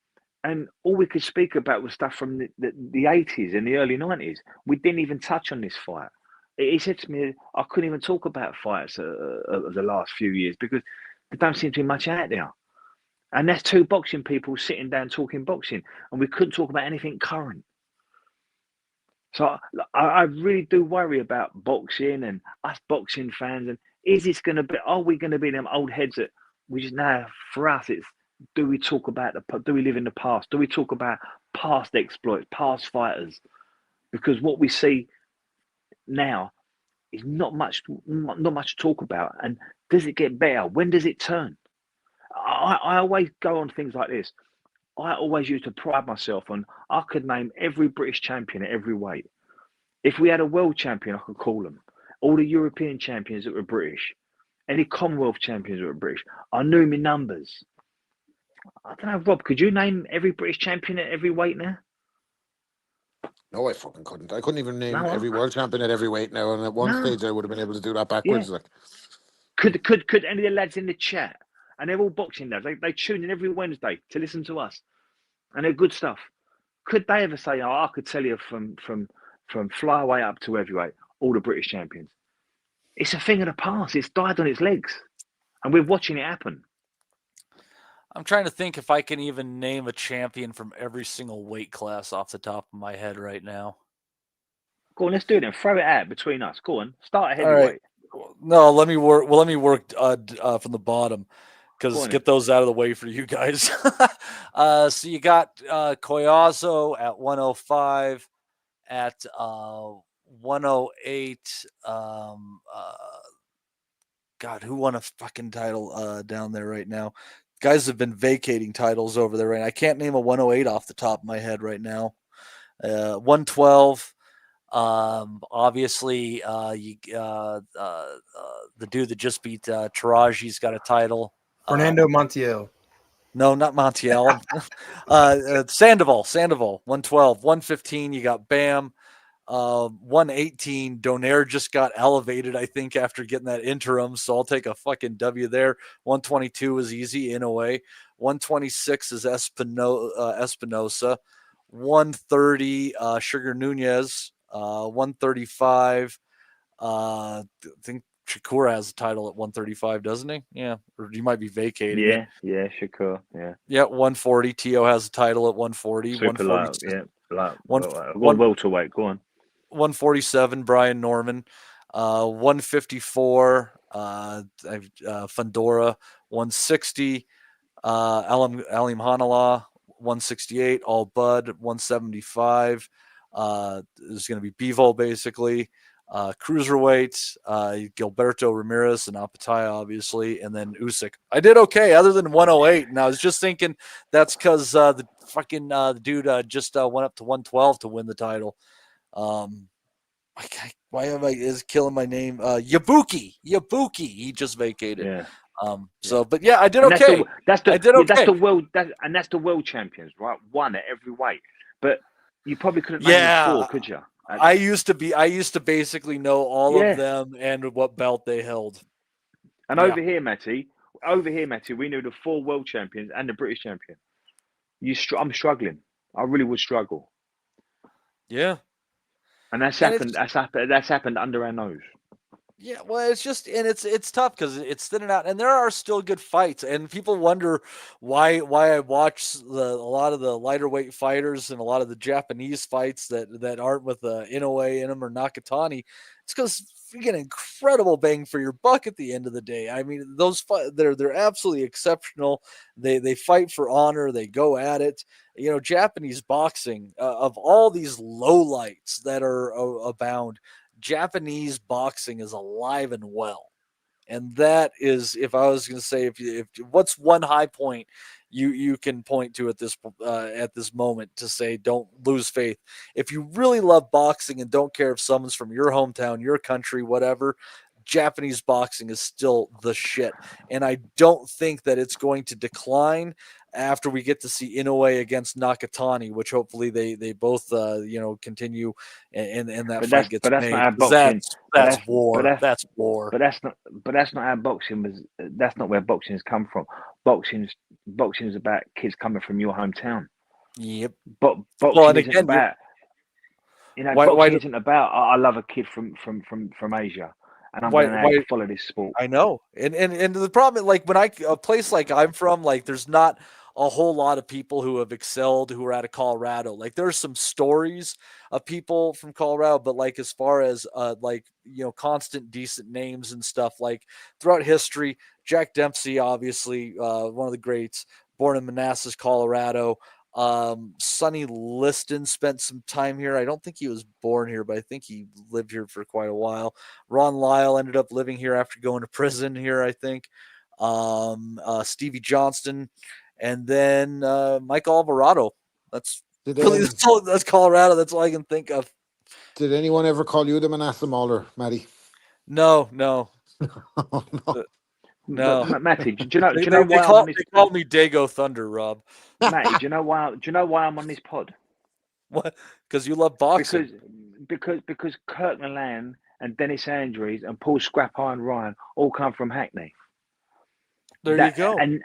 and all we could speak about was stuff from the 80s and the early 90s. We didn't even touch on this fight. He said to me, I couldn't even talk about fights of the last few years because there don't seem to be much out there. And that's 2 boxing people sitting down talking boxing, and we couldn't talk about anything current. So I really do worry about boxing and us boxing fans. And are we going to be them old heads that we just now, for us, it's, do we talk about do we live in the past? Do we talk about past exploits, past fighters? Because what we see now is not much to talk about. And does it get better? When does it turn? I always go on things like this. I always used to pride myself on, I could name every British champion at every weight. If we had a world champion, I could call them. All the European champions that were British, any Commonwealth champions that were British, I knew my numbers. I don't know, Rob, could you name every British champion at every weight now? No, I fucking couldn't. I couldn't even name No, every world champion at every weight now. And at one stage, I would have been able to do that backwards. Yeah. Like, could any of the lads in the chat, and they're all boxing lads, they tune in every Wednesday to listen to us, and they're good stuff. Could they ever say, "Oh, I could tell you from flyweight up to heavyweight, all the British champions"? It's a thing of the past. It's died on its legs, and we're watching it happen. I'm trying to think if I can even name a champion from every single weight class off the top of my head right now. Go on, let's do it then. Throw it out between us. Go on, start at All right. heavyweight. No, let me work. Well, let me work from the bottom, Go because on get those out of the way for you guys. So you got Collazo at 105, at 108. God, who won a fucking title down there right now? Guys have been vacating titles over there right now. I can't name a 108 off the top of my head right now. 112. Obviously, the dude that just beat Taraji's got a title. Fernando Montiel. No, not Montiel. Sandoval, 112. 115, you got Bam. 118, Donaire just got elevated, I think, after getting that interim, so I'll take a fucking W there. 122 is easy in a way. 126 is Espinosa. 130, Sugar Nunez. 135, I think Shakur has a title at 135, doesn't he? Yeah, or you might be vacating it. Yeah, Shakur. Yeah. Yeah, 140. Tio has a title at 140. Super light. Yeah, light. Welterweight. Go on. 147, Brian Norman. 154, Fundora. 160, Alim Hanala. 168, All Bud. 175 is going to be Bivol, basically. Cruiserweight, Gilberto Ramirez and Apataya, obviously, and then Usyk. I did okay other than 108, and I was just thinking that's because the fucking the dude just went up to 112 to win the title. Why am I is killing my name? Yabuki. He just vacated. Yeah. So, but yeah, I did and okay. That's I did okay. That's the world. That's the world champions, right? One at every weight. But you probably couldn't name 4, could you? I used to basically know all of them and what belt they held. And over here, Matty, we knew the 4 world champions and the British champion. I'm struggling. I really would struggle. Yeah. And that's happened under our nose. Yeah, well, it's just, and it's tough because it's thinning out, and there are still good fights, and people wonder why I watch a lot of the lighter weight fighters and a lot of the Japanese fights that aren't with Inoue in them or Nakatani. It's because you get an incredible bang for your buck at the end of the day. I mean, those they're absolutely exceptional. They fight for honor. They go at it. You know, Japanese boxing, of all these lowlights that are abound, Japanese boxing is alive and well. And that is, if I was going to say, if what's one high point you can point to at this moment to say don't lose faith. If you really love boxing and don't care if someone's from your hometown, your country, whatever, Japanese boxing is still the shit. And I don't think that it's going to decline after we get to see Inoue against Nakatani, which hopefully they both continue and that fight gets made. That's not our boxing. That's war. That's war. But that's not how boxing was. That's not where boxing's come from. Boxing's about kids coming from your hometown. Yep. But boxing isn't about. Boxing isn't about. I love a kid from Asia. And I'm going to follow this sport. I know, and the problem, like when a place like I'm from, like there's not a whole lot of people who have excelled who are out of Colorado. Like there's some stories of people from Colorado, but like as far as constant decent names and stuff, like throughout history, Jack Dempsey, obviously one of the greats, born in Manassas, Colorado. Sonny Liston spent some time here. I don't think he was born here, but I think he lived here for quite a while. Ron Lyle ended up living here after going to prison here, I think. Stevie Johnston, and then Mike Alvarado. That's really that's Colorado. That's all I can think of. Did anyone ever call you the Manasseh Mauler, Matty? No. Oh, no. No, Matty, do you know they why I'm on this? call me Dago Thunder, Rob. Matty, do you know why I'm on this pod? What? Because you love boxing. Because Kirk Milan and Dennis Andrews and Paul Scrap Iron Ryan all come from Hackney. You go. And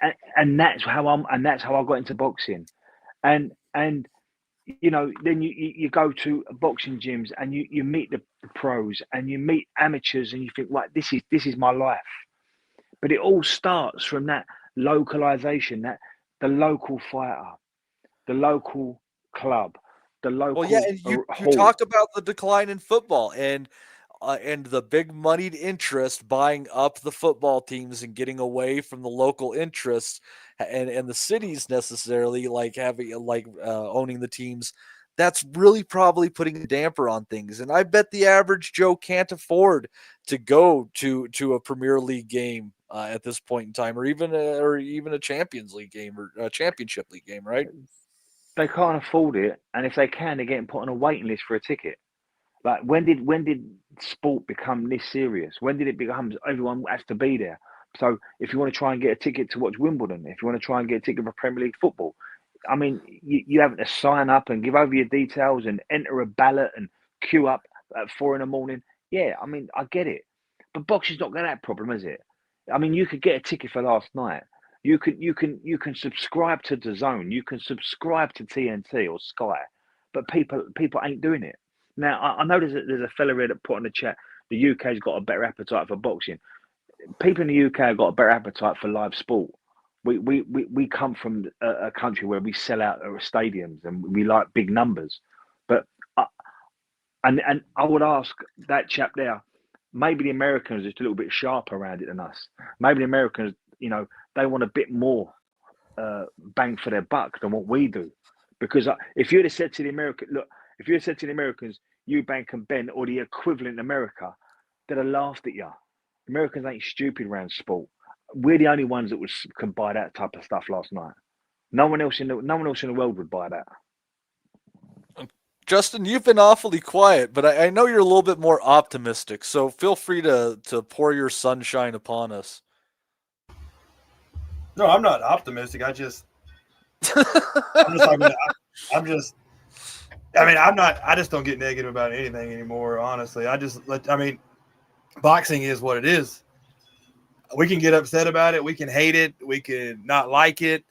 that's how I got into boxing, and you know, then you go to boxing gyms and you meet the pros and you meet amateurs and you think, right, this is my life. But it all starts from that localization, that the local fighter, the local club, the local. Well, yeah, and you talk about the decline in football and the big moneyed interest buying up the football teams and getting away from the local interests and the cities necessarily like having owning the teams. That's really probably putting a damper on things. And I bet the average Joe can't afford to go to a Premier League game at this point in time, or even a Champions League game or a Championship League game, right? They can't afford it, and if they can, they're getting put on a waiting list for a ticket. Like when did sport become this serious? When did it become everyone has to be there? So if you want to try and get a ticket to watch Wimbledon, if you want to try and get a ticket for Premier League football, I mean, you having to sign up and give over your details and enter a ballot and queue up at 4 a.m. Yeah, I mean, I get it, but boxing's not got that problem, is it? I mean, you could get a ticket for last night. You can subscribe to DAZN. You can subscribe to TNT or Sky, but people ain't doing it. Now, I know there's a fella here that put on the chat, the UK's got a better appetite for boxing. People in the UK have got a better appetite for live sport. We come from a country where we sell out stadiums and we like big numbers. But and I would ask that chap there, maybe the Americans are just a little bit sharper around it than us. Maybe the Americans, you know, they want a bit more bang for their buck than what we do. Because if you'd have said to the Americans, Eubank and Ben, or the equivalent in America, they'd have laughed at you. Americans ain't stupid around sport. We're the only ones that can buy that type of stuff last night. No one else in the world would buy that. Justin, you've been awfully quiet, but I know you're a little bit more optimistic. So feel free to pour your sunshine upon us. No, I'm not optimistic. I just don't get negative about anything anymore, honestly. Boxing is what it is. We can get upset about it. We can hate it. We can not like it.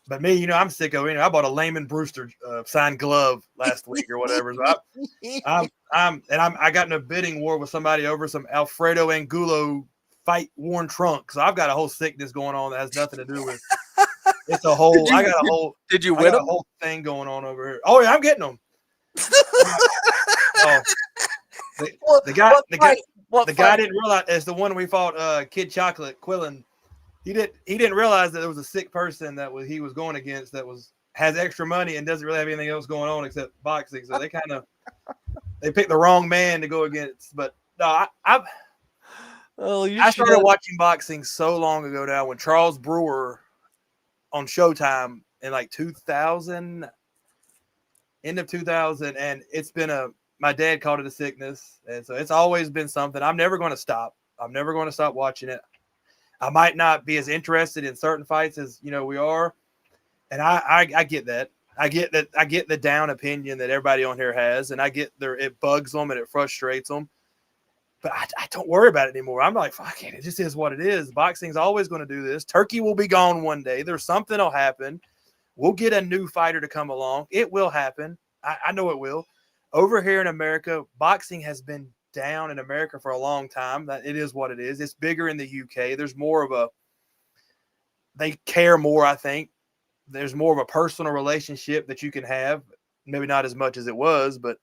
But me, I'm sick of it. I bought a Lehman Brewster signed glove last week or whatever. So I got in a bidding war with somebody over some Alfredo Angulo fight worn trunks. So I've got a whole sickness going on that has nothing to do with it's a whole. Did you win them? A whole thing going on over here. Oh yeah, I'm getting them. The guy didn't realize it's the one we fought. Kid Chocolate Quillen. He didn't realize that there was a sick person he was going against that has extra money and doesn't really have anything else going on except boxing. So they picked the wrong man to go against. But no, I started watching boxing so long ago now when Charles Brewer on Showtime in like 2000, end of 2000, and it's been my dad called it a sickness, and so it's always been something. I'm never going to stop. I'm never going to stop watching it. I might not be as interested in certain fights as we are, and I get that. I get the down opinion that everybody on here has, and I get it bugs them and it frustrates them. But I don't worry about it anymore. I'm like, fuck it. It just is what it is. Boxing's always going to do this. Turkey will be gone one day. There's something will happen. We'll get a new fighter to come along. It will happen. I know it will. Over here in America, boxing has been down in America for a long time. It is what it is. It's bigger in the UK. There's more of they care more, I think. there's more of a personal relationship that you can have. Maybe not as much as it was, but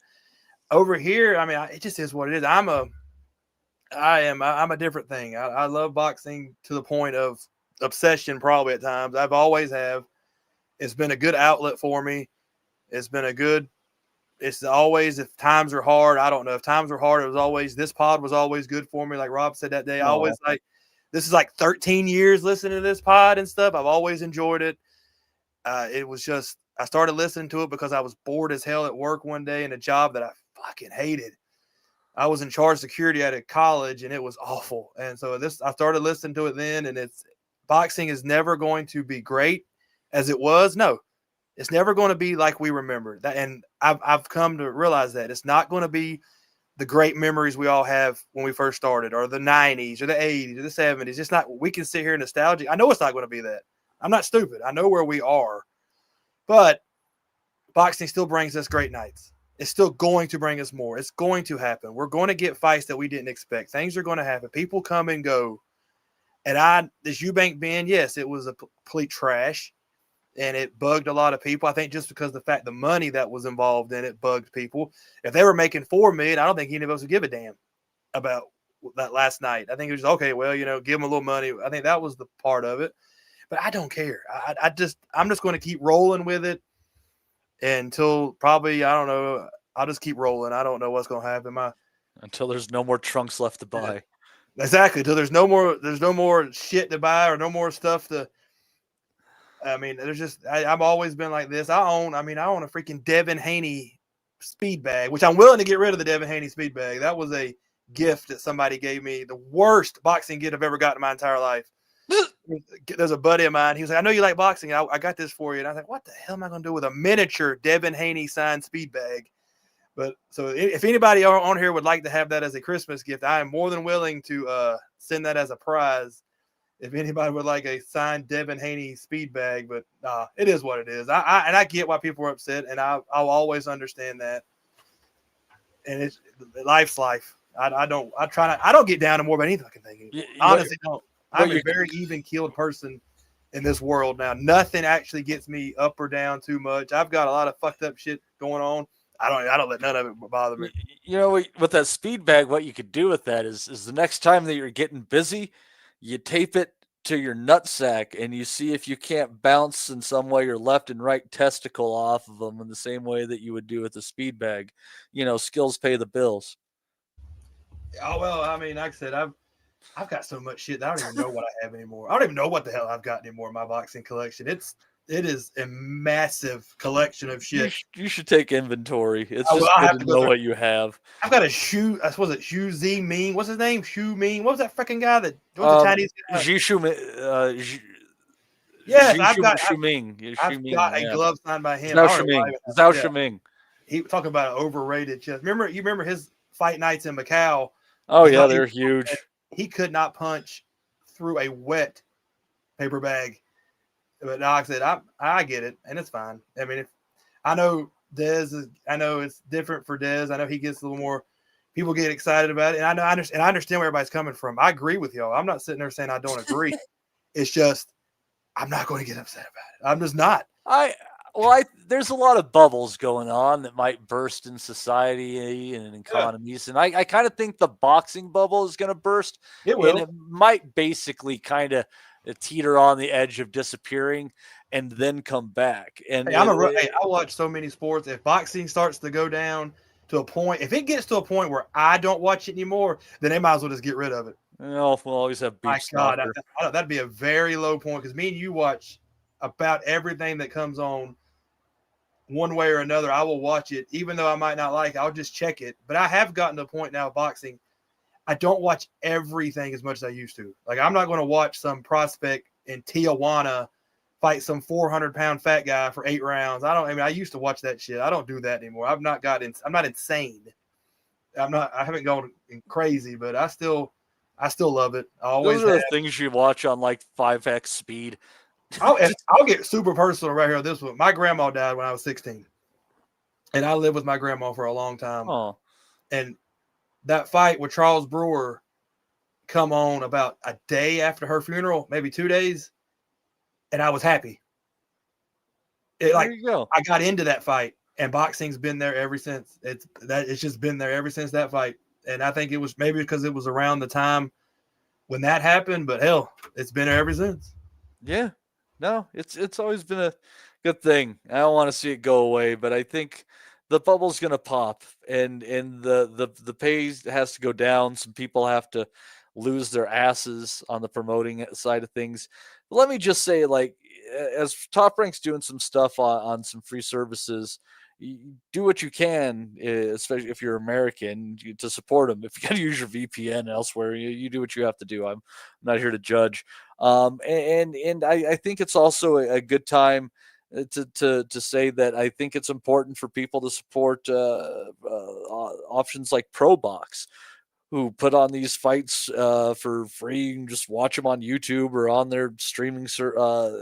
over here, I mean, it just is what it is. I'm a different thing. I love boxing to the point of obsession, probably at times. I've always have. It's been a good outlet for me. It's always, if times are hard, I don't know. If times were hard, this pod was always good for me. Like Rob said that day, I always this is like 13 years listening to this pod and stuff. I've always enjoyed it. It was just, I started listening to it because I was bored as hell at work one day in a job that I fucking hated. I was in charge of security at a college and it was awful. And so I started listening to it then, and boxing is never going to be great as it was. No, it's never going to be like we remember that. And I've come to realize that it's not going to be the great memories we all have when we first started, or the 90s or the 80s or the 70s. It's not, we can sit here nostalgic. I know it's not going to be that. I'm not stupid. I know where we are, but boxing still brings us great nights. It's still going to bring us more. It's going to happen. We're going to get fights that we didn't expect. Things are going to happen. People come and go. And this Eubank Ben, yes, it was a complete trash, and it bugged a lot of people. I think just because the money that was involved in it bugged people. If they were making $4 million, I don't think any of us would give a damn about that last night. I think it was okay. Well, give them a little money. I think that was the part of it, but I don't care. I'm just going to keep rolling with it until probably, I don't know. I'll just keep rolling. I don't know what's going to happen. Until there's no more trunks left to buy. Exactly. Until there's no more shit to buy or no more stuff to. I mean, I've always been like this. I own a freaking Devin Haney speed bag, which I'm willing to get rid of the Devin Haney speed bag. That was a gift that somebody gave me. The worst boxing gift I've ever gotten in my entire life. There's a buddy of mine. He was like, I know you like boxing. I got this for you. And I was like, what the hell am I going to do with a miniature Devin Haney signed speed bag? But so if anybody on here would like to have that as a Christmas gift, I am more than willing to send that as a prize. If anybody would like a signed Devin Haney speed bag, but it is what it is. I get why people are upset, and I'll always understand that. And life's life. I don't get down to more about anything I can think of. Honestly, don't. I'm a very even-keeled person in this world now. Nothing actually gets me up or down too much. I've got a lot of fucked up shit going on. I don't let none of it bother me. With that speed bag, what you could do with that is the next time that you're getting busy, you tape it to your nutsack and you see if you can't bounce in some way your left and right testicle off of them in the same way that you would do with the speed bag. Skills pay the bills. Oh, well, I mean, like I said, I've got so much shit that I don't even know what I have anymore. I don't even know what the hell I've got anymore in my boxing collection. It is a massive collection of shit. You should take inventory. It's just good to know what you have. I've got a shoe. I suppose it's Xu Zi Ming. What's his name? Xu Ming. What was that freaking guy that was the Chinese guy? Yes, I've got a glove signed by him. Zhao Shiming. He talking about an overrated chest. You remember his fight nights in Macau? Oh yeah, they're huge. He could not punch through a wet paper bag. But like I said, I get it, and it's fine. I mean, I know it's different for Dez. I know he gets a little more. People get excited about it, and I understand where everybody's coming from. I agree with y'all. I'm not sitting there saying I don't agree. It's just I'm not going to get upset about it. I'm just not. There's a lot of bubbles going on that might burst in society and in economies, and I kind of think the boxing bubble is going to burst. It will. And it might basically kind of teeter on the edge of disappearing and then come back. And I watch so many sports. If boxing starts to go down to a point, if it gets to a point where I don't watch it anymore, then they might as well just get rid of it. We'll always have beef. My God, that'd be a very low point because me and you watch about everything that comes on one way or another. I will watch it, even though I might not like it. I'll just check it. But I have gotten to a point now of boxing. I don't watch everything as much as I used to. Like, I'm not going to watch some prospect in Tijuana fight some 400-pound fat guy for 8 rounds. I used to watch that shit. I don't do that anymore. I'm not insane. I haven't gone crazy, but I still love it. I always Those are the things you watch on like 5x speed. I'll get super personal right here on this one. My grandma died when I was 16. And I lived with my grandma for a long time. Oh. And that fight with Charles Brewer come on about a day after her funeral, maybe 2 days, and I was happy. There you go. I got into that fight, and boxing's been there ever since. It's just been there ever since that fight. And I think it was maybe because it was around the time when that happened, but hell, it's been there ever since. Yeah. No, it's always been a good thing. I don't want to see it go away, but I think the bubble's gonna pop, and the pay has to go down. Some people have to lose their asses on the promoting side of things. But let me just say, like, as Top Rank's doing some stuff on some free services, do what you can, especially if you're American, to support them. If you got to use your VPN elsewhere, you do what you have to do. I'm not here to judge. And I think it's also a good time to say that I think it's important for people to support options like ProBox, who put on these fights for free. You can just watch them on YouTube or on their streaming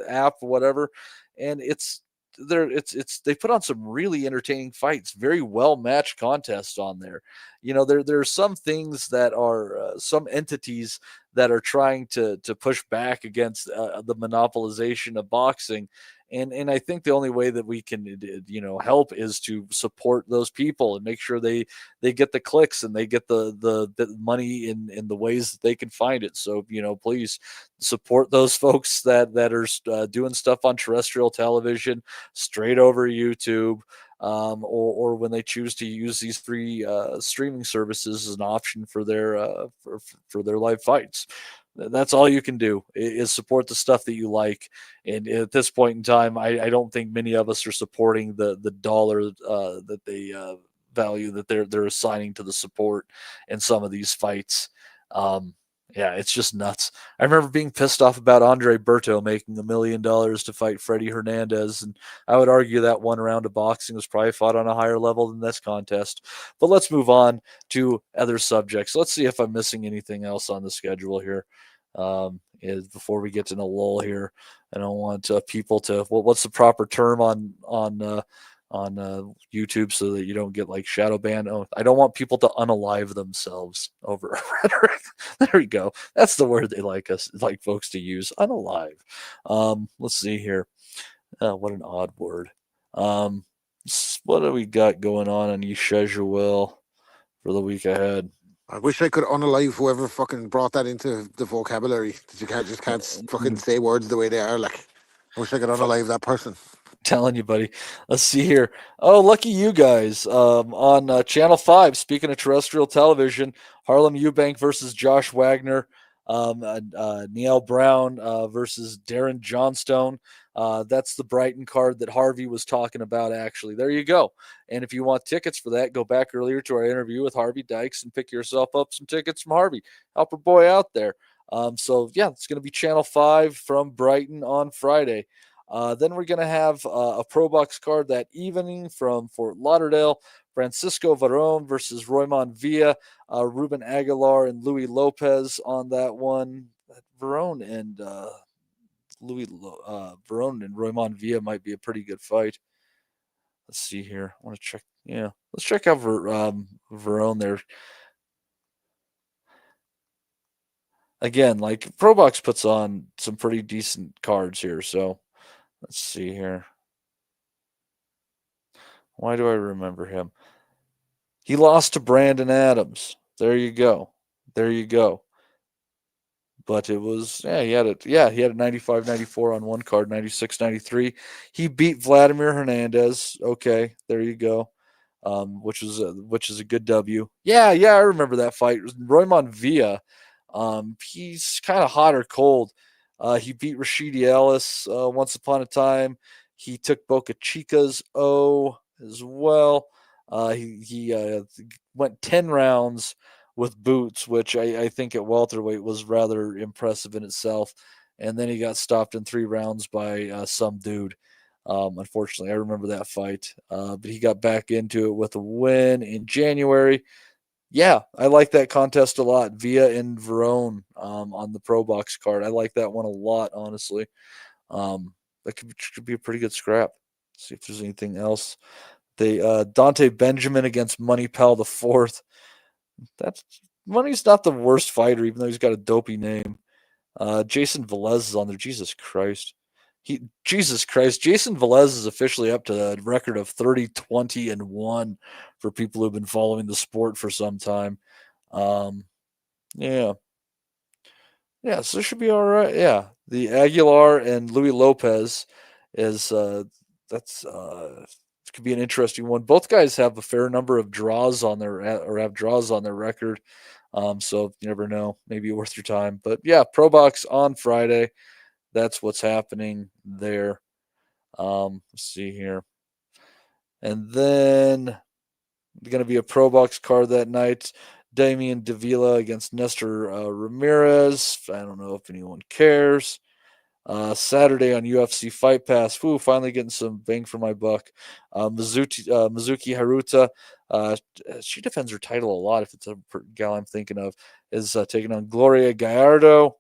app or whatever, and they put on some really entertaining fights, very well matched contests on there. There are some things that are some entities that are trying to push back against the monopolization of boxing. And I think the only way that we can help is to support those people and make sure they get the clicks and they get the money in the ways that they can find it. So please support those folks that are doing stuff on terrestrial television, straight over YouTube, or when they choose to use these free streaming services as an option for their live fights. That's all you can do is support the stuff that you like. And at this point in time, I don't think many of us are supporting the dollar that they value that they're assigning to the support in some of these fights. Yeah, it's just nuts. I remember being pissed off about Andre Berto making $1 million to fight Freddie Hernandez, and I would argue that one round of boxing was probably fought on a higher level than this contest. But let's move on to other subjects. Let's see if I'm missing anything else on the schedule here. Before we get to the lull here, I don't want people to. What's the proper term on YouTube so that you don't get like shadow ban? Oh, I don't want people to unalive themselves over rhetoric. There we go. That's the word they like folks to use. Unalive. Let's see here. What an odd word. What do we got going on your schedule for the week ahead? I wish I could unalive whoever fucking brought that into the vocabulary. That you can't fucking say words the way they are. Like, I wish I could unalive that person. Telling you, buddy. Let's see here. Oh, lucky you guys. On Channel 5, speaking of terrestrial television, Harlem Eubank versus Josh Wagner. Neil Brown versus Darren Johnstone. That's the Brighton card that Harvey was talking about, actually. There you go. And if you want tickets for that, go back earlier to our interview with Harvey Dykes and pick yourself up some tickets from Harvey. Help our boy out there. So, yeah, it's going to be Channel 5 from Brighton on Friday. Then we're going to have a Pro Box card that evening from Fort Lauderdale. Francisco Varone versus Roymond Villa. Ruben Aguilar and Louis Lopez on that one. Varone and Varone and Roymond Villa might be a pretty good fight. Let's see here. I want to check. Yeah, let's check out Varone there. Again, like Pro Box puts on some pretty decent cards here, so. Let's see here. Why do I remember him? He lost to Brandon Adams. There you go. There you go. But it was, he had a 95-94 on one card, 96-93. He beat Vladimir Hernandez. Okay, there you go. Which is a good W. Yeah, I remember that fight. Roymond Villa. He's kind of hot or cold. He beat Rashidi Ellis once upon a time. He took Boca Chica's O as well. He went 10 rounds with boots, which I think at welterweight was rather impressive in itself. And then he got stopped in 3 rounds by some dude. Unfortunately, I remember that fight. But he got back into it with a win in January. Yeah, I like that contest a lot. Villa and Verone on the Pro Box card. I like that one a lot, honestly. That could be a pretty good scrap. Let's see if there's anything else. Dante Benjamin against Money Pal the Fourth. That's Money's not the worst fighter, even though he's got a dopey name. Jason Velez is on there. Jesus Christ. Jesus Christ, Jason Velez is officially up to a record of 30-20-1 for people who've been following the sport for some time. Yeah. Yeah, so this should be all right. Yeah. The Aguilar and Louis Lopez is that's could be an interesting one. Both guys have a fair number of draws on their record. So you never know. Maybe worth your time. But yeah, Pro Box on Friday. That's what's happening there. Let's see here. And then going to be a Pro Box card that night. Damian Davila against Nestor Ramirez. I don't know if anyone cares. Saturday on UFC Fight Pass. Woo, finally getting some bang for my buck. Mizuki Haruta. She defends her title a lot, if it's a gal I'm thinking of, is taking on Gloria Gallardo.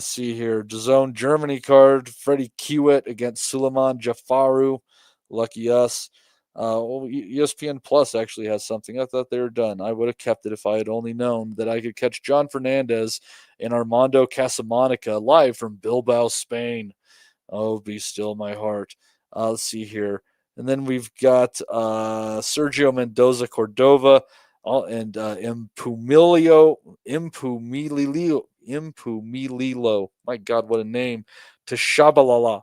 See here, DAZN Germany card. Freddie Kiewit against Suleiman Jafaru. Lucky us. ESPN Plus actually has something. I thought they were done. I would have kept it if I had only known that I could catch John Fernandez and Armando Casamonica live from Bilbao, Spain. Oh, be still my heart. Let's see here. And then we've got Sergio Mendoza Cordova and Impumililo. My God, what a name. Tashabalala.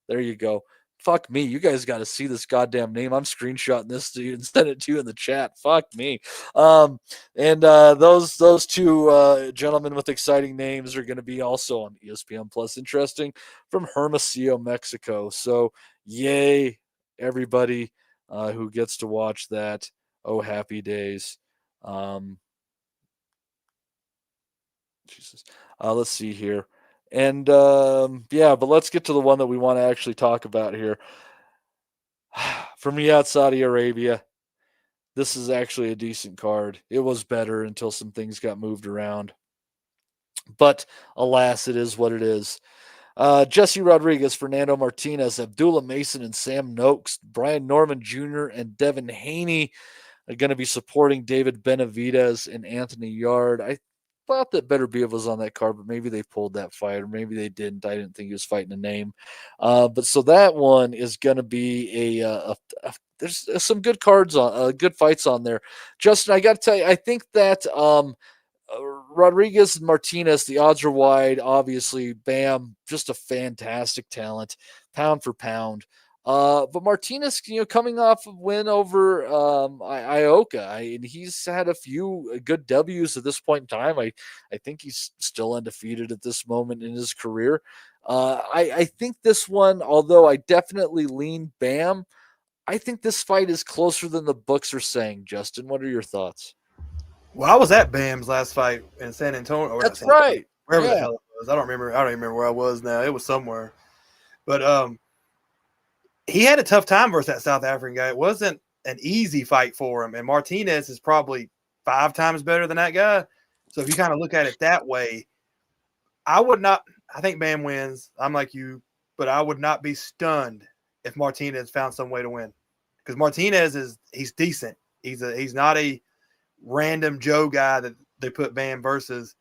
There you go. Fuck me. You guys got to see this goddamn name. I'm screenshotting this to you and send it to you in the chat. Fuck me. And those two gentlemen with exciting names are going to be also on ESPN Plus. Interesting, from Hermosillo, Mexico. So yay, everybody who gets to watch that. Oh, happy days. Jesus. Let's see here. And yeah, but let's get to the one that we want to actually talk about here. From Riyadh, Saudi Arabia. This is actually a decent card. It was better until some things got moved around. But alas, it is what it is. Jesse Rodriguez, Fernando Martinez, Abdullah Mason, and Sam Noakes, Brian Norman Jr., and Devin Haney are going to be supporting David Benavidez and Anthony Yard. I thought that Better Be was on that card, but maybe they pulled that fight, or maybe they didn't. I didn't think he was fighting a name. But so that one is going to be there's some good cards on, good fights on there. Justin, I got to tell you, I think that Rodriguez and Martinez, the odds are wide. Obviously, Bam, just a fantastic talent, pound for pound. But Martinez, coming off of win over Ioka, and he's had a few good W's at this point in time. I think he's still undefeated at this moment in his career. I think this one, although I definitely lean Bam, I think this fight is closer than the books are saying. Justin, what are your thoughts? Well, I was at Bam's last fight in San Antonio. That's right. Wherever the hell it was. I don't remember where I was now. It was somewhere. But he had a tough time versus that South African guy. It wasn't an easy fight for him. And Martinez is probably 5 times better than that guy. So if you kind of look at it that way, I think Bam wins. I'm like you, but I would not be stunned if Martinez found some way to win. Because Martinez he's decent. He's not a random Joe guy that they put Bam versus.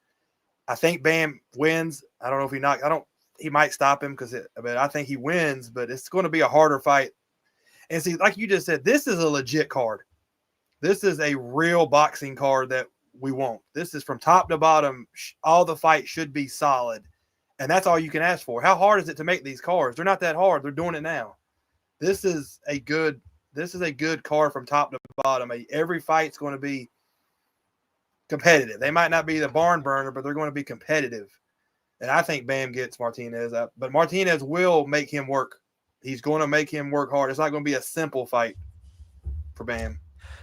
I think Bam wins. I don't know if he might stop him but I think he wins, but it's going to be a harder fight. And see, like you just said, this is a legit card. This is a real boxing card that we want. This is from top to bottom. All the fights should be solid. And that's all you can ask for. How hard is it to make these cards? They're not that hard. They're doing it now. This is a good card from top to bottom. Every fight's going to be competitive. They might not be the barn burner, but they're going to be competitive. And I think Bam gets Martinez up. But Martinez will make him work. He's going to make him work hard. It's not going to be a simple fight for Bam.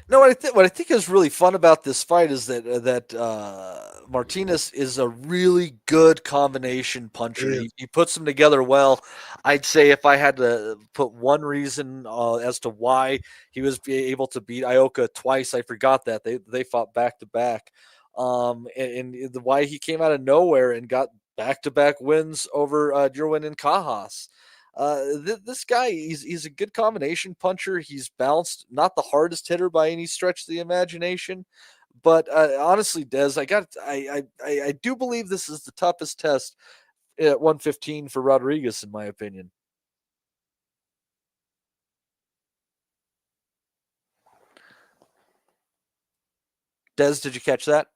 No, what I think is really fun about this fight is that Martinez is a really good combination puncher. He puts them together well. I'd say if I had to put one reason as to why he was able to beat Ioka twice, I forgot that they fought back to back, and why he came out of nowhere and got back-to-back wins over Derwin and Cajas. This guy, he's a good combination puncher. He's balanced, not the hardest hitter by any stretch of the imagination. But honestly, Des, I do believe this is the toughest test at 115 for Rodriguez, in my opinion. Des, did you catch that?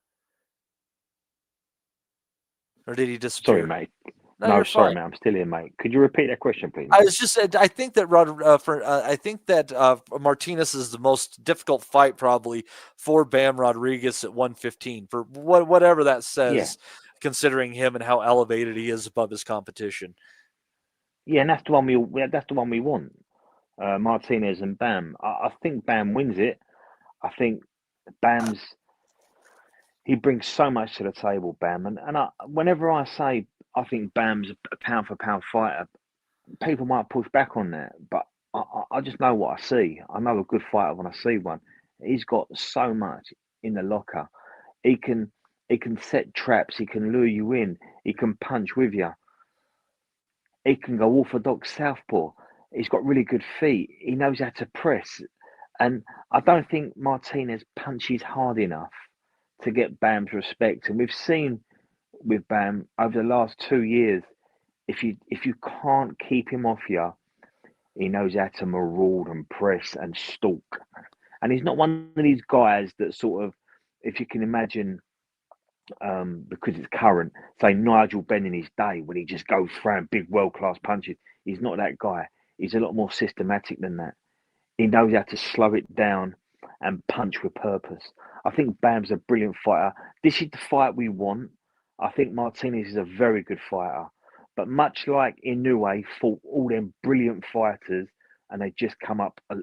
Or did he disappear? Sorry, mate. No, you're sorry, fine. mate. I'm still here, mate. Could you repeat that question, please? I was just I think that Martinez is the most difficult fight probably for Bam Rodriguez at 115 for whatever that says, considering him and how elevated he is above his competition. Yeah, and that's the one we want. Martinez and Bam. I think Bam wins it. I think he brings so much to the table, Bam. And whenever I say I think Bam's a pound for pound fighter, people might push back on that, but I just know what I see. I know a good fighter when I see one. He's got so much in the locker. He can set traps. He can lure you in. He can punch with you. He can go orthodox southpaw. He's got really good feet. He knows how to press. And I don't think Martinez punches hard enough to get Bam's respect. And we've seen with Bam over the last 2 years, if you can't keep him off you, he knows how to maraud and press and stalk. And he's not one of these guys that sort of, if you can imagine, because it's current, say Nigel Benn in his day when he just goes throwing big world-class punches. He's not that guy. He's a lot more systematic than that. He knows how to slow it down and punch with purpose. I think Bam's a brilliant fighter. This is the fight we want. I think Martinez is a very good fighter. But much like Inoue fought all them brilliant fighters and they just come up a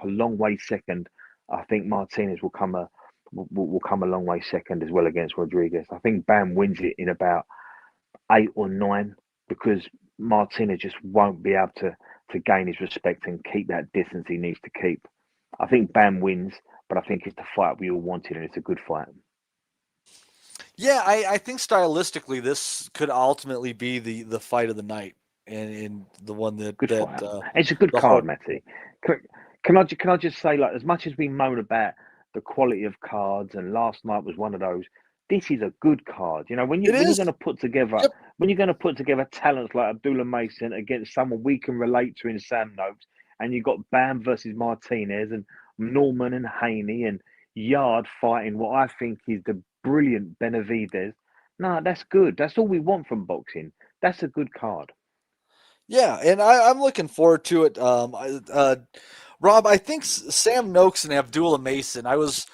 long way second, I think Martinez will come a long way second as well against Rodriguez. I think Bam wins it in about 8 or 9 because Martinez just won't be able to gain his respect and keep that distance he needs to keep. I think Bam wins, but I think it's the fight we all wanted and it's a good fight. Yeah, I think stylistically this could ultimately be the fight of the night and the one that it's a good card, Matty. Can I just say, like, as much as we moan about the quality of cards and last night was one of those, this is a good card. You know, when you're going to put together talents like Abdullah Mason against someone we can relate to in Sam Noakes, and you've got Bam versus Martinez and Norman and Haney and Yard fighting what I think is the brilliant Benavidez. No, that's good. That's all we want from boxing. That's a good card. Yeah, and I'm looking forward to it. Rob, I think Sam Noakes and Abdullah Mason, I was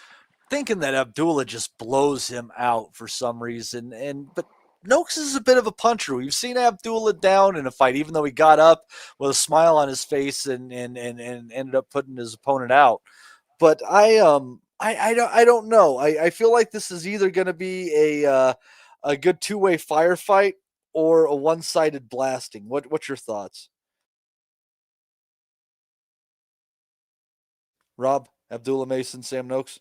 thinking that Abdullah just blows him out for some reason, but Noakes is a bit of a puncher. We've seen Abdullah down in a fight, even though he got up with a smile on his face and ended up putting his opponent out. But I don't know. I feel like this is either going to be a good two-way firefight or a one-sided blasting. What's your thoughts? Rob, Abdullah Mason, Sam Noakes?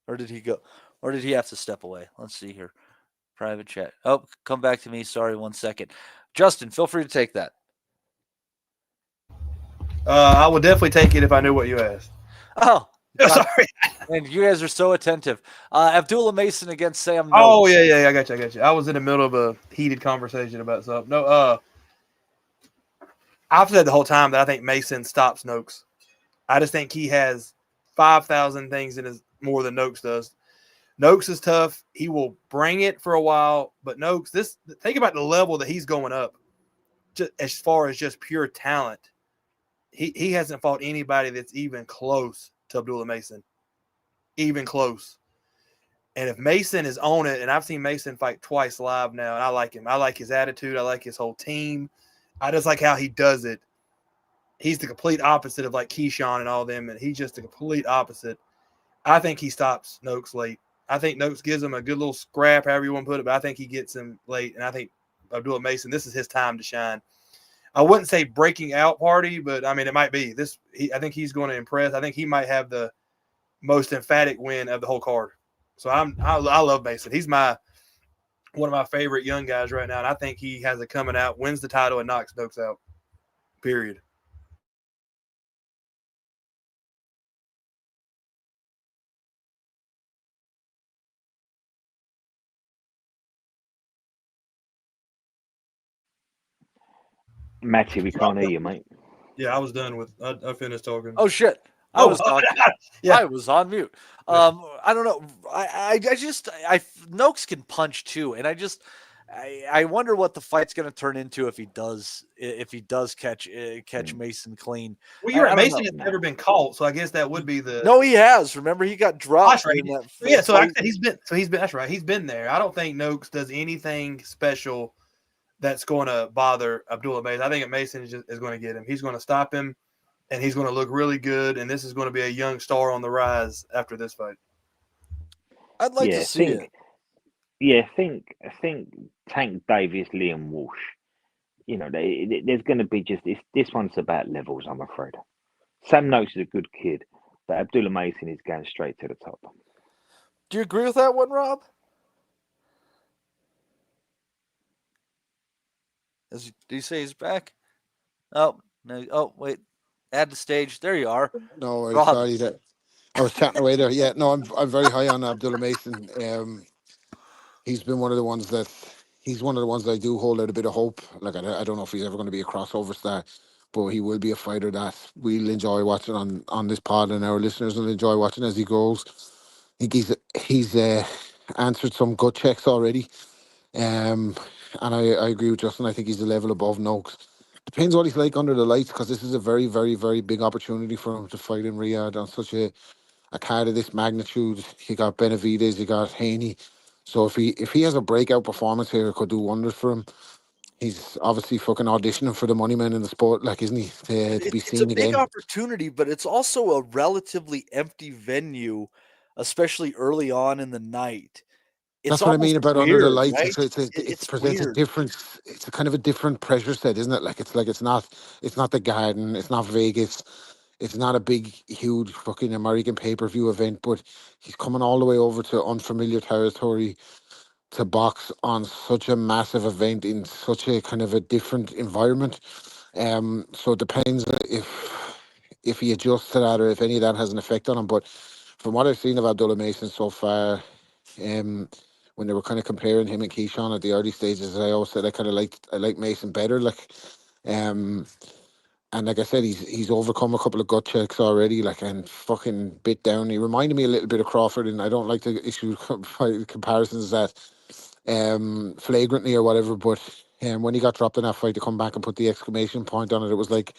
Or did he go? Or did he have to step away? Let's see here. Private chat. Oh, come back to me. Sorry, 1 second. Justin, feel free to take that. I would definitely take it if I knew what you asked. Oh, sorry. And you guys are so attentive. Abdullah Mason against Sam Noakes. Oh, yeah, I got you. I was in the middle of a heated conversation about something. No, I've said the whole time that I think Mason stops Noakes. I just think he has 5,000 things in his more than Noakes does. Noakes is tough. He will bring it for a while, but Noakes, think about the level that he's going up. Just as far as just pure talent, he hasn't fought anybody that's even close to Abdullah Mason. Even close. And if Mason is on it, and I've seen Mason fight twice live now, and I like him. I like his attitude. I like his whole team. I just like how he does it. He's the complete opposite of like Keyshawn and all them, and he's just the complete opposite. I think he stops Noakes late. I think Noakes gives him a good little scrap, however you want to put it, but I think he gets him late. And I think Abdullah Mason, this is his time to shine. I wouldn't say breaking out party, but I mean, it might be. I think he's going to impress. I think he might have the most emphatic win of the whole card. So I love Mason. He's one of my favorite young guys right now, and I think he has it coming out, wins the title, and knocks Noakes out. Period. Matty, we can't hear you, mate. Yeah, I was done with. I finished talking. Oh shit! I Oh, was talking. yeah. I was on mute. Yeah. I don't know. I just Noakes can punch too, and I wonder what the fight's going to turn into if he does catch Mason clean. Well, you're right. I don't Mason know. has never been caught, so I guess that would be the. No, he has. Remember, he got dropped That's right. in that Yeah, so I fight. said he's been. So he's been. That's right. He's been there. I don't think Noakes does anything special that's going to bother Abdullah Mason. I think Mason is going to get him. He's going to stop him, and he's going to look really good. And this is going to be a young star on the rise after this fight. I'd like to see it. Yeah, think Tank Davis, Liam Walsh. You know, there's going to be just this one's about levels, I'm afraid. Sam Noakes is a good kid, but Abdullah Mason is going straight to the top. Do you agree with that one, Rob? Did you say he's back? Oh no! Oh wait, add the stage. There you are. No worries, Rob. sorry that I was chatting away there. Yeah, no, I'm very high on Abdullah Mason. He's been one of the ones that I do hold out a bit of hope. Like I don't know if he's ever going to be a crossover star, but he will be a fighter that we'll enjoy watching on this pod, and our listeners will enjoy watching as he goes. I think he's answered some gut checks already. And I agree with Justin. I think he's a level above Noakes. Depends what he's like under the lights, because this is a very, very, very big opportunity for him to fight in Riyadh on such a card of this magnitude. You got Benavidez, you got Haney. So if he has a breakout performance here, it could do wonders for him. He's obviously fucking auditioning for the money man in the sport, like, isn't he? To be It's seen a big again. opportunity, but it's also a relatively empty venue, especially early on in the night. It's That's what I almost mean about under the weird, lights. right? It It's presents a weird. different. It's a kind of a different pressure set, isn't it? Like it's not the Garden. It's not Vegas. It's not a big, huge fucking American pay-per-view event. But he's coming all the way over to unfamiliar territory to box on such a massive event in such a kind of a different environment. So it depends if he adjusts to that, or if any of that has an effect on him. But from what I've seen of Abdullah Mason so far, when they were kind of comparing him and Keyshawn at the early stages, I always said I like Mason better. Um, and like I said, he's overcome a couple of gut checks already, and fucking bit down. He reminded me a little bit of Crawford, and I don't like to issue comparisons that flagrantly or whatever, but when he got dropped in that fight, to come back and put the exclamation point on it, it was like,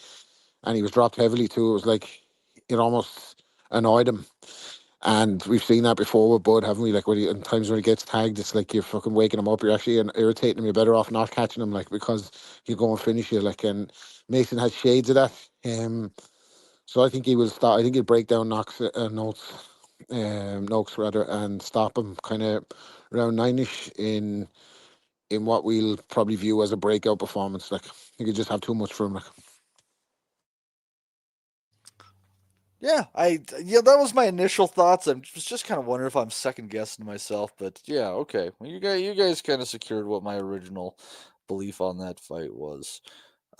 and he was dropped heavily too. It was like it almost annoyed him. And we've seen that before with Bud, haven't we? Like in times when he gets tagged, it's like you're fucking waking him up. You're actually irritating him. You're better off not catching him, because he'll go and finish you. And Mason has shades of that. So I think he will start. I think he'll break down Noakes rather, and stop him kind of around 9ish in what we'll probably view as a breakout performance. He could just have too much for him. Yeah, that was my initial thoughts. I was just kind of wondering if I'm second guessing myself, but yeah, okay. Well, you guys kind of secured what my original belief on that fight was.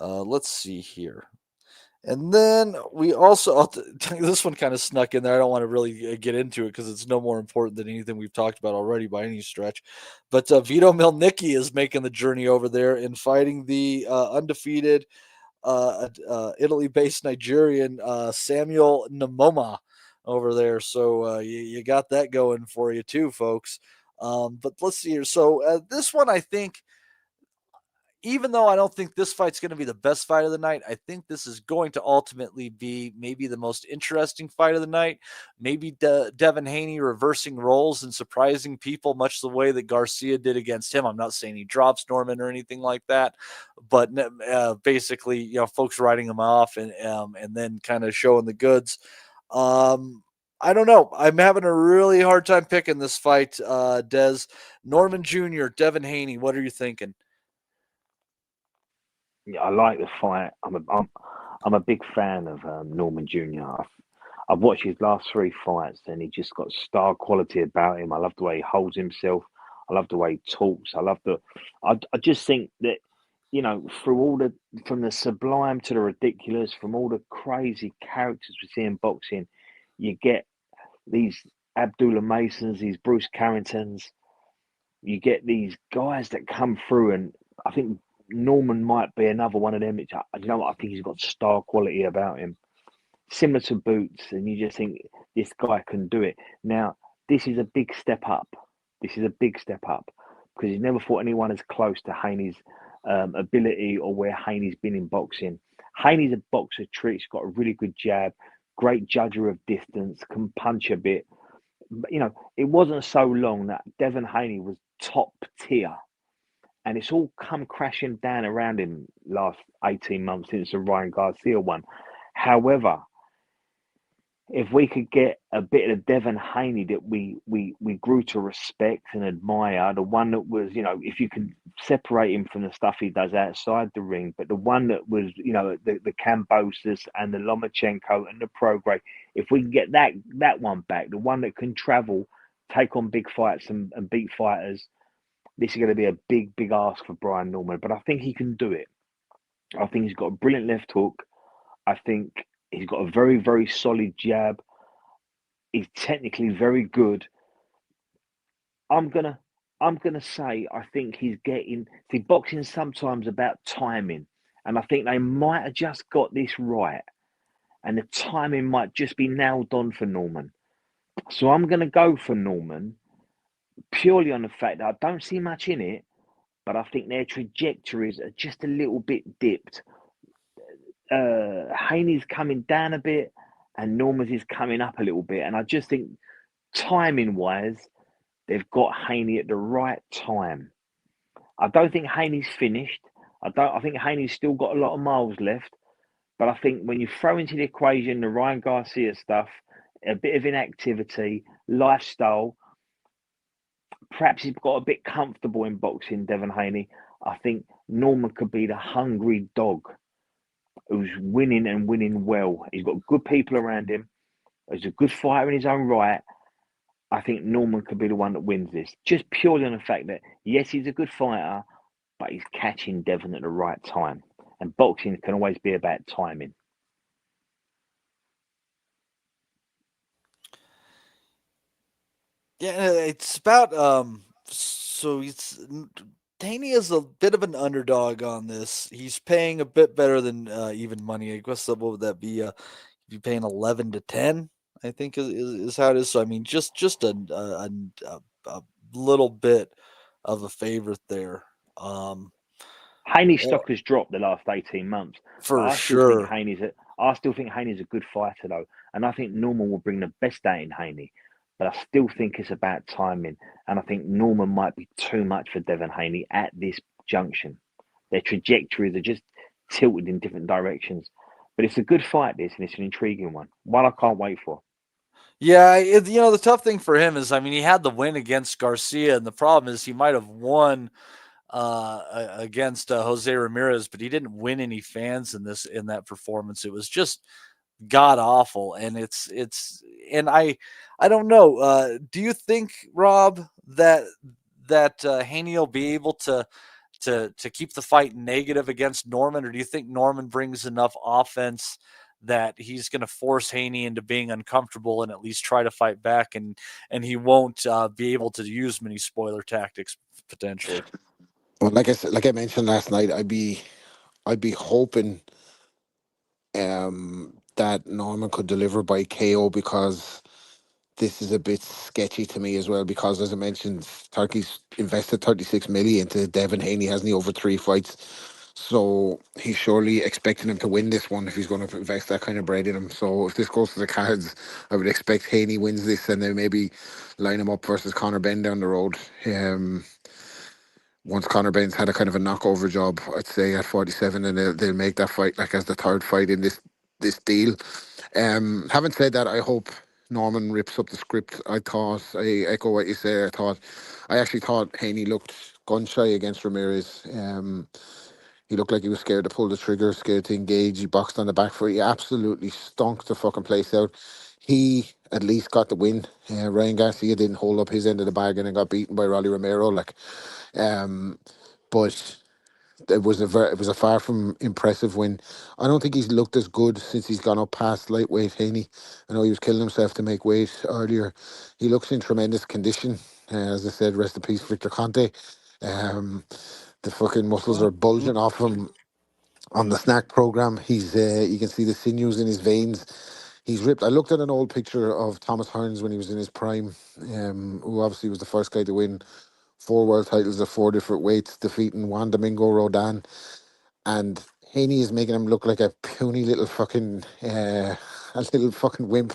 Let's see here. And then we also, this one kind of snuck in there. I don't want to really get into it because it's no more important than anything we've talked about already by any stretch. But Vito Milnicki is making the journey over there and fighting the undefeated Italy-based Nigerian Samuel Namoma over there. So you got that going for you too, folks. But let's see here. So this one, I think, even though I don't think this fight's going to be the best fight of the night, I think this is going to ultimately be maybe the most interesting fight of the night. Maybe Devin Haney reversing roles and surprising people, much the way that Garcia did against him. I'm not saying he drops Norman or anything like that, but basically, folks writing him off and then kind of showing the goods. I don't know. I'm having a really hard time picking this fight, Des. Norman Jr., Devin Haney, what are you thinking? Yeah, I like the fight. I'm a big fan of Norman Jr. I've watched his last 3 fights, and he just got star quality about him. I love the way he holds himself. I love the way he talks. I just think that, through from the sublime to the ridiculous, from all the crazy characters we see in boxing, you get these Abdullah Masons, these Bruce Carringtons. You get these guys that come through, and I think Norman might be another one of them. You know what? I think he's got star quality about him, similar to Boots, and you just think this guy can do it. Now, this is a big step up. This is a big step up because he's never fought anyone as close to Haney's ability or where Haney's been in boxing. Haney's a boxer tricks, got a really good jab, great judger of distance, can punch a bit. But, you know, it wasn't so long that Devin Haney was top tier. And it's all come crashing down around him last 18 months since the Ryan Garcia one. However, if we could get a bit of Devin Haney that we grew to respect and admire, the one that was, you know, if you can separate him from the stuff he does outside the ring, but the one that was, you know, the Cambosas and the Lomachenko and the Prograis, if we can get that one back, the one that can travel, take on big fights and beat fighters, this is going to be a big ask for Brian Norman. But I think he can do it. I think he's got a brilliant left hook. I think he's got a very solid jab. He's technically very good. I'm gonna say I think he's getting. See, boxing sometimes about timing, and I think they might have just got this right, and the timing might just be nailed on for Norman. So I'm gonna go for Norman purely on the fact that I don't see much in it, but I think their trajectories are just a little bit dipped. Haney's coming down a bit and Norman's is coming up a little bit. And I just think timing wise, they've got Haney at the right time. I don't think Haney's finished. I think Haney's still got a lot of miles left. But I think when you throw into the equation the Ryan Garcia stuff, a bit of inactivity, lifestyle, perhaps he's got a bit comfortable in boxing, Devin Haney. I think Norman could be the hungry dog who's winning and winning well. He's got good people around him. He's a good fighter in his own right. I think Norman could be the one that wins this, just purely on the fact that, yes, he's a good fighter, but he's catching Devin at the right time. And boxing can always be about timing. Yeah, it's about so Haney is a bit of an underdog on this. He's paying a bit better than even money. I guess what would that be? You're paying 11 to 10, I think is how it is. So I mean, just a little bit of a favorite there. Haney's stock has dropped the last 18 months. For I sure. still think Haney's a good fighter though, and I think Norman will bring the best out in Haney. But I still think it's about timing, and I think Norman might be too much for Devin Haney at this junction. Their trajectories are just tilted in different directions. But it's a good fight, this, and it's an intriguing one. One I can't wait for. Yeah, the tough thing for him is, I mean, he had the win against Garcia, and the problem is he might have won against Jose Ramirez, but he didn't win any fans in that performance. It was just god awful, and and I don't know. Do you think, Rob, that Haney will be able to keep the fight negative against Norman, or do you think Norman brings enough offense that he's going to force Haney into being uncomfortable and at least try to fight back, and he won't be able to use many spoiler tactics potentially? Well, like I said, like I mentioned last night, I'd be hoping that Norman could deliver by KO, because this is a bit sketchy to me as well, because as I mentioned, Turkey's invested 36 million into Devin Haney, hasn't he, over 3 fights? So he's surely expecting him to win this one if he's going to invest that kind of bread in him. So if this goes to the cards, I would expect Haney wins this, and then maybe line him up versus Conor Benn down the road. Once Conor Benn's had a kind of a knockover job, I'd say at 47, and they'll make that fight like as the third fight in this deal. Having said that, I hope Norman rips up the script. I echo what you say. I actually thought Haney looked gun shy against Ramirez. He looked like he was scared to pull the trigger, scared to engage. He boxed on the back foot. He absolutely stunk the fucking place out. He at least got the win. Ryan Garcia didn't hold up his end of the bargain and got beaten by Rolly Romero. But it was a far from impressive win. I don't think he's looked as good since he's gone up past lightweight. Haney, I know he was killing himself to make weight earlier. He looks in tremendous condition. As I said, rest in peace, Victor Conte. The The fucking muscles are Mm-hmm. bulging off him on the snack program. He's you can see the sinews in his veins. He's ripped. I looked at an old picture of Thomas Hearns when he was in his prime, who obviously was the first guy to win 4 world titles at 4 different weights, defeating Juan Domingo Rodan. And Haney is making him look like a puny little fucking a little fucking wimp.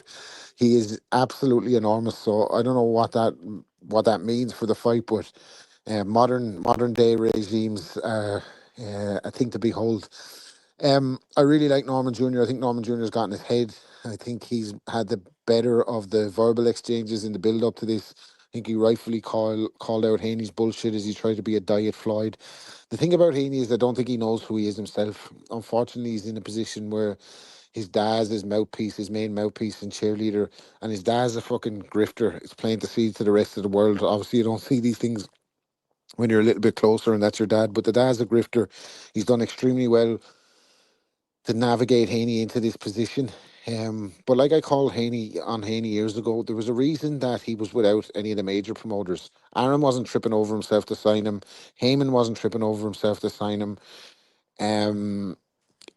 He is absolutely enormous. So I don't know what that means for the fight, but modern day regimes are a thing to behold. I really like Norman Jr. I think Norman Jr. has gotten his head. I think he's had the better of the verbal exchanges in the build up to this. I think he rightfully called out Haney's bullshit as he tried to be a diet Floyd. The thing about Haney is I don't think he knows who he is himself. Unfortunately, he's in a position where his dad's his mouthpiece, his main mouthpiece and cheerleader, and his dad's a fucking grifter. It's plain to see to the rest of the world. Obviously, you don't see these things when you're a little bit closer and that's your dad, but the dad's a grifter. He's done extremely well to navigate Haney into this position. But like I called Haney on Haney years ago, there was a reason that he was without any of the major promoters. Aaron wasn't tripping over himself to sign him. Heyman wasn't tripping over himself to sign him.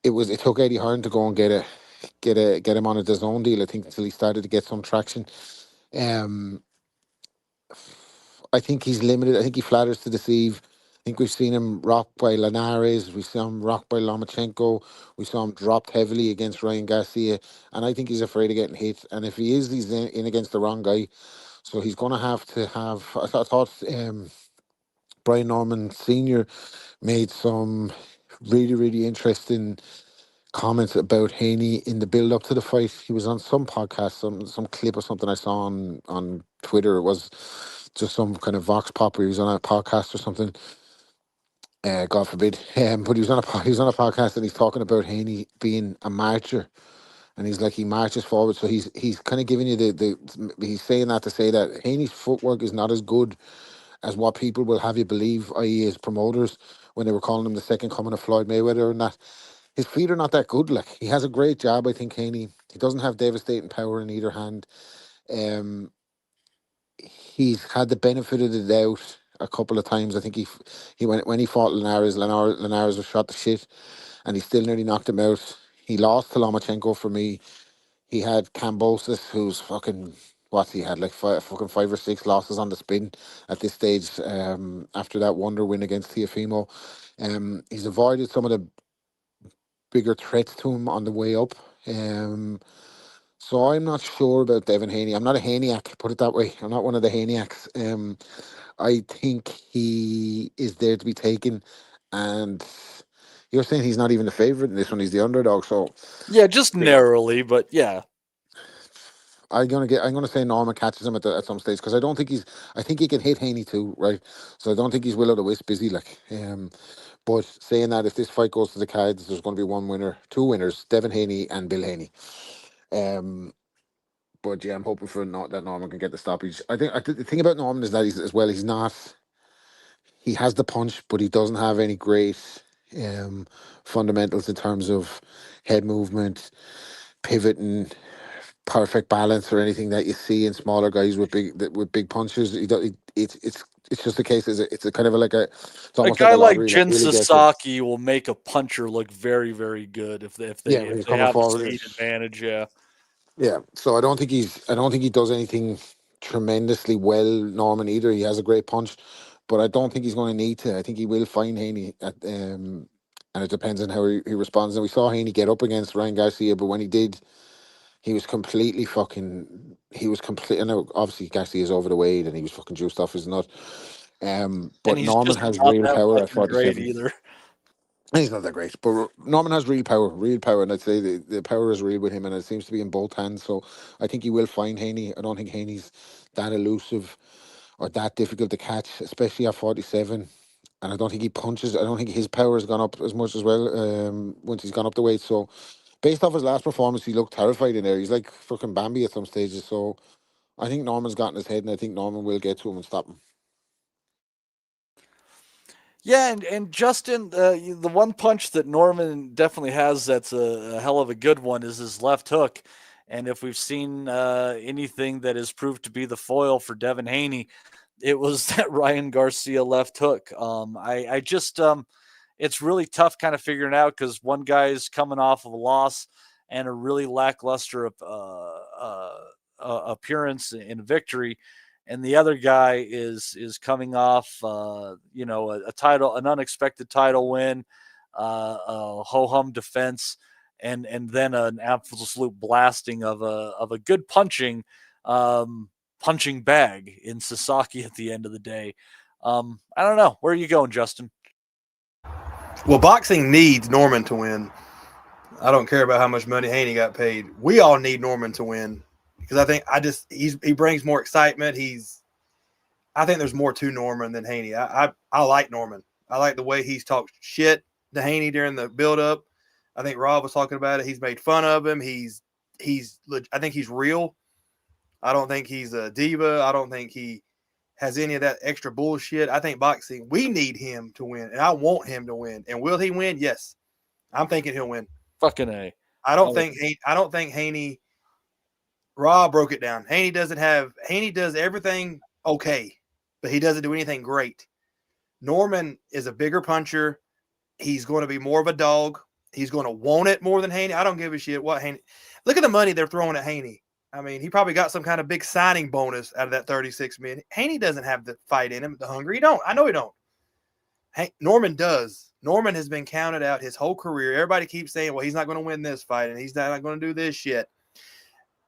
It took Eddie Hearn to go and get him on a DAZN deal, I think, until he started to get some traction. Um, I think he's limited. I think he flatters to deceive. I think we've seen him rocked by Linares. We saw him rocked by Lomachenko. We saw him dropped heavily against Ryan Garcia. And I think he's afraid of getting hit. And if he is, he's in against the wrong guy. So he's going to have. I thought Brian Norman Sr. made some really, really interesting comments about Haney in the build up to the fight. He was on some podcast, some clip or something I saw on Twitter. It was just some kind of vox pop where he was on a podcast or something. God forbid. But he was on a podcast and he's talking about Haney being a marcher. And he's like, he marches forward. So he's kind of giving you he's saying that to say that Haney's footwork is not as good as what people will have you believe, i.e. his promoters, when they were calling him the second coming of Floyd Mayweather and that. His feet are not that good. Like, he has a great jab, I think, Haney. He doesn't have devastating power in either hand. He's had the benefit of the doubt a couple of times. I think he when he fought Linares was shot to shit, and he still nearly knocked him out. He lost to Lomachenko for me. He had Kambosos, who's fucking what he had like fucking 5 or 6 losses on the spin at this stage. After that wonder win against Teofimo, he's avoided some of the bigger threats to him on the way up. So I'm not sure about Devin Haney. I'm not a Haneyack, put it that way. I'm not one of the Haneyacks. I think he is there to be taken, and you're saying he's not even the favorite in this one. He's the underdog. So Yeah, just narrowly, but yeah. I'm gonna say Norman catches him at some stage because I think he can hit Haney too, right? So I don't think he's will o' the wisp busy like. But saying that, if this fight goes to the cards, there's going to be two winners, Devin Haney and Bill Haney. But yeah, I'm hoping for that Norman can get the stoppage. I think the thing about Norman is that he's not. He has the punch, but he doesn't have any great fundamentals in terms of head movement, pivoting, perfect balance, or anything that you see in smaller guys with big punches. It's just a case. It's a kind of it's A almost like guy a like lottery. Like, Jin really gets you. Sasaki will make a puncher look very, very good if Yeah, when they he's coming have a forward. speed advantage. Yeah. Yeah, so I don't think he does anything tremendously well, Norman, either. He has a great punch, but I don't think he's going to need to. I think he will find Haney and it depends on how he responds. And we saw Haney get up against Ryan Garcia, but when he did, he was completely fucking. He was complete. I know, obviously, Garcia's over the weight and he was fucking juiced off his nut. And But he's Norman just has not real that power at fucking great 47. either. He's not that great, but Norman has real power, and I'd say the power is real with him, and it seems to be in both hands. So I think he will find Haney. I don't think Haney's that elusive or that difficult to catch, especially at 47. And I don't think he punches. I don't think his power has gone up as much as well once he's gone up the weight. So based off his last performance, he looked terrified in there. He's like fucking Bambi at some stages. So I think Norman's got in his head, and I think Norman will get to him and stop him. Yeah, and Justin, the one punch that Norman definitely has that's a hell of a good one is his left hook. And if we've seen anything that has proved to be the foil for Devin Haney, it was that Ryan Garcia left hook. I just it's really tough kind of figuring out because one guy's coming off of a loss and a really lackluster appearance in victory, and the other guy is coming off a title, an unexpected title win, a ho hum defense, and then an absolute blasting of a good punching bag in Sasaki at the end of the day. I don't know. Where are you going, Justin? Well, boxing needs Norman to win. I don't care about how much money Haney got paid. We all need Norman to win because I think he brings more excitement. I think there's more to Norman than Haney. I like Norman. I like the way he's talked shit to Haney during the build-up. I think Rob was talking about it. He's made fun of him. I think he's real. I don't think he's a diva. I don't think he has any of that extra bullshit. I think boxing, we need him to win, and I want him to win. And will he win? Yes. I'm thinking he'll win. Fucking A. I don't think Haney. Rob broke it down. Haney does everything okay, but he doesn't do anything great. Norman is a bigger puncher. He's going to be more of a dog. He's going to want it more than Haney. I don't give a shit what Haney. Look at the money they're throwing at Haney. I mean, he probably got some kind of big signing bonus out of that $36 million. Haney doesn't have the fight in him, the hunger. He don't. I know he don't. Norman does. Norman has been counted out his whole career. Everybody keeps saying, well, he's not going to win this fight and he's not going to do this shit.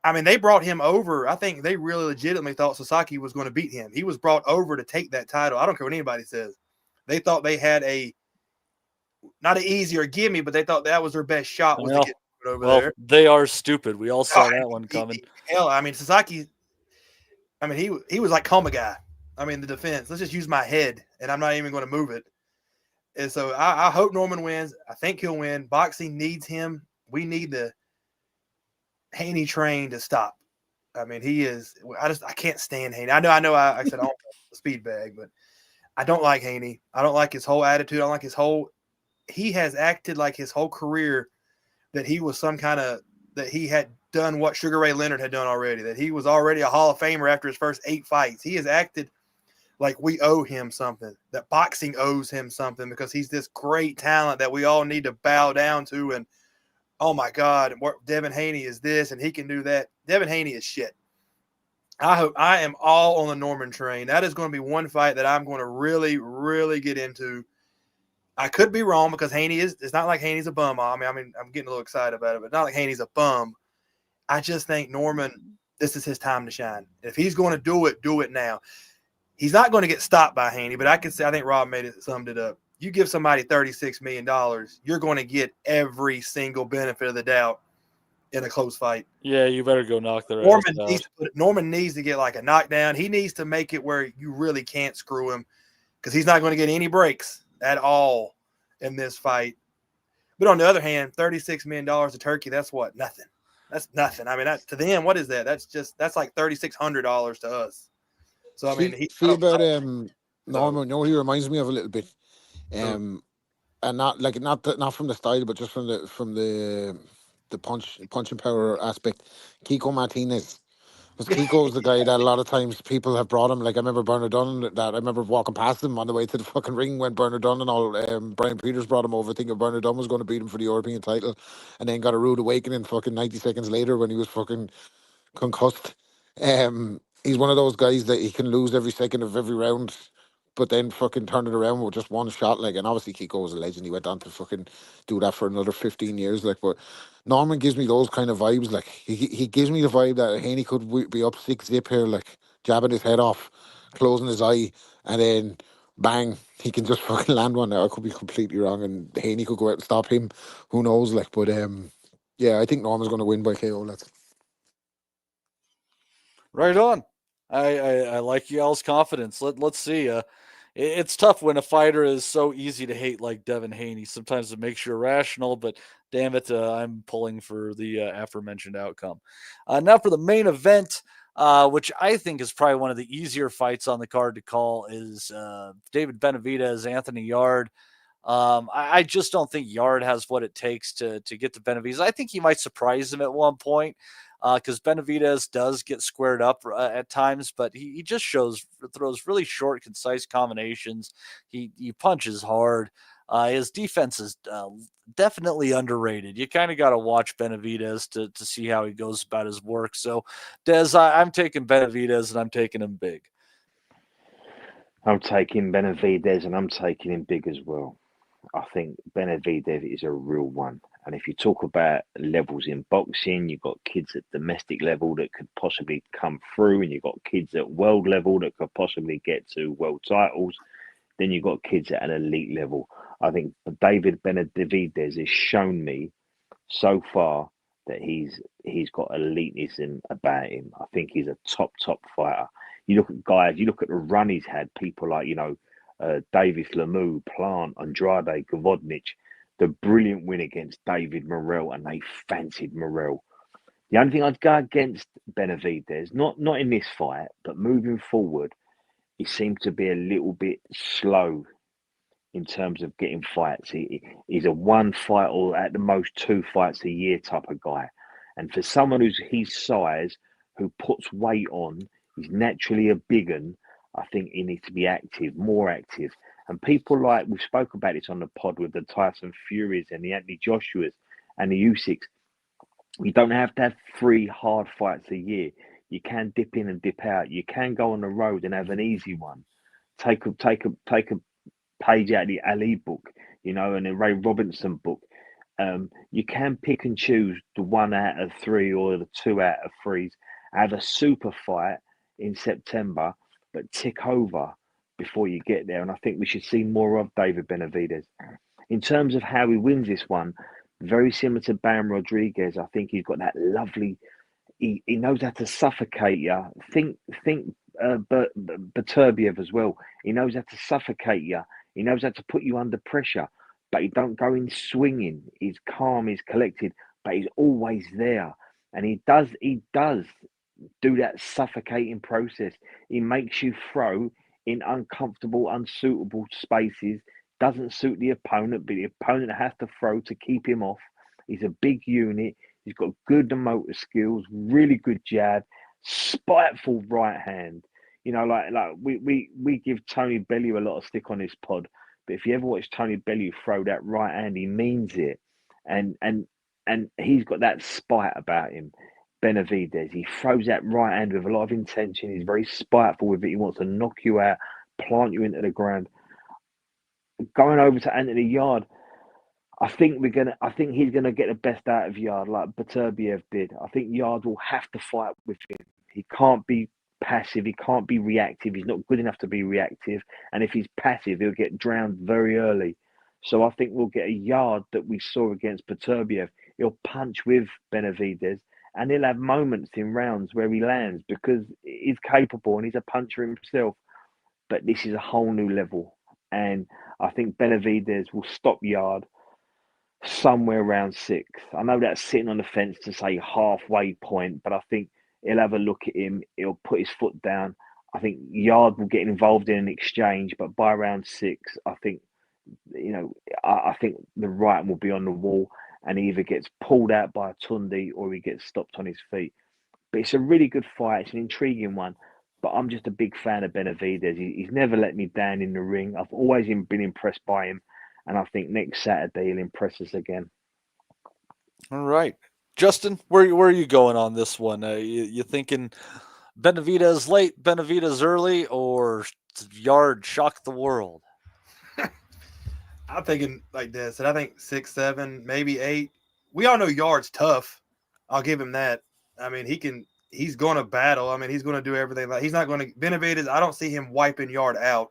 I mean, they brought him over. I think they really legitimately thought Sasaki was going to beat him. He was brought over to take that title. I don't care what anybody says. They thought they had not an easier gimme, but they thought that was their best shot was to get over there. They are stupid. We all saw that one coming. Hell, I mean, Sasaki, I mean, he was like Kagay. I mean, the defense. Let's just use my head, and I'm not even going to move it. And so I hope Norman wins. I think he'll win. Boxing needs him. We need the Haney train to stop. I mean, he is. I can't stand Haney. I know. I said I don't like the speed bag, but I don't like Haney. I don't like his whole attitude. I don't like his whole. He has acted like his whole career that he was that he had done what Sugar Ray Leonard had done already, that he was already a Hall of Famer after his first 8 fights. He has acted like we owe him something, that boxing owes him something because he's this great talent that we all need to bow down to. And, oh, my God, Devin Haney is this and he can do that. Devin Haney is shit. I am all on the Norman train. That is going to be one fight that I'm going to really, really get into. I could be wrong because it's not like Haney's a bum. I mean, I'm getting a little excited about it, but not like Haney's a bum. I just think Norman, this is his time to shine. If he's going to do it now. He's not going to get stopped by Haney, but I think Rob summed it up. You give somebody $36 million, you're going to get every single benefit of the doubt in a close fight. Yeah, you better go knock their ass out. Norman needs to get like a knockdown. He needs to make it where you really can't screw him because he's not going to get any breaks at all in this fight. But on the other hand, $36 million to Turkey, that's what? Nothing. That's nothing. I mean, to them, what is that? That's like $3,600 to us. So I mean, Norman. No, he reminds me of a little bit, and not from the style, but just from the punching power aspect. Kiko Martinez. Because Kiko's the guy that a lot of times people have brought him. Like I remember Bernard Dunn. I remember walking past him on the way to the fucking ring when Bernard Dunn and all. Brian Peters brought him over, thinking Bernard Dunn was going to beat him for the European title, and then got a rude awakening fucking 90 seconds later when he was fucking concussed. He's one of those guys that he can lose every second of every round, but then fucking turn it around with just one shot. Like, and obviously Kiko was a legend. He went on to fucking do that for another 15 years. Like, but Norman gives me those kind of vibes. Like, he gives me the vibe that Haney could be up 6-zip here, like jabbing his head off, closing his eye, and then bang, he can just fucking land one. Now I could be completely wrong, and Haney could go out and stop him. Who knows? Like, but yeah, I think Norman's going to win by KO. That's right on. I like y'all's confidence. Let's see. It's tough when a fighter is so easy to hate like Devin Haney. Sometimes it makes you irrational, but damn it, I'm pulling for the aforementioned outcome. Now for the main event, which I think is probably one of the easier fights on the card to call, is David Benavidez, Anthony Yard. I just don't think Yard has what it takes to get to Benavidez. I think he might surprise him at one point. because Benavidez does get squared up at times, but he just throws really short, concise combinations. He punches hard. His defense is definitely underrated. You kind of got to watch Benavidez to see how he goes about his work. So, Des, I'm taking Benavidez, and I'm taking him big. I'm taking Benavidez, and I'm taking him big as well. I think Benavidez is a real one. And if you talk about levels in boxing, you've got kids at domestic level that could possibly come through, and you've got kids at world level that could possibly get to world titles. Then you've got kids at an elite level. I think David Benavidez has shown me so far that he's got elitism about him. I think he's a top fighter. You look at guys, you look at the run he's had, people like, Davis Lemieux, Plant, Andrade, Gavodnich, the brilliant win against David Morrell, and they fancied Morrell. The only thing I'd go against Benavidez, not in this fight, but moving forward, he seemed to be a little bit slow in terms of getting fights. He's a one fight or at the most 2 fights a year type of guy. And for someone who's his size, who puts weight on, he's naturally a big un, I think he needs to be active, more active. And people like, we spoke about this on the pod with the Tyson Furies and the Anthony Joshuas and the Usyks. You don't have to have 3 hard fights a year. You can dip in and dip out. You can go on the road and have an easy one. Take a page out of the Ali book, and the Ray Robinson book. You can pick and choose the 1 out of 3 or the 2 out of 3s. Have a super fight in September, but tick over before you get there. And I think we should see more of David Benavidez. In terms of how he wins this one, very similar to Bam Rodriguez. I think he's got that lovely. He knows how to suffocate you. Think Beterbiev as well. He knows how to suffocate you. He knows how to put you under pressure, but he don't go in swinging. He's calm, he's collected, but he's always there. And he does do that suffocating process. He makes you throw in uncomfortable, unsuitable spaces. Doesn't suit the opponent, but the opponent has to throw to keep him off. He's a big unit. He's got good motor skills, really good jab, spiteful right hand. We give Tony Bellew a lot of stick on this pod, but if you ever watch Tony Bellew throw that right hand, he means it, and he's got that spite about him. Benavidez, he throws that right hand with a lot of intention. He's very spiteful with it. He wants to knock you out, plant you into the ground. Going over to Anthony Yard, I think he's gonna get the best out of Yard like Beterbiev did. I think Yard will have to fight with him. He can't be passive. He can't be reactive. He's not good enough to be reactive. And if he's passive, he'll get drowned very early. So I think we'll get a Yard that we saw against Beterbiev. He'll punch with Benavidez, and he'll have moments in rounds where he lands because he's capable and he's a puncher himself. But this is a whole new level. And I think Benavidez will stop Yard somewhere around 6. I know that's sitting on the fence to say halfway point, but I think he'll have a look at him. He'll put his foot down. I think Yard will get involved in an exchange, but by round 6, I think, I think the right will be on the wall, and he either gets pulled out by a Tundi or he gets stopped on his feet. But it's a really good fight. It's an intriguing one. But I'm just a big fan of Benavidez. He's never let me down in the ring. I've always been impressed by him. And I think next Saturday he'll impress us again. All right. Justin, where are you going on this one? You thinking Benavidez late, Benavidez early, or Yard shock the world? I'm thinking like this, and I think 6, 7, maybe 8. We all know Yard's tough. I'll give him that. I mean, he's going to battle. I mean, he's going to do everything. He's not going to Benavidez. I don't see him wiping Yard out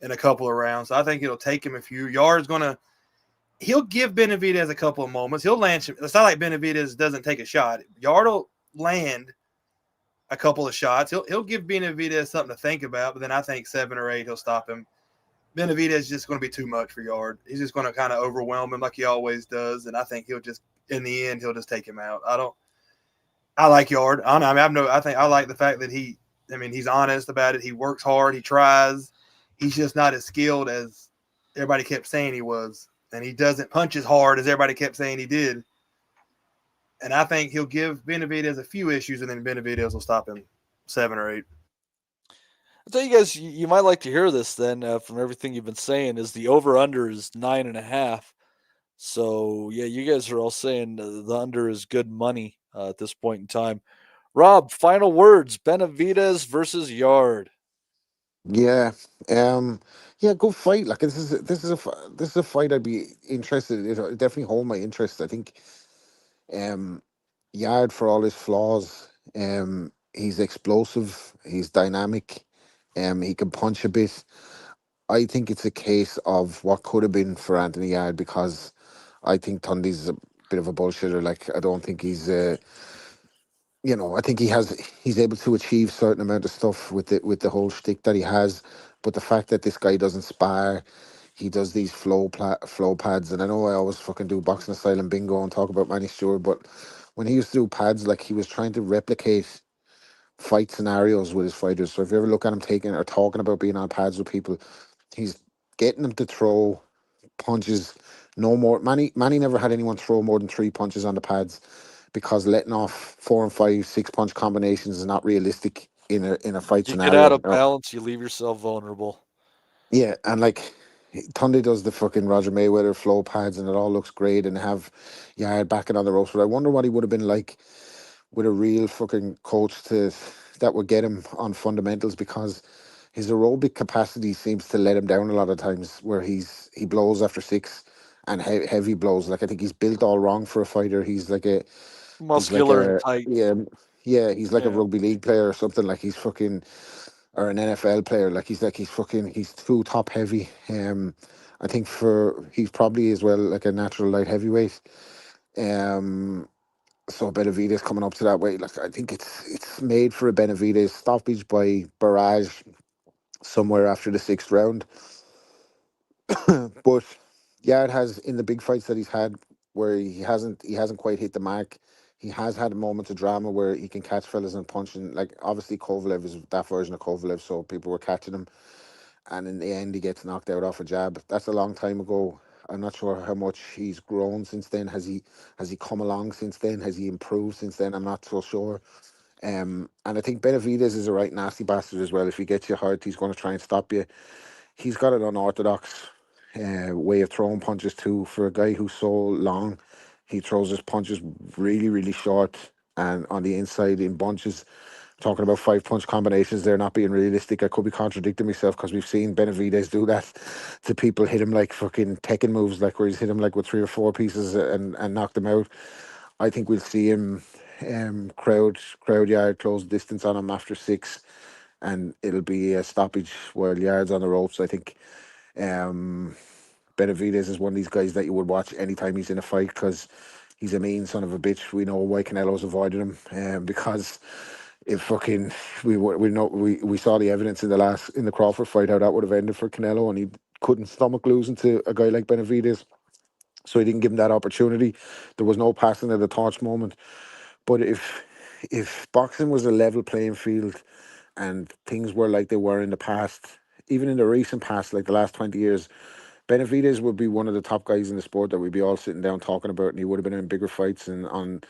in a couple of rounds. So I think it'll take him a few. He'll give Benavidez a couple of moments. He'll land. It's not like Benavidez doesn't take a shot. Yard will land a couple of shots. He'll give Benavidez something to think about, but then I think 7 or 8, he'll stop him. Benavidez is just going to be too much for Yard. He's just going to kind of overwhelm him like he always does, and I think in the end, he'll just take him out. I like Yard. I like the fact that he's honest about it. He works hard. He tries. He's just not as skilled as everybody kept saying he was. And he doesn't punch as hard as everybody kept saying he did. And I think he'll give Benavidez a few issues, and then Benavidez will stop him 7 or 8. I'll tell you guys, you might like to hear this then from everything you've been saying, is the over-under is 9.5. So, yeah, you guys are all saying the under is good money at this point in time. Rob, final words, Benavidez versus Yard. Yeah, yeah, good fight. Like this is a fight I'd be interested in. It'll definitely hold my interest. I think, um, Yard, for all his flaws, he's explosive. He's dynamic. He can punch a bit. I think it's a case of what could have been for Anthony Yard, because I think Tundi's a bit of a bullshitter. Like, I don't think he's I think he's able to achieve certain amount of stuff with the whole shtick that he has, but the fact that this guy doesn't spar, he does these flow pads, and I know I always fucking do boxing asylum bingo and talk about Manny Stewart, but when he used to do pads, like, he was trying to replicate fight scenarios with his fighters. So if you ever look at him taking or talking about being on pads with people, he's getting them to throw punches no more. Manny never had anyone throw more than 3 punches on the pads, because letting off 4 and 5, 6 punch combinations is not realistic in a fight You get out scenario. of balance, you leave yourself vulnerable. Yeah, and like, Tunde does the fucking Roger Mayweather flow pads, and it all looks great, and have Yard backing on the ropes. But I wonder what he would have been like with a real fucking coach that would get him on fundamentals, because his aerobic capacity seems to let him down a lot of times, where he blows after 6, and heavy blows. Like, I think he's built all wrong for a fighter. He's like Muscular and a tight. yeah, he's like a Yeah. rugby league player or something. Like, he's fucking, or an NFL player. Like, he's too top heavy. I think he's probably as well like a natural light heavyweight. Um, so Benavidez coming up to that weight, like, I think it's made for a Benavidez stoppage by barrage somewhere after the 6th round. But yeah, it has, in the big fights that he's had, where he hasn't quite hit the mark. He has had moments of drama where he can catch fellas and punch. And, like, obviously Kovalev is that version of Kovalev, so people were catching him, and in the end he gets knocked out off a jab. That's a long time ago. I'm not sure how much he's grown since then. Has he come along since then? Has he improved since then? I'm not so sure. And I think Benavidez is a right nasty bastard as well. If he gets you hurt, he's going to try and stop you. He's got an unorthodox way of throwing punches too. For a guy who's so long, he throws his punches really, really short and on the inside in bunches. Talking about 5 punch combinations, they're not being realistic. I could be contradicting myself, because we've seen Benavidez do that to people, hit him like fucking Tekken moves, like where he's hit him like with 3 or 4 pieces and knocked them out. I think we'll see him crowd Yard close distance on him after 6, and it'll be a stoppage while Yard's on the ropes. I think um, Benavidez is one of these guys that you would watch anytime he's in a fight, because he's a mean son of a bitch. We know why Canelo's avoided him, because if fucking we saw the evidence in the Crawford fight, how that would have ended for Canelo, and he couldn't stomach losing to a guy like Benavidez, so he didn't give him that opportunity. There was no passing of the torch moment. But if boxing was a level playing field, and things were like they were in the past, even in the recent past, like the last 20 years, Benavidez would be one of the top guys in the sport that we'd be all sitting down talking about, and he would have been in bigger fights and on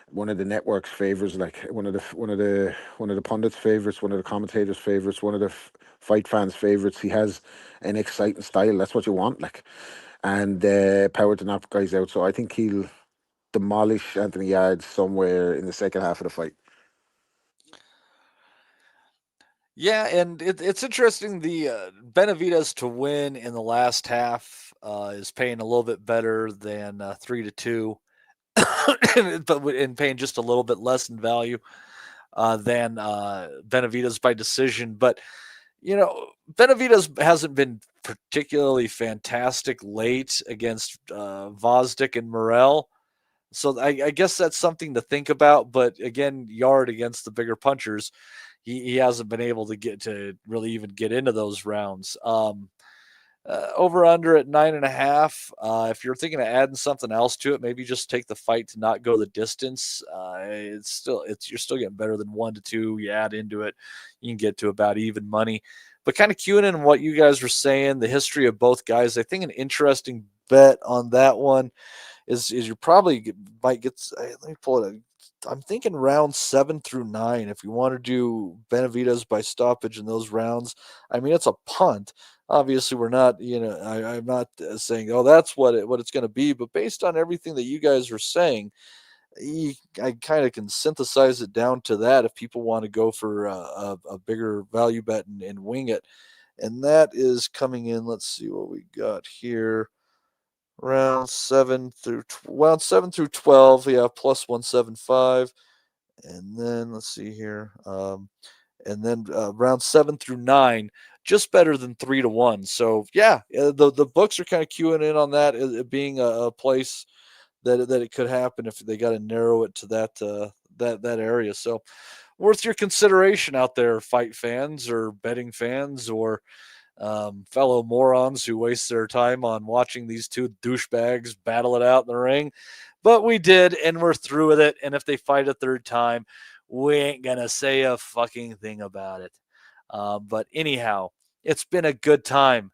one of the network's favors, like one of the pundits' favorites, one of the commentators' favorites, one of the fight fans' favorites. He has an exciting style. That's what you want, like, and power to knock guys out. So I think he'll demolish Anthony Yarde somewhere in the second half of the fight. Yeah, and it's interesting. The Benavidez to win in the last half is paying a little bit better than 3-2, but paying just a little bit less in value than Benavidez by decision. But Benavidez hasn't been particularly fantastic late against Vosdick and Morel. So I guess that's something to think about. But again, Yard against the bigger punchers, he hasn't been able to really even get into those rounds. Over under at 9.5. If you're thinking of adding something else to it, maybe just take the fight to not go the distance. You're still getting better than 1-2. You add into it, you can get to about even money. But kind of cueing in what you guys were saying, the history of both guys, I think an interesting bet on that one is you probably might get. Let me pull it. I'm thinking round 7 through 9. If you want to do Benavidez by stoppage in those rounds, I mean it's a punt. Obviously, we're not. I'm not saying that's what it's going to be, but based on everything that you guys are saying, I kind of can synthesize it down to that. If people want to go for a bigger value bet and wing it, and that is coming in. Let's see what we got here. Round 7 through 12, yeah, plus 175, and then let's see here, and then round 7 through 9, just better than 3-1. So yeah, the books are kind of queuing in on that, it being a place that it could happen if they got to narrow it to that area. So worth your consideration out there, fight fans or betting fans or fellow morons who waste their time on watching these two douchebags battle it out in the ring. But we did, and we're through with it. And if they fight a third time, we ain't going to say a fucking thing about it. But anyhow, it's been a good time.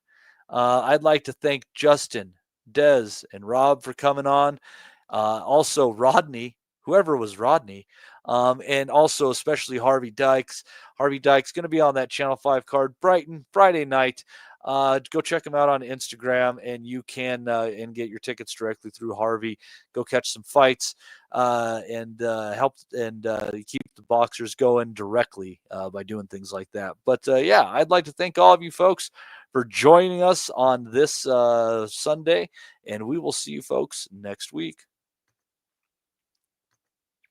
I'd like to thank Justin, Dez, and Rob for coming on. Also, Rodney, whoever was Rodney, and also especially Harvey Dykes. Harvey Dykes going to be on that Channel 5 card, Brighton, Friday night. Go check him out on Instagram, and you can and get your tickets directly through Harvey. Go catch some fights and help and keep the boxers going directly by doing things like that. But yeah, I'd like to thank all of you folks for joining us on this Sunday, and we will see you folks next week.